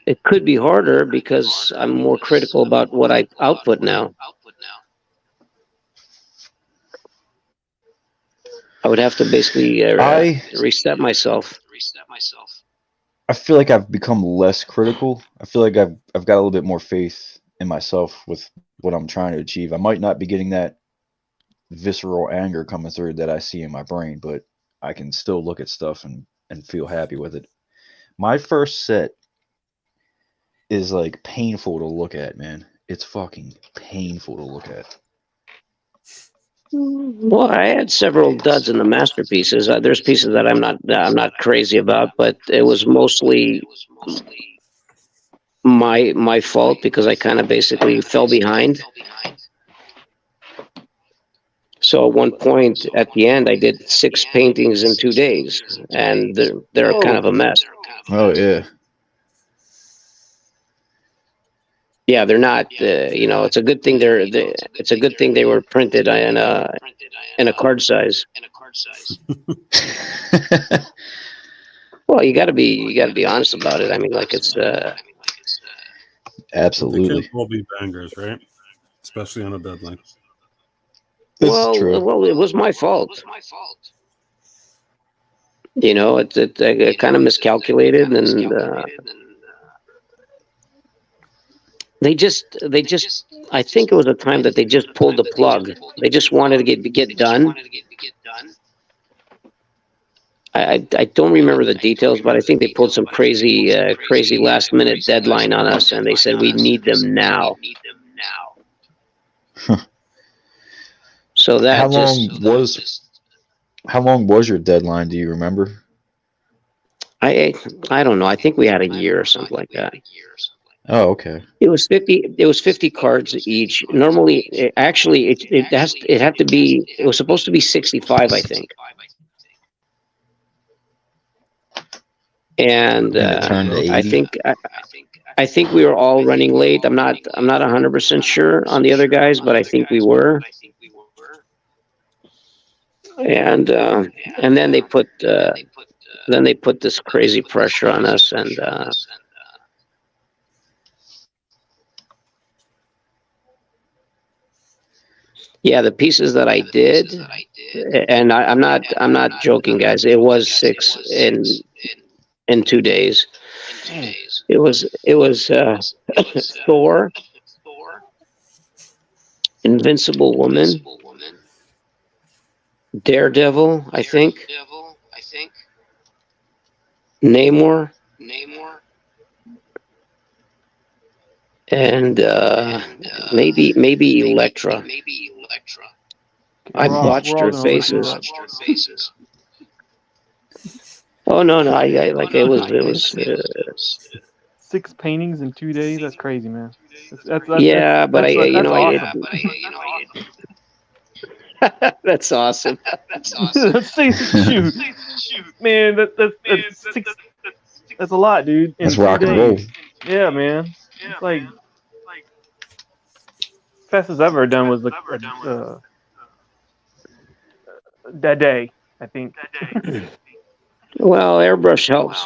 it could be harder because I'm more critical about what I output now. I would have to basically reset myself. I feel like I've become less critical. I feel like I've got a little bit more faith in myself with what I'm trying to achieve. I might not be getting that visceral anger coming through that I see in my brain, but I can still look at stuff and feel happy with it. My first set is like painful to look at, man. It's fucking painful to look at. Well, I had several duds in the masterpieces. There's pieces that I'm not crazy about, but it was mostly my fault because I kind of basically fell behind. So at one point at the end, I did 6 paintings in 2 days, and they're kind of a mess. Oh yeah. Yeah, they're not. It's a good thing it's a good thing they were printed in a card size. Well, you got to be honest about it. I mean, like it's. Absolutely. They can't all be bangers, right? Especially on a deadline. This is true. Well, it was my fault. It kind of miscalculated, and they just. I think it was a time that they just pulled the plug. They just wanted to get done. I don't remember the details, but I think they pulled some crazy last minute deadline on us, and they said we need them now. So that how long was your deadline? Do you remember? I don't know. I think we had a year or something like that. Oh, okay. It was 50. It was 50 cards each. Normally, it had to be. It was supposed to be 65, I think. And And it turned to 80. I think we were all running late. I'm not 100% sure on the other guys, but I think we were. And then they put this crazy pressure on us, and yeah, the pieces that I did, and I'm not joking, guys. It was 6 in 2 days. It was Thor, Invincible Woman, Daredevil, I think, Namor, and maybe Elektra. I botched her faces. Oh no, I like it was 6 paintings in 2 days. That's crazy, man. yeah, but that's awesome. That's awesome. Shoot, man, that's 6. That's a lot, dude. In That's 2 rock and roll. days. Yeah, man. It's like fastest I've ever done was that day, I think. Well, airbrush helps.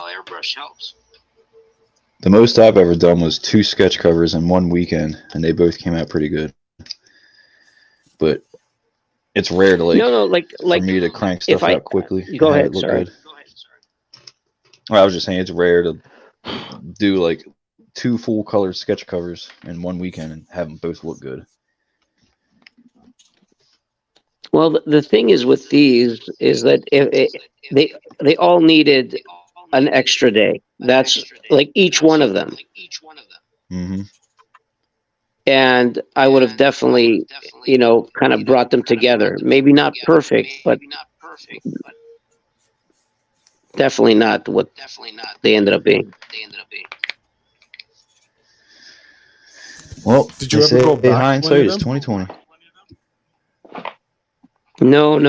The most I've ever done was 2 sketch covers in one weekend, and they both came out pretty good. But it's rare to for me to crank stuff out quickly. Go ahead, sorry. Good. Well, I was just saying it's rare to do like 2 full color sketch covers in one weekend and have them both look good. Well, the thing is with these is that they all needed an extra day. That's like each one of them. Mm-hmm. And I would have definitely, kind of brought them together. Maybe not perfect, but definitely not what they ended up being. Well, Did you ever go back? Hindsight is 2020. No.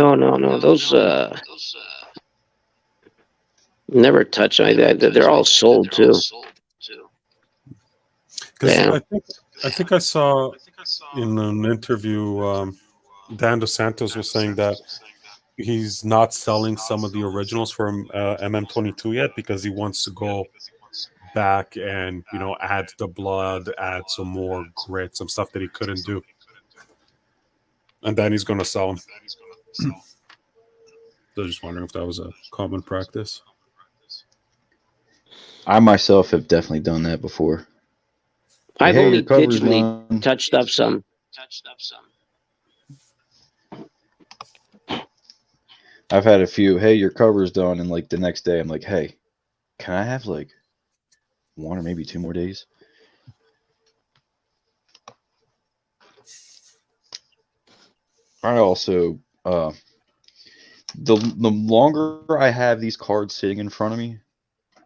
Those never touch any of that. They're all sold too. Because I think I saw in an interview, Dan Dos Santos was saying that he's not selling some of the originals from MM22 yet because he wants to go back and add the blood, add some more grit, some stuff that he couldn't do, and then he's going to sell them. So I was just wondering if that was a common practice. I myself have definitely done that before. I've only digitally touched up some. I've had a few. Hey, your cover's done, and like the next day, I'm like, hey, can I have like 1 or maybe 2 more days? I also, the longer I have these cards sitting in front of me,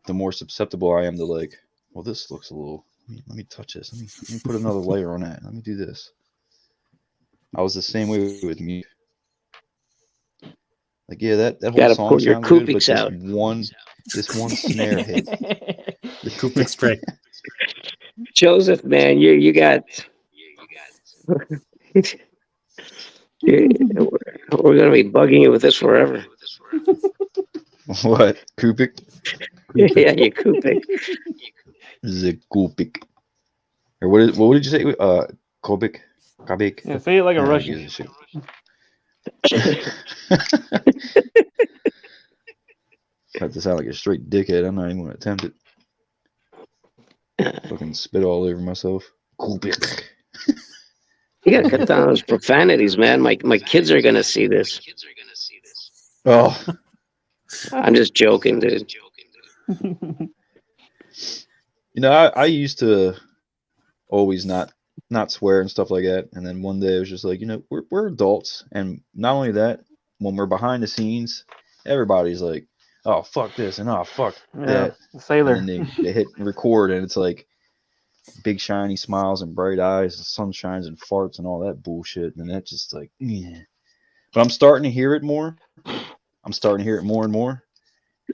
the more susceptible I am to like, well, this looks a little. Let me touch this. Let me put another layer on that. Let me do this. I was the same way with music. Like, yeah, that whole song sounds good, but this one snare hit. The Coupix spray. Joseph, man, you got. We're gonna be bugging you with this forever. What? Coupix? Yeah, you Coupix. The Coupix. Or what did you say? Coupix? Kabik? Yeah, say it like a Russian. Have to sound like a straight dickhead. I'm not even going to attempt it. Fucking spit all over myself. Coupix. You gotta cut down those profanities, man. My kids are gonna see this. Oh. I'm just joking, dude. I used to always not not swear and stuff like that. And then one day it was just like, we're adults, and not only that, when we're behind the scenes, everybody's like, oh fuck this and oh fuck Yeah, that, and sailor. then they hit record, and it's like big shiny smiles and bright eyes and sunshines and farts and all that bullshit, and that's just like, yeah. But I'm starting to hear it more. I'm starting to hear it more and more,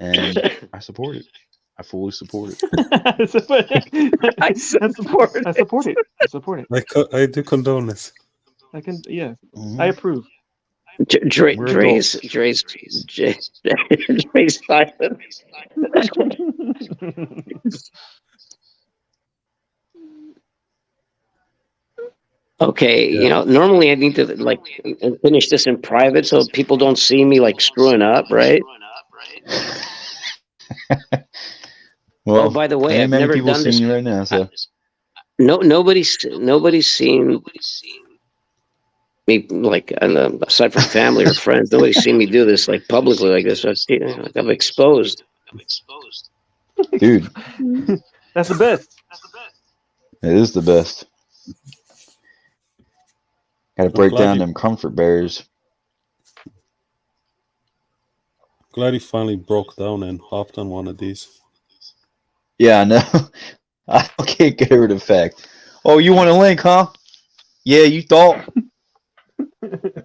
and I support it. I fully support it. I support I support it. I support it. I do condone this. I can. Yeah, Mhm. I approve. We're adults. Dre's silent. Okay, Yeah. normally I need to like finish this in private so people don't see me like screwing up, right? Well, Oh, by the way, ain't I've many never people done seeing this. you right now, so Nobody's seen me like, aside from family or friends, nobody's seen me do this like publicly like this. Like I'm exposed. dude, That's the best. it is the best. Got to I'm break glad down you them comfort barriers. glad you finally broke down and hopped on one of these. Yeah, I know. I can't get rid of the fact. Oh, you want a link, huh? Yeah, you thought.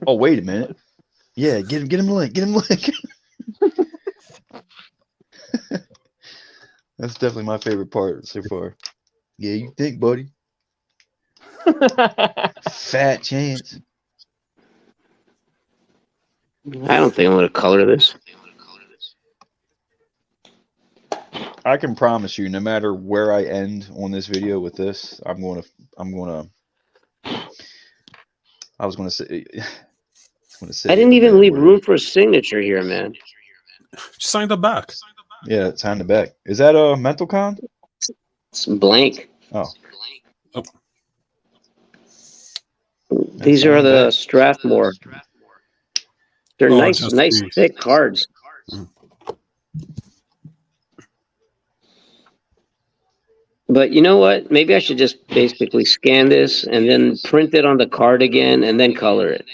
Oh, wait a minute. Yeah, get him a link. Get him a link. That's definitely my favorite part so far. Yeah, you think, buddy? Fat chance. I don't think I'm gonna color this. I can promise you, no matter where I end on this video with this, I was gonna say, I didn't even leave room for a signature here, man. Just sign the back. Yeah, it's on the back. Is that a mental con? It's blank. Oh, Oh, These are the Strathmore. They're nice, just nice these. thick cards. But you know what? Maybe I should just basically scan this and then print it on the card again and then color it.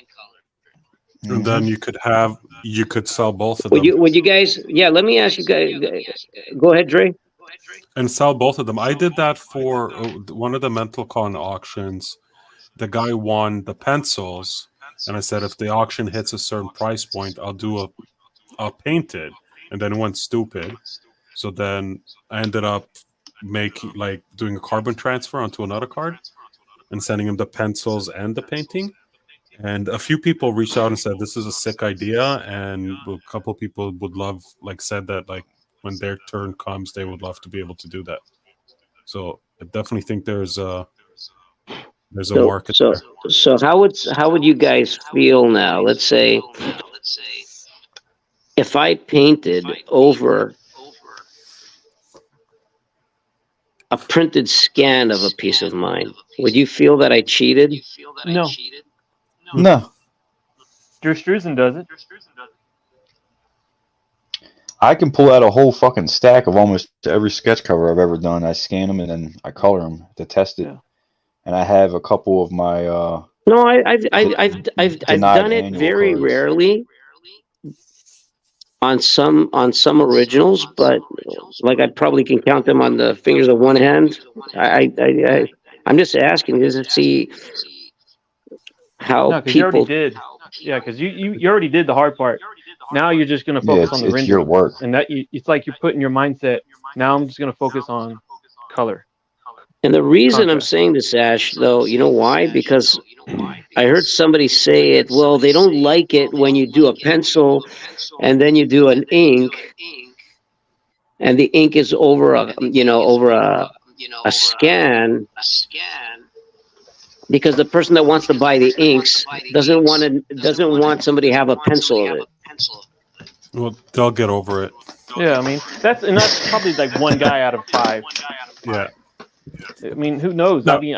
And then you could sell both of Would them. you guys? Yeah, let me ask you guys. Go ahead, Dre. And sell both of them. I did that for one of the Mental Con auctions. The guy won the pencils, and I said if the auction hits a certain price point, I'll paint it. And then it went stupid. So then I ended up doing a carbon transfer onto another card and sending him the pencils and the painting. And a few people reached out and said this is a sick idea, and a couple people said that when their turn comes, they would love to be able to do that. So I definitely think there's a market there. So how would you guys feel now? Let's say if I painted over a printed scan of a piece of mine, would you feel that I cheated? No. no. Drew Struzan does it. I can pull out a whole fucking stack of almost every sketch cover I've ever done. I scan them and then I color them to test it. Yeah. And I have a couple of my No, I've done it very cards. rarely on some originals, but like I probably can count them on the fingers of one hand. I'm just asking just to see how No, because you already people. did. Yeah, because you already did the hard part. Now you're just gonna focus on the it's your rendering, work. and it's like you're putting your mindset. Now I'm just gonna focus on color. And the reason I'm Contrast. saying this, Ash, though, you know why? Because I heard somebody say it. Well, they don't like it when you do a pencil and then you do an ink, and the ink is over a scan, because the person that wants to buy the inks doesn't want somebody to have a pencil of it. Well, they'll get over it. Yeah, I mean that's probably like one guy out of 5. Yeah. I mean, who knows? No. I mean,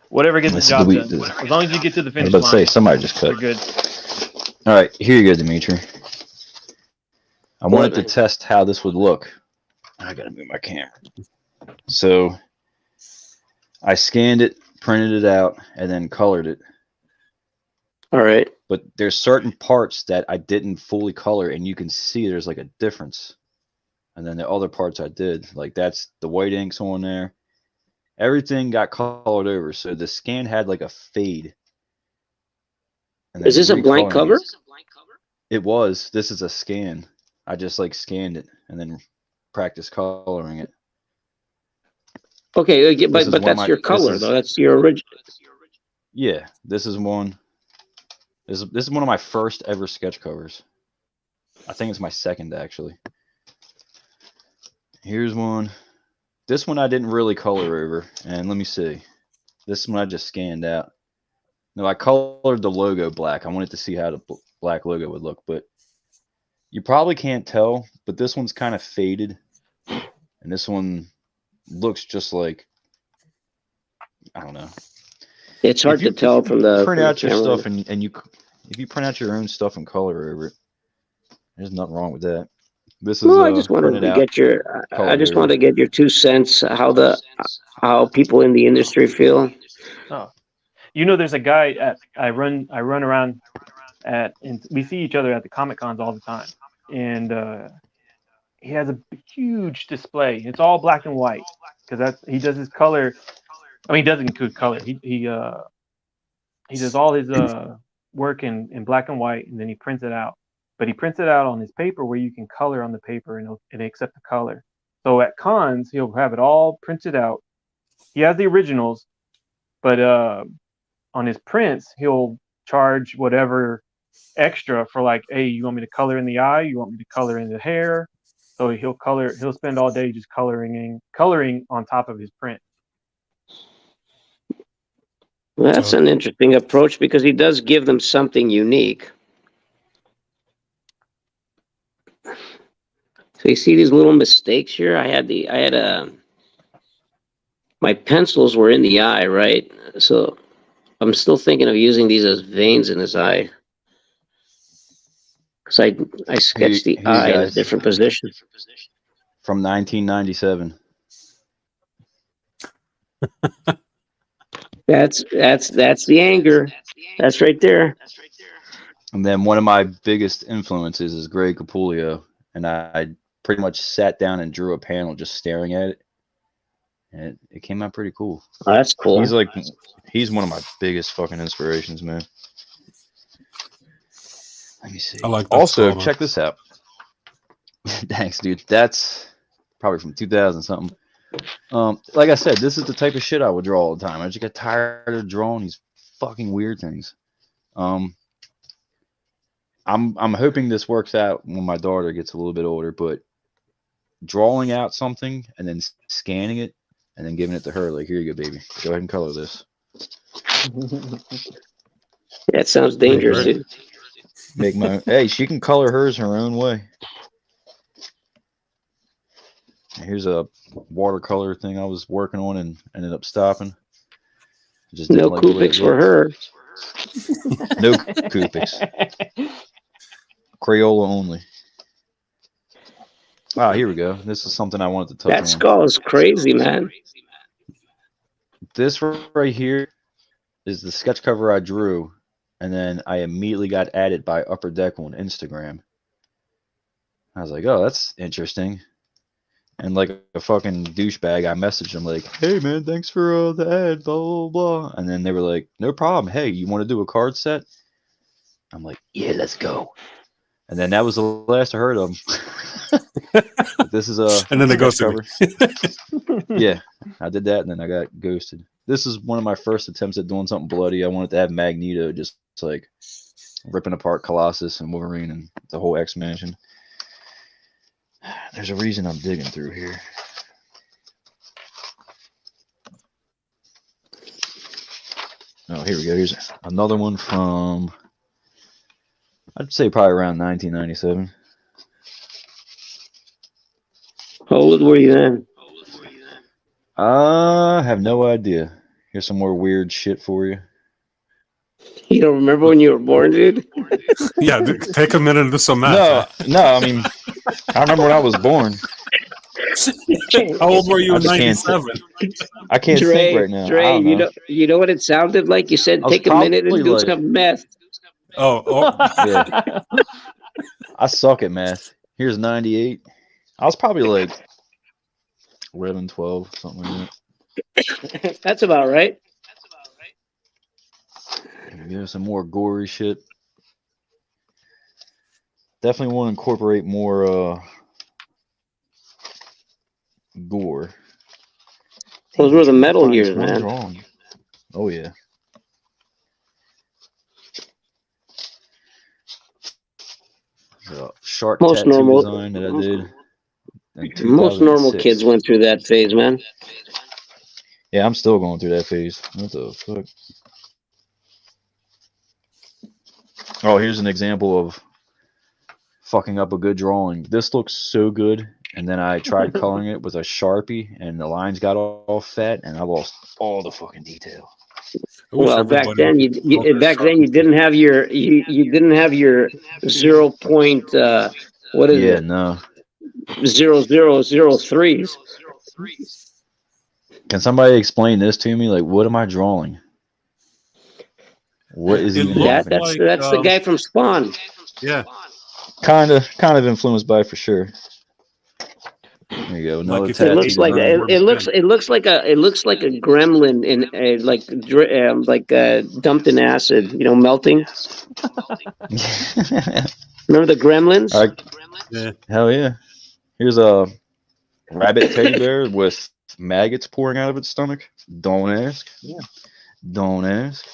whatever gets the job done. As long as you get to the I was finish about to say line, somebody just you're cut. good. All right, here you go, Dimtri. I wanted to test how this would look I gotta move my camera. So I scanned it, printed it out, and then colored it. All right. But there's certain parts that I didn't fully color, and you can see there's like a difference. And then the other parts I did, like that's the white inks on there. Everything got colored over, so the scan had like a fade. And Is this a blank recoloring cover? it was. This is a scan. I just like scanned it and then practiced coloring it. Okay, This is but one of that's your color though. That's your original. Yeah, this is one. This is one of my first ever sketch covers. I think it's my second actually. Here's one. This one I didn't really color over, and let me see. This one I just scanned out. No, I colored the logo black. I wanted to see how the black logo would look, but you probably can't tell, but this one's kind of faded, and this one looks just like, I don't know. It's hard to tell from the print out your camera. stuff and you if you print out your own stuff and color over it, there's nothing wrong with that. This is Well, I just wanted to get your. I just wanted to get your 2 cents how people in the industry feel. Oh, you know, there's a guy at I run around at, and we see each other at the Comic Cons all the time, and he has a huge display. It's all black and white because he does his color. I mean, he doesn't include color. He does all his work in black and white, and then he prints it out. But he prints it out on his paper where you can color on the paper and they accept the color. So at cons, he'll have it all printed out. He has the originals, but on his prints, he'll charge whatever extra for, like, hey, you want me to color in the eye? You want me to color in the hair? So he'll spend all day just coloring on top of his print. Well, that's an interesting approach because he does give them something unique. So you see these little mistakes here? My pencils were in the eye, right? So I'm still thinking of using these as veins in his eye. Because I sketched the eye in a different position. From 1997. That's the anger. That's right there. And then one of my biggest influences is Greg Capullo, and I pretty much sat down and drew a panel just staring at it, and it came out pretty cool. Oh, that's cool. He's one of my biggest fucking inspirations, man. Let me see. I like that. Also, check this out. Thanks, dude. That's probably from 2000 something. Like I said, this is the type of shit I would draw all the time. I just get tired of drawing these fucking weird things. I'm hoping this works out when my daughter gets a little bit older, but drawing out something and then scanning it and then giving it to her, like, here you go, baby. Go ahead and color this. That sounds dangerous, dude. Hey, she can color hers her own way. Here's a watercolor thing I was working on and ended up stopping. Just no Coupix for her. No Coupix. Crayola only. Wow, here we go. This is something I wanted to touch on. That skull is crazy, man. This right here is the sketch cover I drew, and then I immediately got added by Upper Deck on Instagram. I was like, oh, that's interesting. And like a fucking douchebag, I messaged them like, hey, man, thanks for the ad, blah, blah, blah. And then they were like, no problem. Hey, you want to do a card set? I'm like, yeah, let's go. And then that was the last I heard of them. This is a and then they ghosted me. Yeah, I did that, and then I got ghosted. This is one of my first attempts at doing something bloody. I wanted to have Magneto just like ripping apart Colossus and Wolverine and the whole X-Mansion. There's a reason I'm digging through here. Oh, here we go. Here's another one from, I'd say probably around 1997. How old were you then? I have no idea. Here's some more weird shit for you. You don't remember when you were born, dude? Yeah, take a minute and do some math. No, I mean, I remember when I was born. How old were you I in just can't. '97? I can't think right now. I don't know. You know what it sounded like? You said I was take a minute probably and do like, some meth. Oh, yeah. I suck at math. Here's 98. I was probably like 11, 12, something like that. That's about right. Yeah, some more gory shit. Definitely want to incorporate more gore. Those Damn, were the trying to metal find this years, one man. drawing. Oh yeah. The shark Most tattoo normal, design that I did in most normal kids 2006. went through that phase, man. Yeah, I'm still going through that phase. What the fuck? Oh, here's an example of fucking up a good drawing. This looks so good, and then I tried coloring it with a Sharpie, and the lines got all fat, and I lost all the fucking detail. I wish Well, back everybody then broke their you Sharpie. didn't have you didn't have your 0. What is Yeah, it? no. 0003s. Can somebody explain this to me? Like, what am I drawing? What is It even looked happening? like, That's the guy from Spawn. yeah, Kind of influenced by it for sure. There you go. like Another if you It tattoo looks like painted design. over the pen. it looks like a gremlin in dumped in acid, melting. Remember the gremlins? All right, Yeah. hell yeah. Here's a rabbit teddy bear with maggots pouring out of its stomach. Don't ask. Yeah. Don't ask.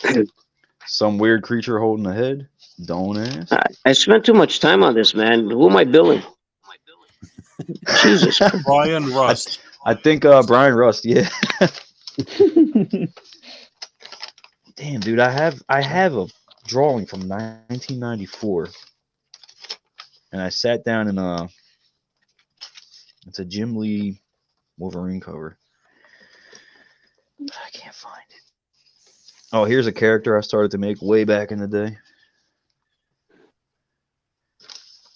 Some weird creature holding a head. Don't ask. I spent too much time on this, man. Who am I billing? Jesus Christ. Brian Rust. I think Brian Rust. Yeah. Damn, dude, I have a drawing from 1994, and I sat down and it's a Jim Lee Wolverine cover. But I can't find it. Oh, here's a character I started to make way back in the day.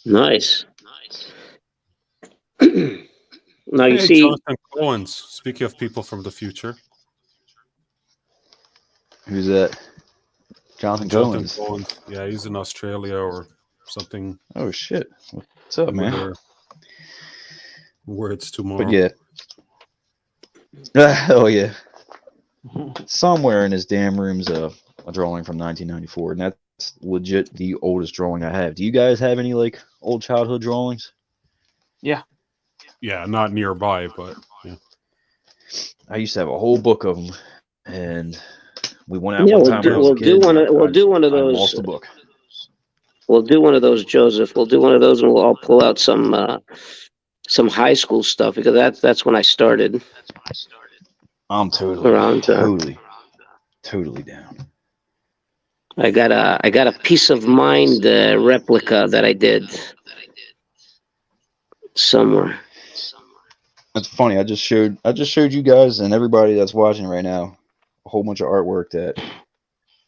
Nice. Now you Hey, see, Jonathan Cohen's. Speaking of people from the future, Who's that? Jonathan Jonathan Cohen's. Cohen's. Yeah, he's in Australia or something. Oh shit! What's up, over man? there. Where it's tomorrow. But yeah. Oh yeah. Somewhere in his damn room's a drawing from 1994, and that's legit the oldest drawing I have. Do you guys have any like old childhood drawings? Yeah. Yeah, not nearby, but yeah. I used to have a whole book of them, and we went out yeah, one time when I was a kid. we'll do one of I those. lost the book. We'll do one of those, Joseph. We'll do one of those, and we'll all pull out some high school stuff because that's when I started. I'm totally Around, totally down. I got a Piece of Mind replica that I did somewhere. That's funny. I just showed you guys and everybody that's watching right now a whole bunch of artwork that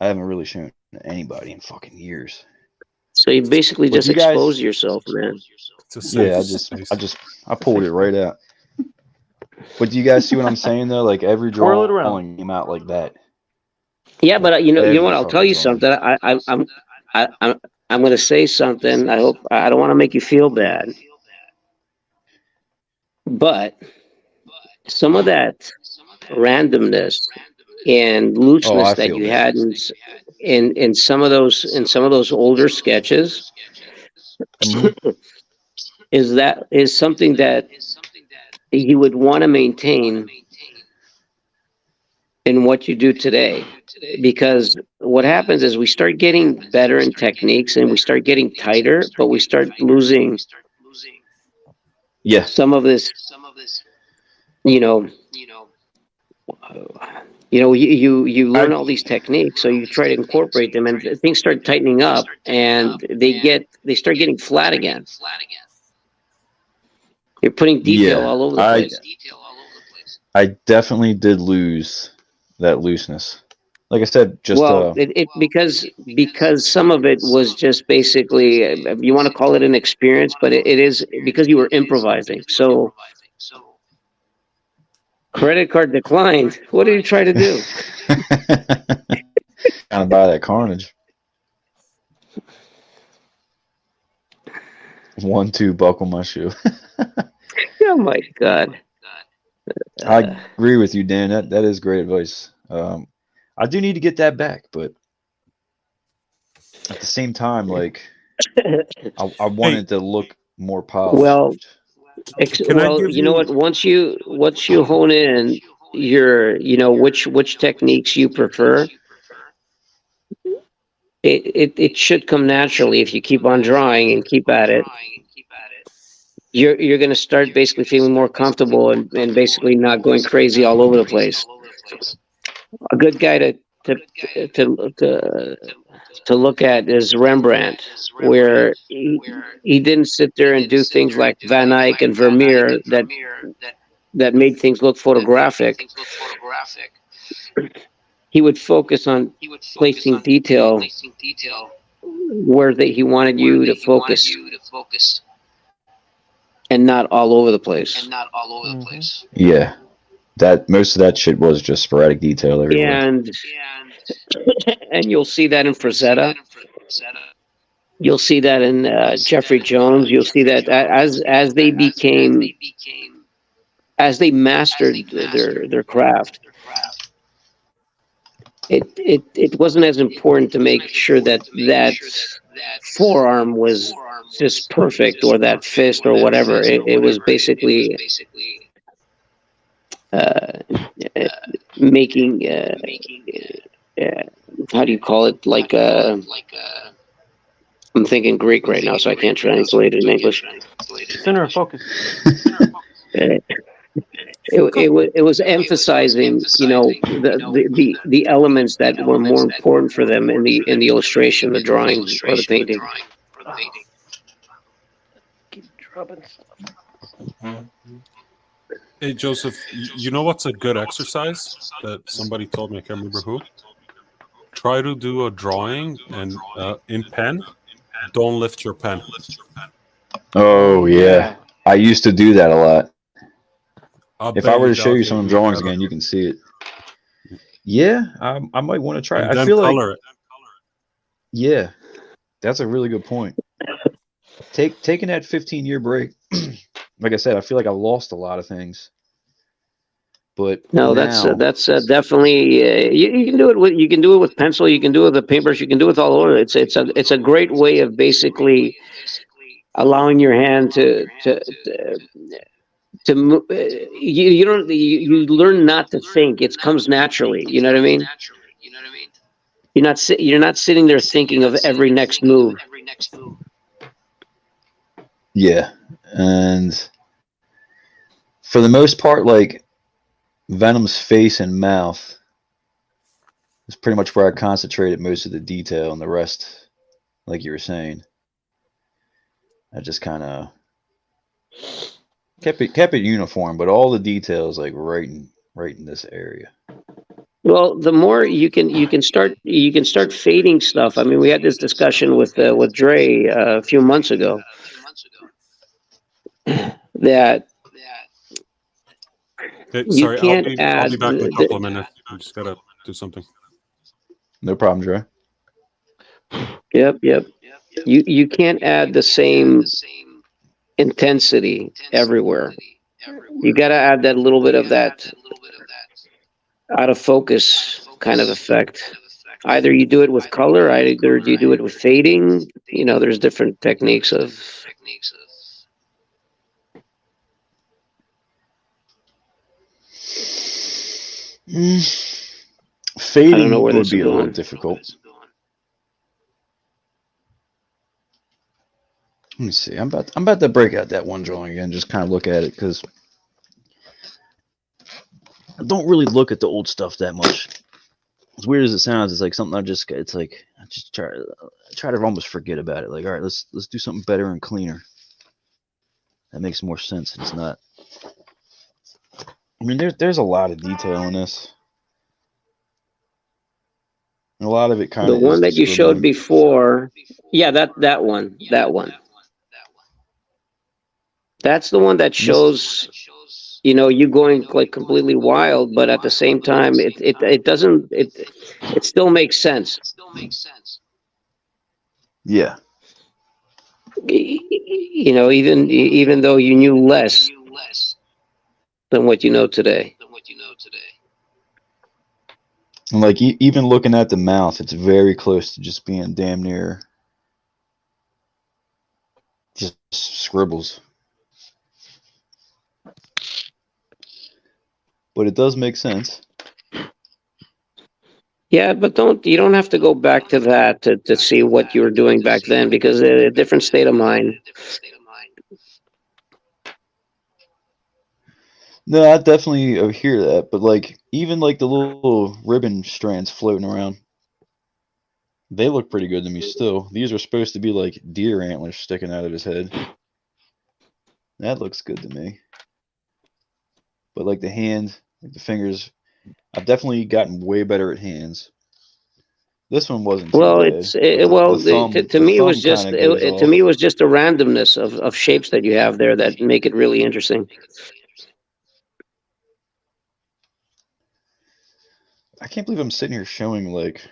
I haven't really shown anybody in fucking years. So you basically But just you guys- expose yourself, man. It's a safe Yeah, space. I pulled it right out. But do you guys see what I'm saying though? Like every Twirl it around. drawing came out like that. Yeah, but you know Every what? I'll tell you fucking drawing. something. I'm going to say something. I don't want to make you feel bad, but some of that randomness and looseness that feel you bad. had in some of those older sketches is something that you would want to maintain in what you do today, because what happens is we start getting better in techniques and we start getting tighter, but we start losing Yeah. some of this, you learn all these techniques, so you try to incorporate them and things start tightening up and they start getting flat again. You're putting detail all over the place. I definitely did lose that looseness. Like I said, just because some of it was just basically, you want to call it an experience, but it is because you were improvising. So Credit card declined. What did you try to do? Trying to buy that carnage. 1, 2, buckle my shoe. Oh my God. I agree with you, Dan. That is great advice. I do need to get that back, but at the same time, like I want Hey, it to look more polished. Well, can I give you know what? you? Once you hone in which techniques you prefer, it should come naturally if you keep on drawing and keep at it. You're going to start basically feeling more comfortable and basically not going crazy all over the place. A good guy to to to look at is Rembrandt, where he didn't sit there and do things like Van Eyck and Vermeer that made things look photographic. He would focus on placing detail where he wanted you to focus and not all over the place. Yeah, that most of that shit was just sporadic detail everywhere. And you'll see that in Frazetta. You'll see that in Jeffrey Jones. You'll see that as they mastered their craft. It wasn't as important to make sure that forearm was just perfect or that fist or whatever. It was basically making how do you call it? Like I'm thinking Greek right now, so I can't translate it in English. Center of focus. It was emphasizing, the elements that were more important for them in the illustration, the drawing, or the painting. Keep dropping stuff. Hey, Joseph, you know what's a good exercise that somebody told me? I can't remember who. Try to do a drawing and in pen. Don't lift your pen. Oh yeah, I used to do that a lot. If I were to show you that'll some get drawings better. again, you can see it. Yeah, I might want to try it. And I then feel like, color it. yeah, that's a really good point. Taking that 15-year break, like I said, I feel like I lost a lot of things. But No, now, that's definitely you can do it with pencil. You can do it with a paintbrush. You can do it with all over. It's a great way of basically allowing your hand to you don't you learn not to think. It comes naturally. You know what I mean? You're not sitting there thinking of every next move. yeah, and for the most part, like Venom's face and mouth is pretty much where I concentrated most of the detail, and the rest, like you were saying, I just kind of kept it uniform, but all the details like right in this area. Well, the more you can start fading stuff. I mean, we had this discussion with Dre a few months ago that Hey, you sorry, can't I'll add be back in a couple of minutes. I just gotta do something. No problem, Dre. Yep. You can't add the same intensity everywhere. You got to add that little bit of that out of focus kind of effect. Either you do it with color, either you do it with fading. There's different techniques of. Fading I don't know where would this be is a little going. difficult. Let me see. I'm about to break out that one drawing again, just kind of look at it, because I don't really look at the old stuff that much. As weird as it sounds, it's like something I just try to almost forget about it. Like, all right, let's do something better and cleaner. That makes more sense. It's not. I mean, there's a lot of detail in this. And a lot of it kind The of one is that you showed scribbling. before, yeah, that one. That's the one that shows you know, you going like completely wild, but at the same time, it doesn't it still makes sense. Yeah. You know, even though you knew less than what you know today. And like even looking at the mouth, it's very close to just being damn near just scribbles. But it does make sense. Yeah, but you don't have to go back to that to see what you were doing back then, because a different state of mind. No, I definitely hear that. But like even like the little ribbon strands floating around, they look pretty good to me still. These are supposed to be like deer antlers sticking out of his head. That looks good to me. But like the hand, like the fingers, I've definitely gotten way better at hands. This one wasn't too Well, bad, but to the me it was thumb kind just of goes to me it off. was just a randomness of shapes that you have there that make it really interesting. I can't believe I'm sitting here showing like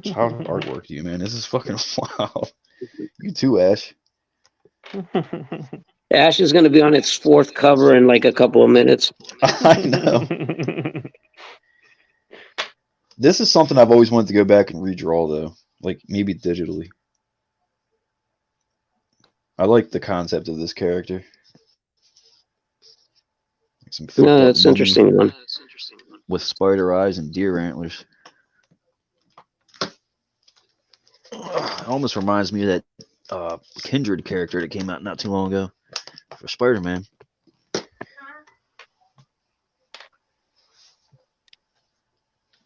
child artwork to you, man. This is fucking wow. You too, Ash. Ash is going to be on its fourth cover in like a couple of minutes. I know. This is something I've always wanted to go back and redraw though, like maybe digitally. I like the concept of this character. Like some fucked No, up that's mummy interesting one. with spider eyes and deer antlers. It almost reminds me of that Kindred character that came out not too long ago for Spider-Man.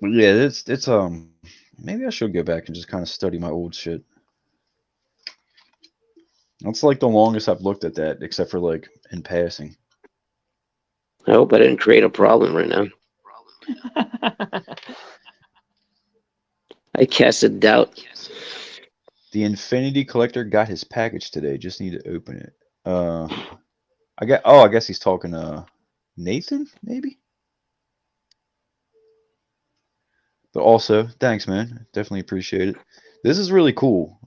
But yeah, it's maybe I should go back and just kind of study my old shit. That's like the longest I've looked at that, except for like in passing. I hope I didn't create a problem right now. I casted doubt. The Infinity Collector got his package today. Just need to open it. I guess he's talking Nathan, maybe? But also, thanks, man. Definitely appreciate it. This is really cool.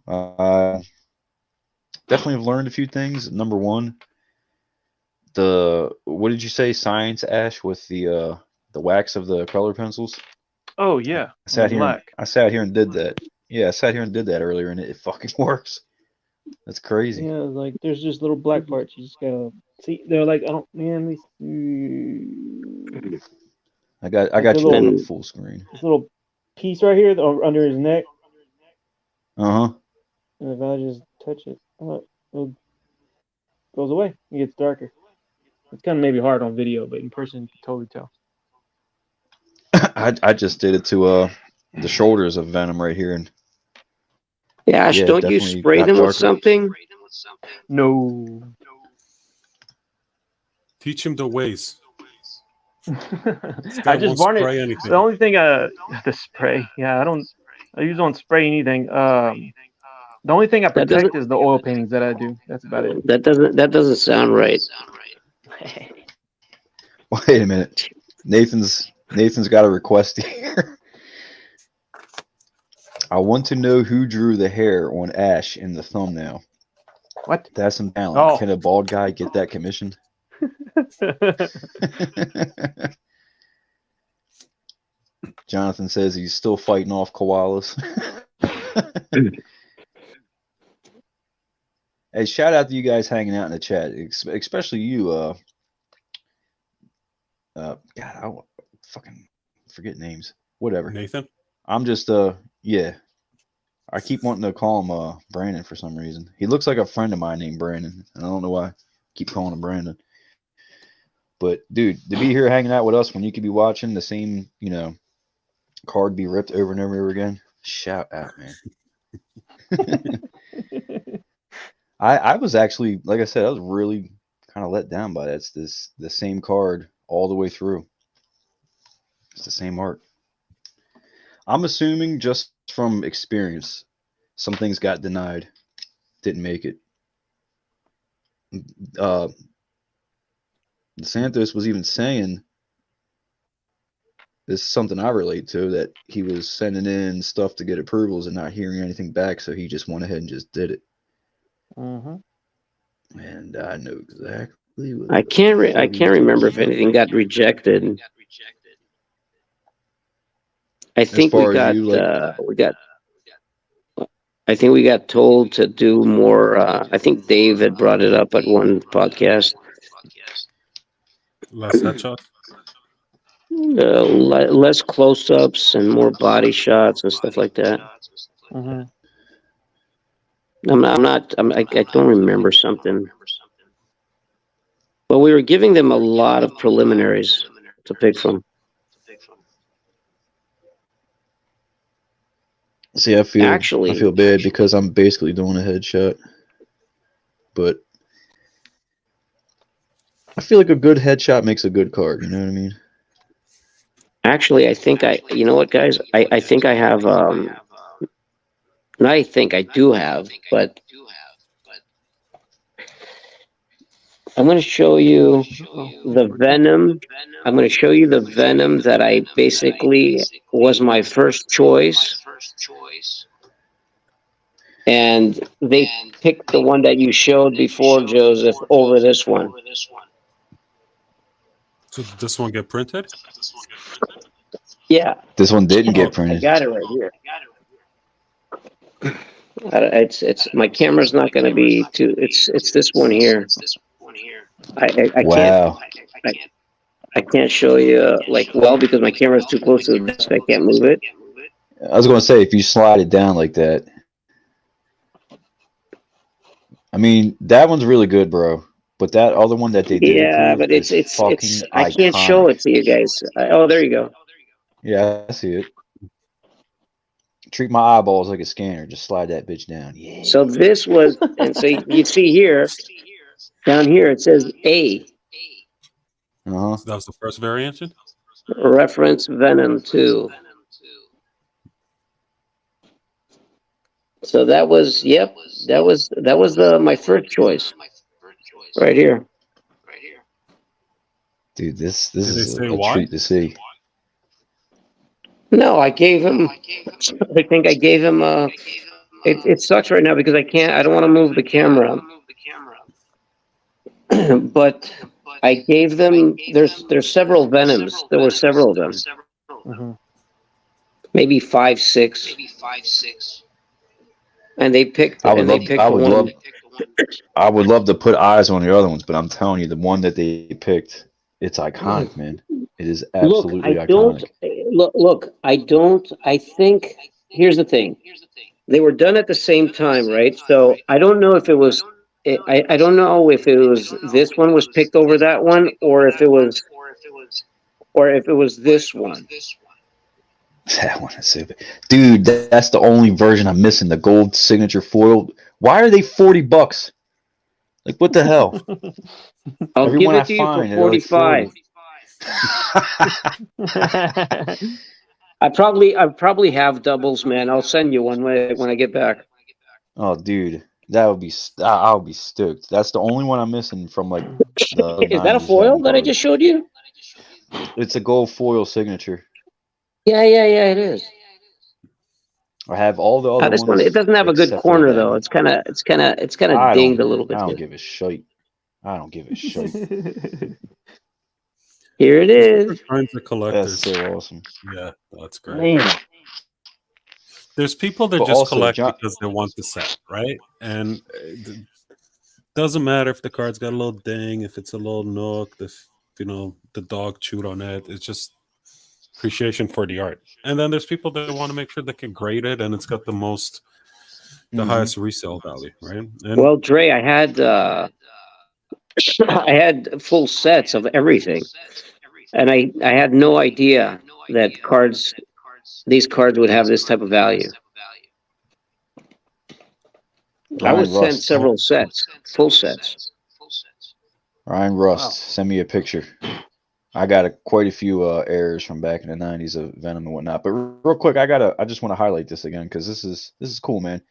Definitely have learned a few things. Number one, the what did you say, science ash with the wax of the color pencils? Oh yeah, on the black. I sat here and did that. Yeah, I sat here and did that earlier, and it fucking works. That's crazy. Yeah, like there's just little black parts. You just gotta see. They're like, I don't, man. These, I like the got you pulling up And full screen. this little piece right here under his neck, Uh huh. and if I just touch it, it goes away. It gets darker. It's kind of maybe hard on video, but in person you can totally tell. I just did it to the shoulders of Venom right here, and Ash, yeah, it don't you definitely spray got them with darker. something? No. Teach him the ways. This guy I just won't varnish. spray anything. The only thing, the spray. Yeah, I usually don't spray anything. The only thing I That doesn't protect is the oil paintings that I do. That's about it. that doesn't sound right. Wait a minute, Nathan's got a request here. I want to know who drew the hair on Ash in the thumbnail. What? That's some talent. Oh. Can a bald guy get that commissioned? Jonathan says he's still fighting off koalas. Hey, shout out to you guys hanging out in the chat, especially you. God, I fucking forget names. Whatever. Nathan? I'm just yeah. I keep wanting to call him Brandon for some reason. He looks like a friend of mine named Brandon, and I don't know why I keep calling him Brandon. But dude, to be here hanging out with us when you could be watching the same, card be ripped over and over again. Shout out, man. I was actually, like I said, I was really kind of let down by that. It's the same card all the way through. It's the same art. I'm assuming just from experience, some things got denied, didn't make it. DeSantis was even saying, this is something I relate to, that he was sending in stuff to get approvals and not hearing anything back, so he just went ahead and just did it. Mm-hmm. And I know exactly what I the can't fuck I he can't was talking remember if about. anything got rejected. I As think far as you, like, I think we got told to do more. I think Dave had brought it up at one podcast. Last headshot. Less close-ups and more body shots and stuff like that. Mm-hmm. I don't remember something. But we were giving them a lot of preliminaries to pick from. see, I feel bad because I'm basically doing a headshot, but I feel like a good headshot makes a good card. You know what I mean? Actually, I think you know what, guys? I think I have, not I think I do have, but I'm going to show you the Venom. I'm going to show you the Venom that I basically was my first choice. And they picked the one that you showed before, Joseph, over this one. So did this one get printed? Yeah. This one didn't get I printed. got it right here. It's my camera's not going to be too. It's this one here. I Wow. I can't show you like well because my camera's too close to the desk. I can't move it. I was going to say, if you slide it down like that, I mean, that one's really good, bro. But that other one that they did Yeah, approve but is fucking I can't show iconic. it to you guys. Oh, there you go. Yeah, I see it. Treat my eyeballs like a scanner. Just slide that bitch down. Yeah. So this was, and so you see here, down here it says A, Uh-huh. So that was the first variation. reference Venom 2. So that was, yep, that was my first choice right here. Dude, this Did they is say a why? treat to see. No, I gave him. I think I gave him. It sucks right now because I don't want to move the camera. But I gave them. There's several Venoms. There were several of them. Mm-hmm. Maybe 5, 6. And they picked. I would And they love. picked one. I would love to put eyes on the other ones, but I'm telling you, the one that they picked, it's iconic, man. It is Look, absolutely I don't. iconic. Look, I don't. I think. Here's the thing. They were done at the same time, right? So I don't know if it was. I don't know if it was this one was picked over that one, or if it was this one. That one is super. Dude, that's the only version I'm missing. The gold signature foil. Why are they $40? Like, what the hell? I'll Everyone give I it to you for find, they're like 45. 40. I probably have doubles, man. I'll send you one when I get back. Oh, dude, that would be. I would be stoked. That's the only one I'm missing from like the Is that a 90s foil Venom that I card. just showed you? It's a gold foil signature. Yeah, it is. I have all the other This one, it ones doesn't have a good except for the corner though. Venom. It's kind of I dinged don't. a little bit I don't here. give a shite. I don't give a shite. Here it is. Kinds of That's collectors. so awesome. Yeah, that's great. Man. There's people that But just also, collect John, because they want the set, right? And it doesn't matter if the card's got a little ding, if it's a little nook, if the dog chewed on it. It's just appreciation for the art. And then there's people that want to make sure they can grade it and it's got the highest resale value, right? And Well, Dre, I had I had full sets of everything, and I had no idea that these cards would have this type of value. I Ryan was sent Rust. several sets, full sets. Ryan Rust, Wow. send me a picture. I got quite a few errors from back in the '90s of Venom and whatnot. But real quick, I just want to highlight this again because this is cool, man.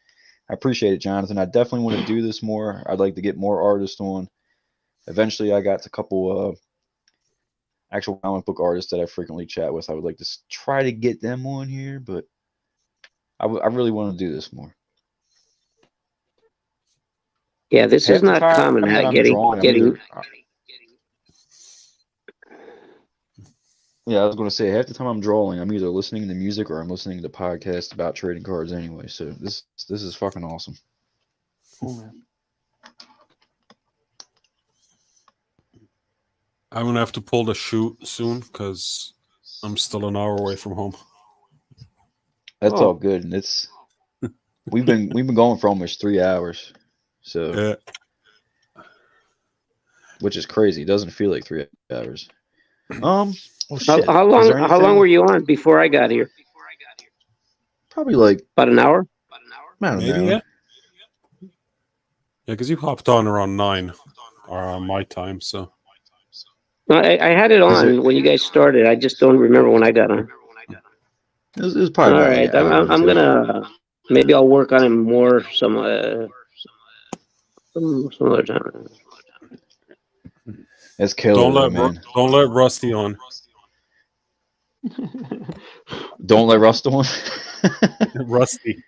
I appreciate it, Jonathan. I definitely want to do this more. I'd like to get more artists on. Eventually, I got a couple actual comic book artists that I frequently chat with. I would like to try to get them on here, but I really want to do this more. Yeah, this is Half the not time common. that I'm Getting drawing, yeah, I was going to say half the time I'm drawing, I'm either listening to music or I'm listening to podcasts about trading cards anyway. So this is fucking awesome. Cool, man. I'm gonna have to pull the chute soon because I'm still an hour away from home. That's Oh. all good, and it's we've been going for almost 3 hours, so which is crazy. It doesn't feel like 3 hours. Well, shit. How Is long? there How long anything? were you on before I got here? Probably like About an hour. I don't Maybe, know. yeah. Yeah, because you hopped on around 9 my time, so. No, I had it Is on when you guys started. I just don't remember when I got on. it was probably All about like right, an hour or I'm two. gonna maybe I'll work on it more some other time. It's killer though, man. Don't let Rusty on. Don't let Rust on. Rusty.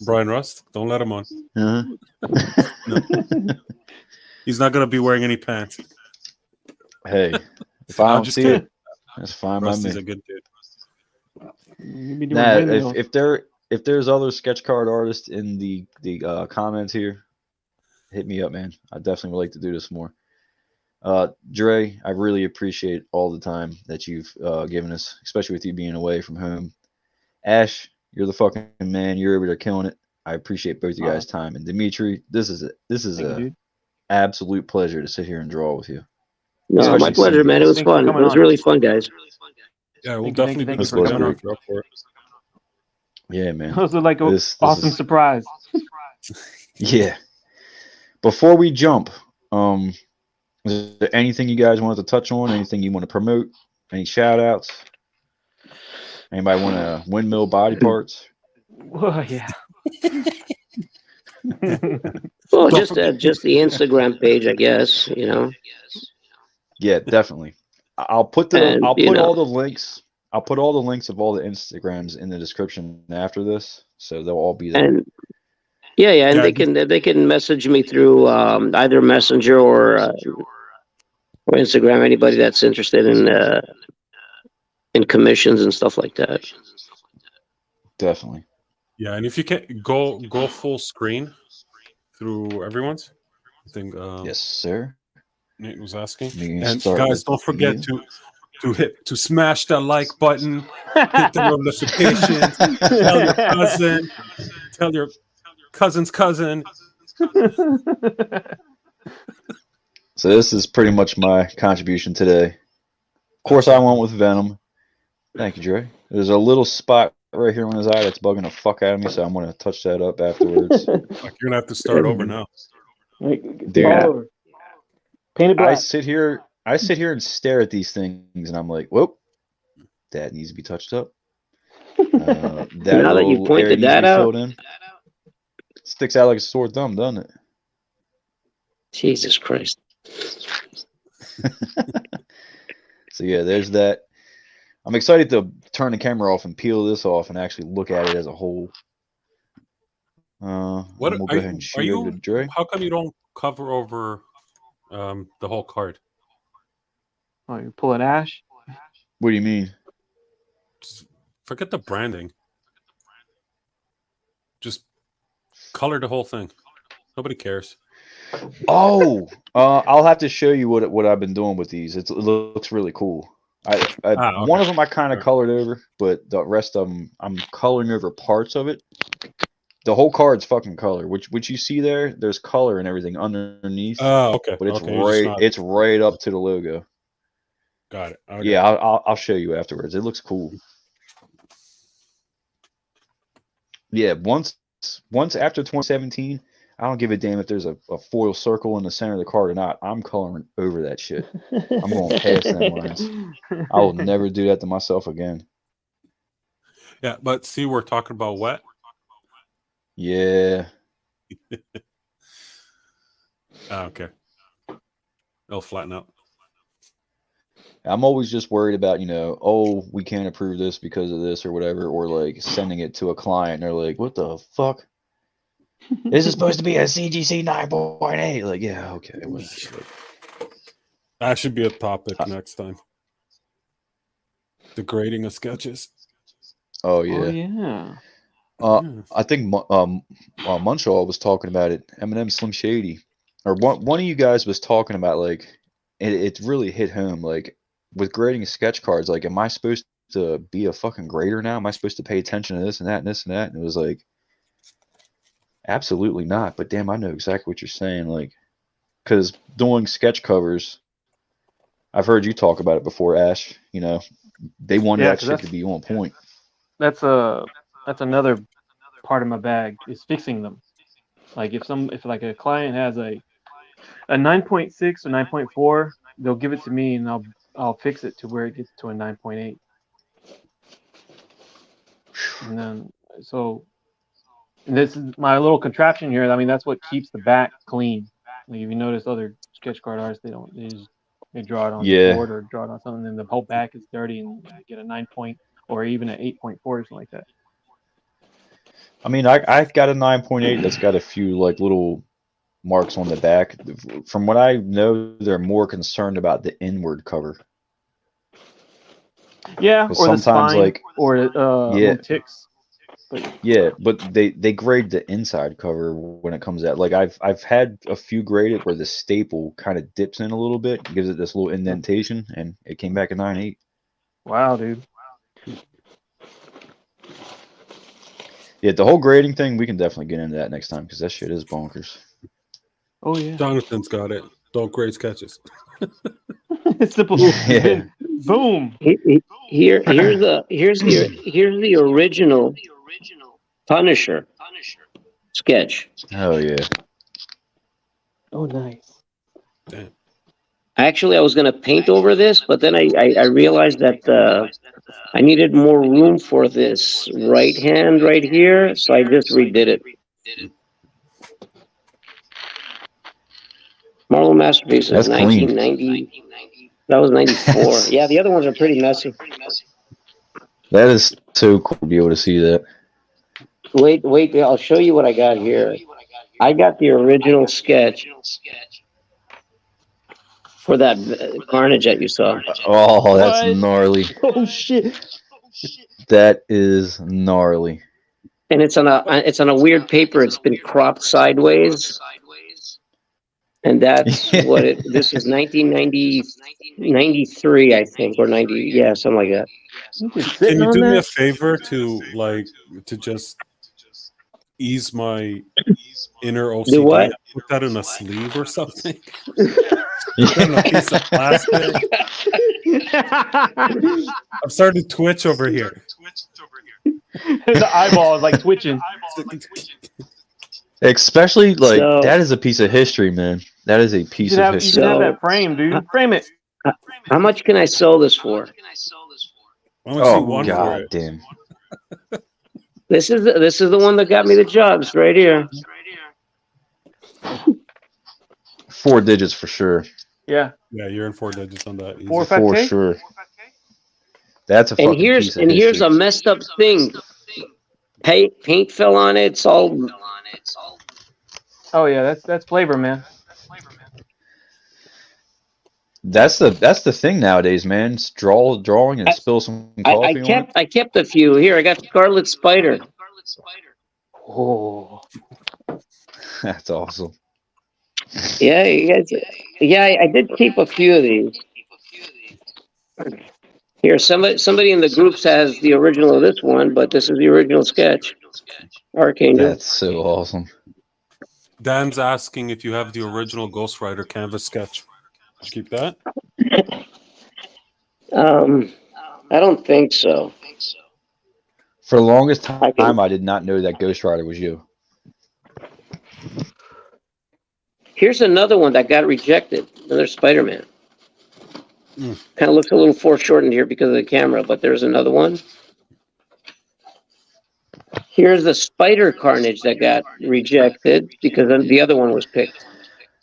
Brian Rust. Don't let him on. Uh-huh. No. He's not gonna be wearing any pants. Hey, if I I'm don't just see kidding. it, that's fine Rusty's by a me. good dude. You be doing Nah, windmills. if there's other sketch card artists in the comments here, hit me up, man. I definitely would like to do this more. Dre, I really appreciate all the time that you've given us, especially with you being away from home. Ash, you're the fucking man. You're over there killing it. I appreciate both you guys' time. And Dimitri, this is Thank you, a dude. absolute pleasure to sit here and draw with you. No, Especially my pleasure, seeing man. It you. was Thanks for fun. It coming was on. really fun, guys. Yeah, we'll Thank you, definitely do thank you this for This was coming again on. great. if you're up for it. Yeah, man. This was like an This awesome is surprise. yeah. Before we jump, is there anything you guys wanted to touch on? Anything you want to promote? Any shout outs? Anybody want to windmill body parts? Whoa, yeah. Well, Don't just forget. just the Instagram page, I guess. Yeah, definitely. I'll put And all the links. I'll put all the links of all the Instagrams in the description after this, so they'll all be there. and yeah, and Yeah, they can message me through either Messenger or Instagram. Anybody that's interested in commissions and stuff like that. Definitely. yeah, and if you can go full screen through everyone's, I think Yes, sir. Nate was asking. We can And start guys, with don't forget you. to smash that like button, hit the notifications, tell your cousin's cousin. So this is pretty much my contribution today. Of course, I went with Venom. Thank you, Dre. There's a little spot right here on his eye that's bugging the fuck out of me, so I'm gonna touch that up afterwards. Like you're gonna have to start over now. Dude, All over. Paint it I black. sit here and stare at these things, and I'm like, whoop, that needs to be touched up. That Now that you little area pointed needs to that be out, filled in. Sticks out like a sore thumb, doesn't it? Jesus Christ. So yeah, there's that. I'm excited to turn the camera off and peel this off and actually look at it as a whole. What and we'll are go ahead and shoot over to Dre. how come you don't cover over the whole card? Oh, you pull an ash? What do you mean? Just forget the branding. Just color the whole thing. Nobody cares. Oh, I'll have to show you what I've been doing with these. It looks really cool. One of them I kind of colored over, but the rest of them I'm coloring over parts of it. The whole card's fucking color, which you see there. There's color and everything underneath. Oh, okay. But it's Okay, it's right up to the logo. Got it. Okay. Yeah, I'll show you afterwards. It looks cool. Yeah, once after 2017, I don't give a damn if there's a foil circle in the center of the card or not. I'm coloring over that shit. I'm going past them lines. I will never do that to myself again. Yeah, but see, we're talking about wet. Yeah. Okay. It'll flatten out. I'm always just worried about, oh, we can't approve this because of this or whatever, or like sending it to a client and they're like, what the fuck? This is supposed to be a CGC 9.8. Like, yeah, okay, whatever. That should be a topic next time. The grading of sketches. Oh Oh yeah. yeah. I think Munshaw was talking about it. Eminem Slim Shady, or one of you guys was talking about like it really hit home. Like with grading sketch cards, like, am I supposed to be a fucking grader now? Am I supposed to pay attention to this and that and this and that? And it was like, absolutely not. But damn, I know exactly what you're saying. Like, because doing sketch covers, I've heard you talk about it before, Ash. They wanted Yeah, that 'cause shit to be on point. that's another part of my bag is fixing them. Like if like a client has a 9.6 or 9.4, they'll give it to me and I'll fix it to where it gets to a 9.8. And then and this is my little contraption here. I mean, that's what keeps the back clean. Like if you notice other sketch card artists, they draw it on Yeah. board or draw it on something, and the whole back is dirty, and I get a 9 point or even an 8.4 or something like that. I mean, I've got a 9.8 that's got a few like little marks on the back. From what I know, they're more concerned about the inward cover. Yeah, or the Sometimes, spine, like, or yeah, little ticks. But yeah, but they grade the inside cover when it comes out. Like I've had a few graded where the staple kind of dips in a little bit, gives it this little indentation, and it came back a 9.8. wow, dude. Yeah, the whole grading thing, we can definitely get into that next time because that shit is bonkers. Oh yeah. Jonathan's got it. Don't grade sketches. Simple. Yeah. Boom. Here's the original Punisher sketch. Oh yeah. Oh nice. Damn. Actually, I was going to paint over this, but then I realized that I needed more room for this right hand right here, so I just redid it. Marvel Masterpiece is That's clean. 1990. That was 94. Yeah, the other ones are pretty messy. That is so cool to be able to see that. Wait, I'll show you what I got here. I got the original sketch for that Carnage that you saw. Oh, that's What? gnarly. Oh shit. That is gnarly. And it's on a weird paper. It's been cropped sideways. And that's what it. This is 1990, 93, I think, or 90. Yeah, something like that. You just Can sitting you on do me a that? favor to just ease my inner OCD? Do what? Put that in a sleeve or something. Put it in a piece of plastic. I'm starting to twitch over here. The eyeball is like twitching. Especially like So- that is a piece of history, man. That is a piece of You history. should have So- that frame, dude. Frame it. How much can I sell this for? How much do you Oh want for god it? damn. This is the one that got me the jobs right here. 4 digits for sure. Yeah. Yeah, you're in 4 digits on that. Easy. 4 or 5K? For sure. That's a And fucking piece of here's history. a messed up thing. Paint fell on it. It's all. Oh yeah, that's flavor, man. That's the thing nowadays, man. It's drawing and spill some coffee on it. I kept a few here. I got Scarlet Spider. Oh. That's awesome. Yeah, you guys, I did keep a few of these. Here, somebody in the groups has the original of this one, but this is the original sketch. Archangel. That's so awesome. Dan's asking if you have the original Ghost Rider canvas sketch. Did you keep that? I don't think so. For the longest time, I can- I did not know that Ghost Rider was you. Here's another one that got rejected. Another Spider-Man. Kind of looks a little foreshortened here because of the camera, but there's another one. Here's the Spider Carnage that got rejected because the other one was picked.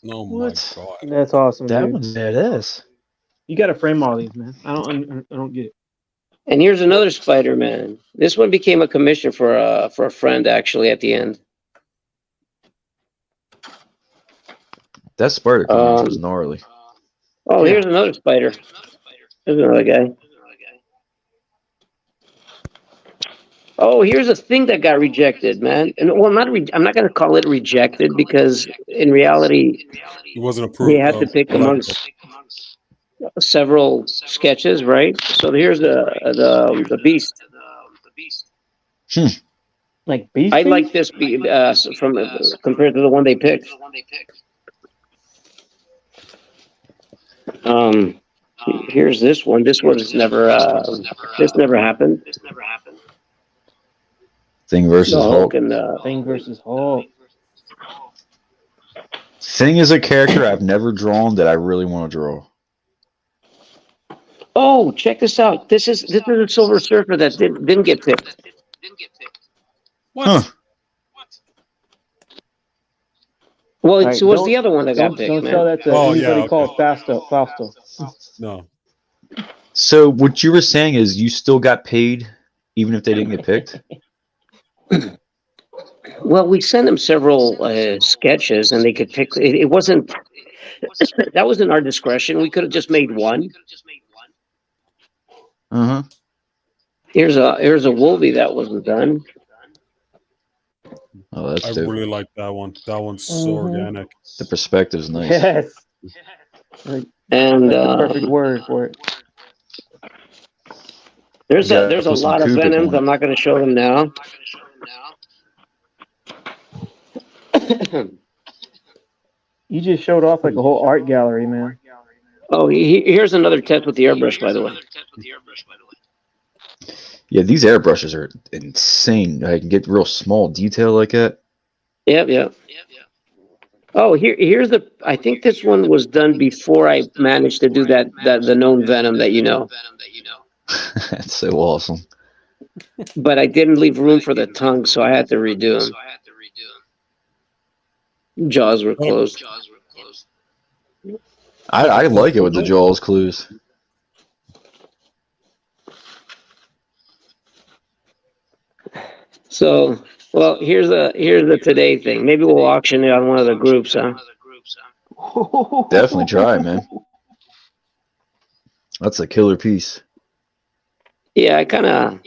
Oh my What? god. That's awesome, That dude. one's badass. You got to frame all these, man. I don't get it. And here's another Spider-Man. This one became a commission for a friend actually at the end. That Spider Comics was gnarly. Oh, Yeah. here's another spider. There's another guy. Oh, here's a thing that got rejected, man. And well, I'm not going to call it rejected because in reality, It wasn't they approved. had to pick amongst several sketches, right? So here's the Beast. Like Beast. I like this from compared to the one they picked. Here's this one. This was never. This never happened. Thing versus The Hulk. And Thing versus Hulk. Thing is a character I've never drawn that I really want to draw. oh, check this out. This is a Silver Surfer that didn't get picked. What? Huh. Well, All it right, was the other one that got Don't picked, tell man. that to Oh, anybody yeah, called Fausto. No. So what you were saying is you still got paid even if they didn't get picked? Well, we sent them several sketches, and they could pick. It wasn't. That was in our discretion. We could have just made one. Uh-huh. Here's a Wolvie that wasn't done. Oh, that's I dope. really like that one. That one's so organic. The perspective's nice. Yes. Like, And the perfect word for it. there's You gotta a put some lot of Coopers Venoms. on it. I'm not going to show them now. You just showed off like a whole art gallery, man. Oh, here's another test with the airbrush, by the way. Yeah, these airbrushes are insane. I can get real small detail like that. Yep. Oh, here's the. I think this one was done before I managed to do the known Venom that you know. That's so awesome. But I didn't leave room for the tongue, so I had to redo them. Jaws were closed. I like it with the jaws closed. So, well, here's the today thing. Maybe we'll auction it on one of the groups, huh? Definitely try, man. That's a killer piece. Yeah, I kind of,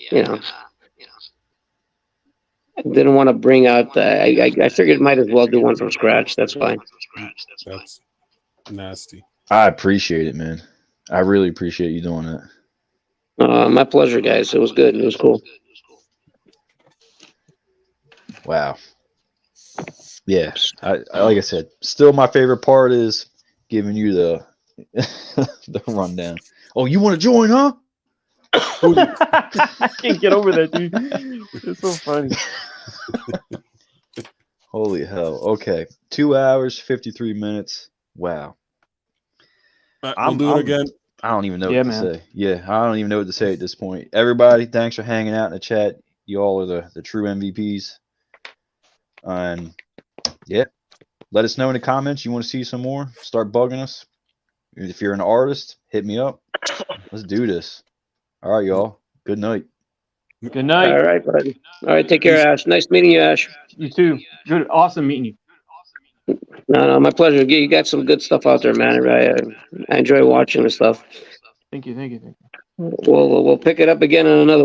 I didn't want to bring out. I figured might as well do one from scratch. That's fine. That's nasty. I appreciate it, man. I really appreciate you doing that. My pleasure, guys. It was good. It was cool. Wow. Yeah, I like I said, still my favorite part is giving you the the rundown. Oh, you want to join, huh? I can't get over that, dude. It's so funny. Holy hell. Okay. 2 hours, 53 minutes. Wow. We'll do it again. I don't even know Yeah, what to man. say. Yeah, I don't even know what to say at this point. Everybody, thanks for hanging out in the chat. You all are the true MVPs. And yeah, let us know in the comments you want to see some more. Start bugging us. If you're an artist, hit me up. Let's do this. All right, y'all. Good night. Good night. All right, buddy. All right, take care, Ash. Nice meeting you, Ash. You too. Good. Awesome meeting you. No, my pleasure. You got some good stuff out there, man. I enjoy watching the stuff. Thank you. We'll pick it up again on another one.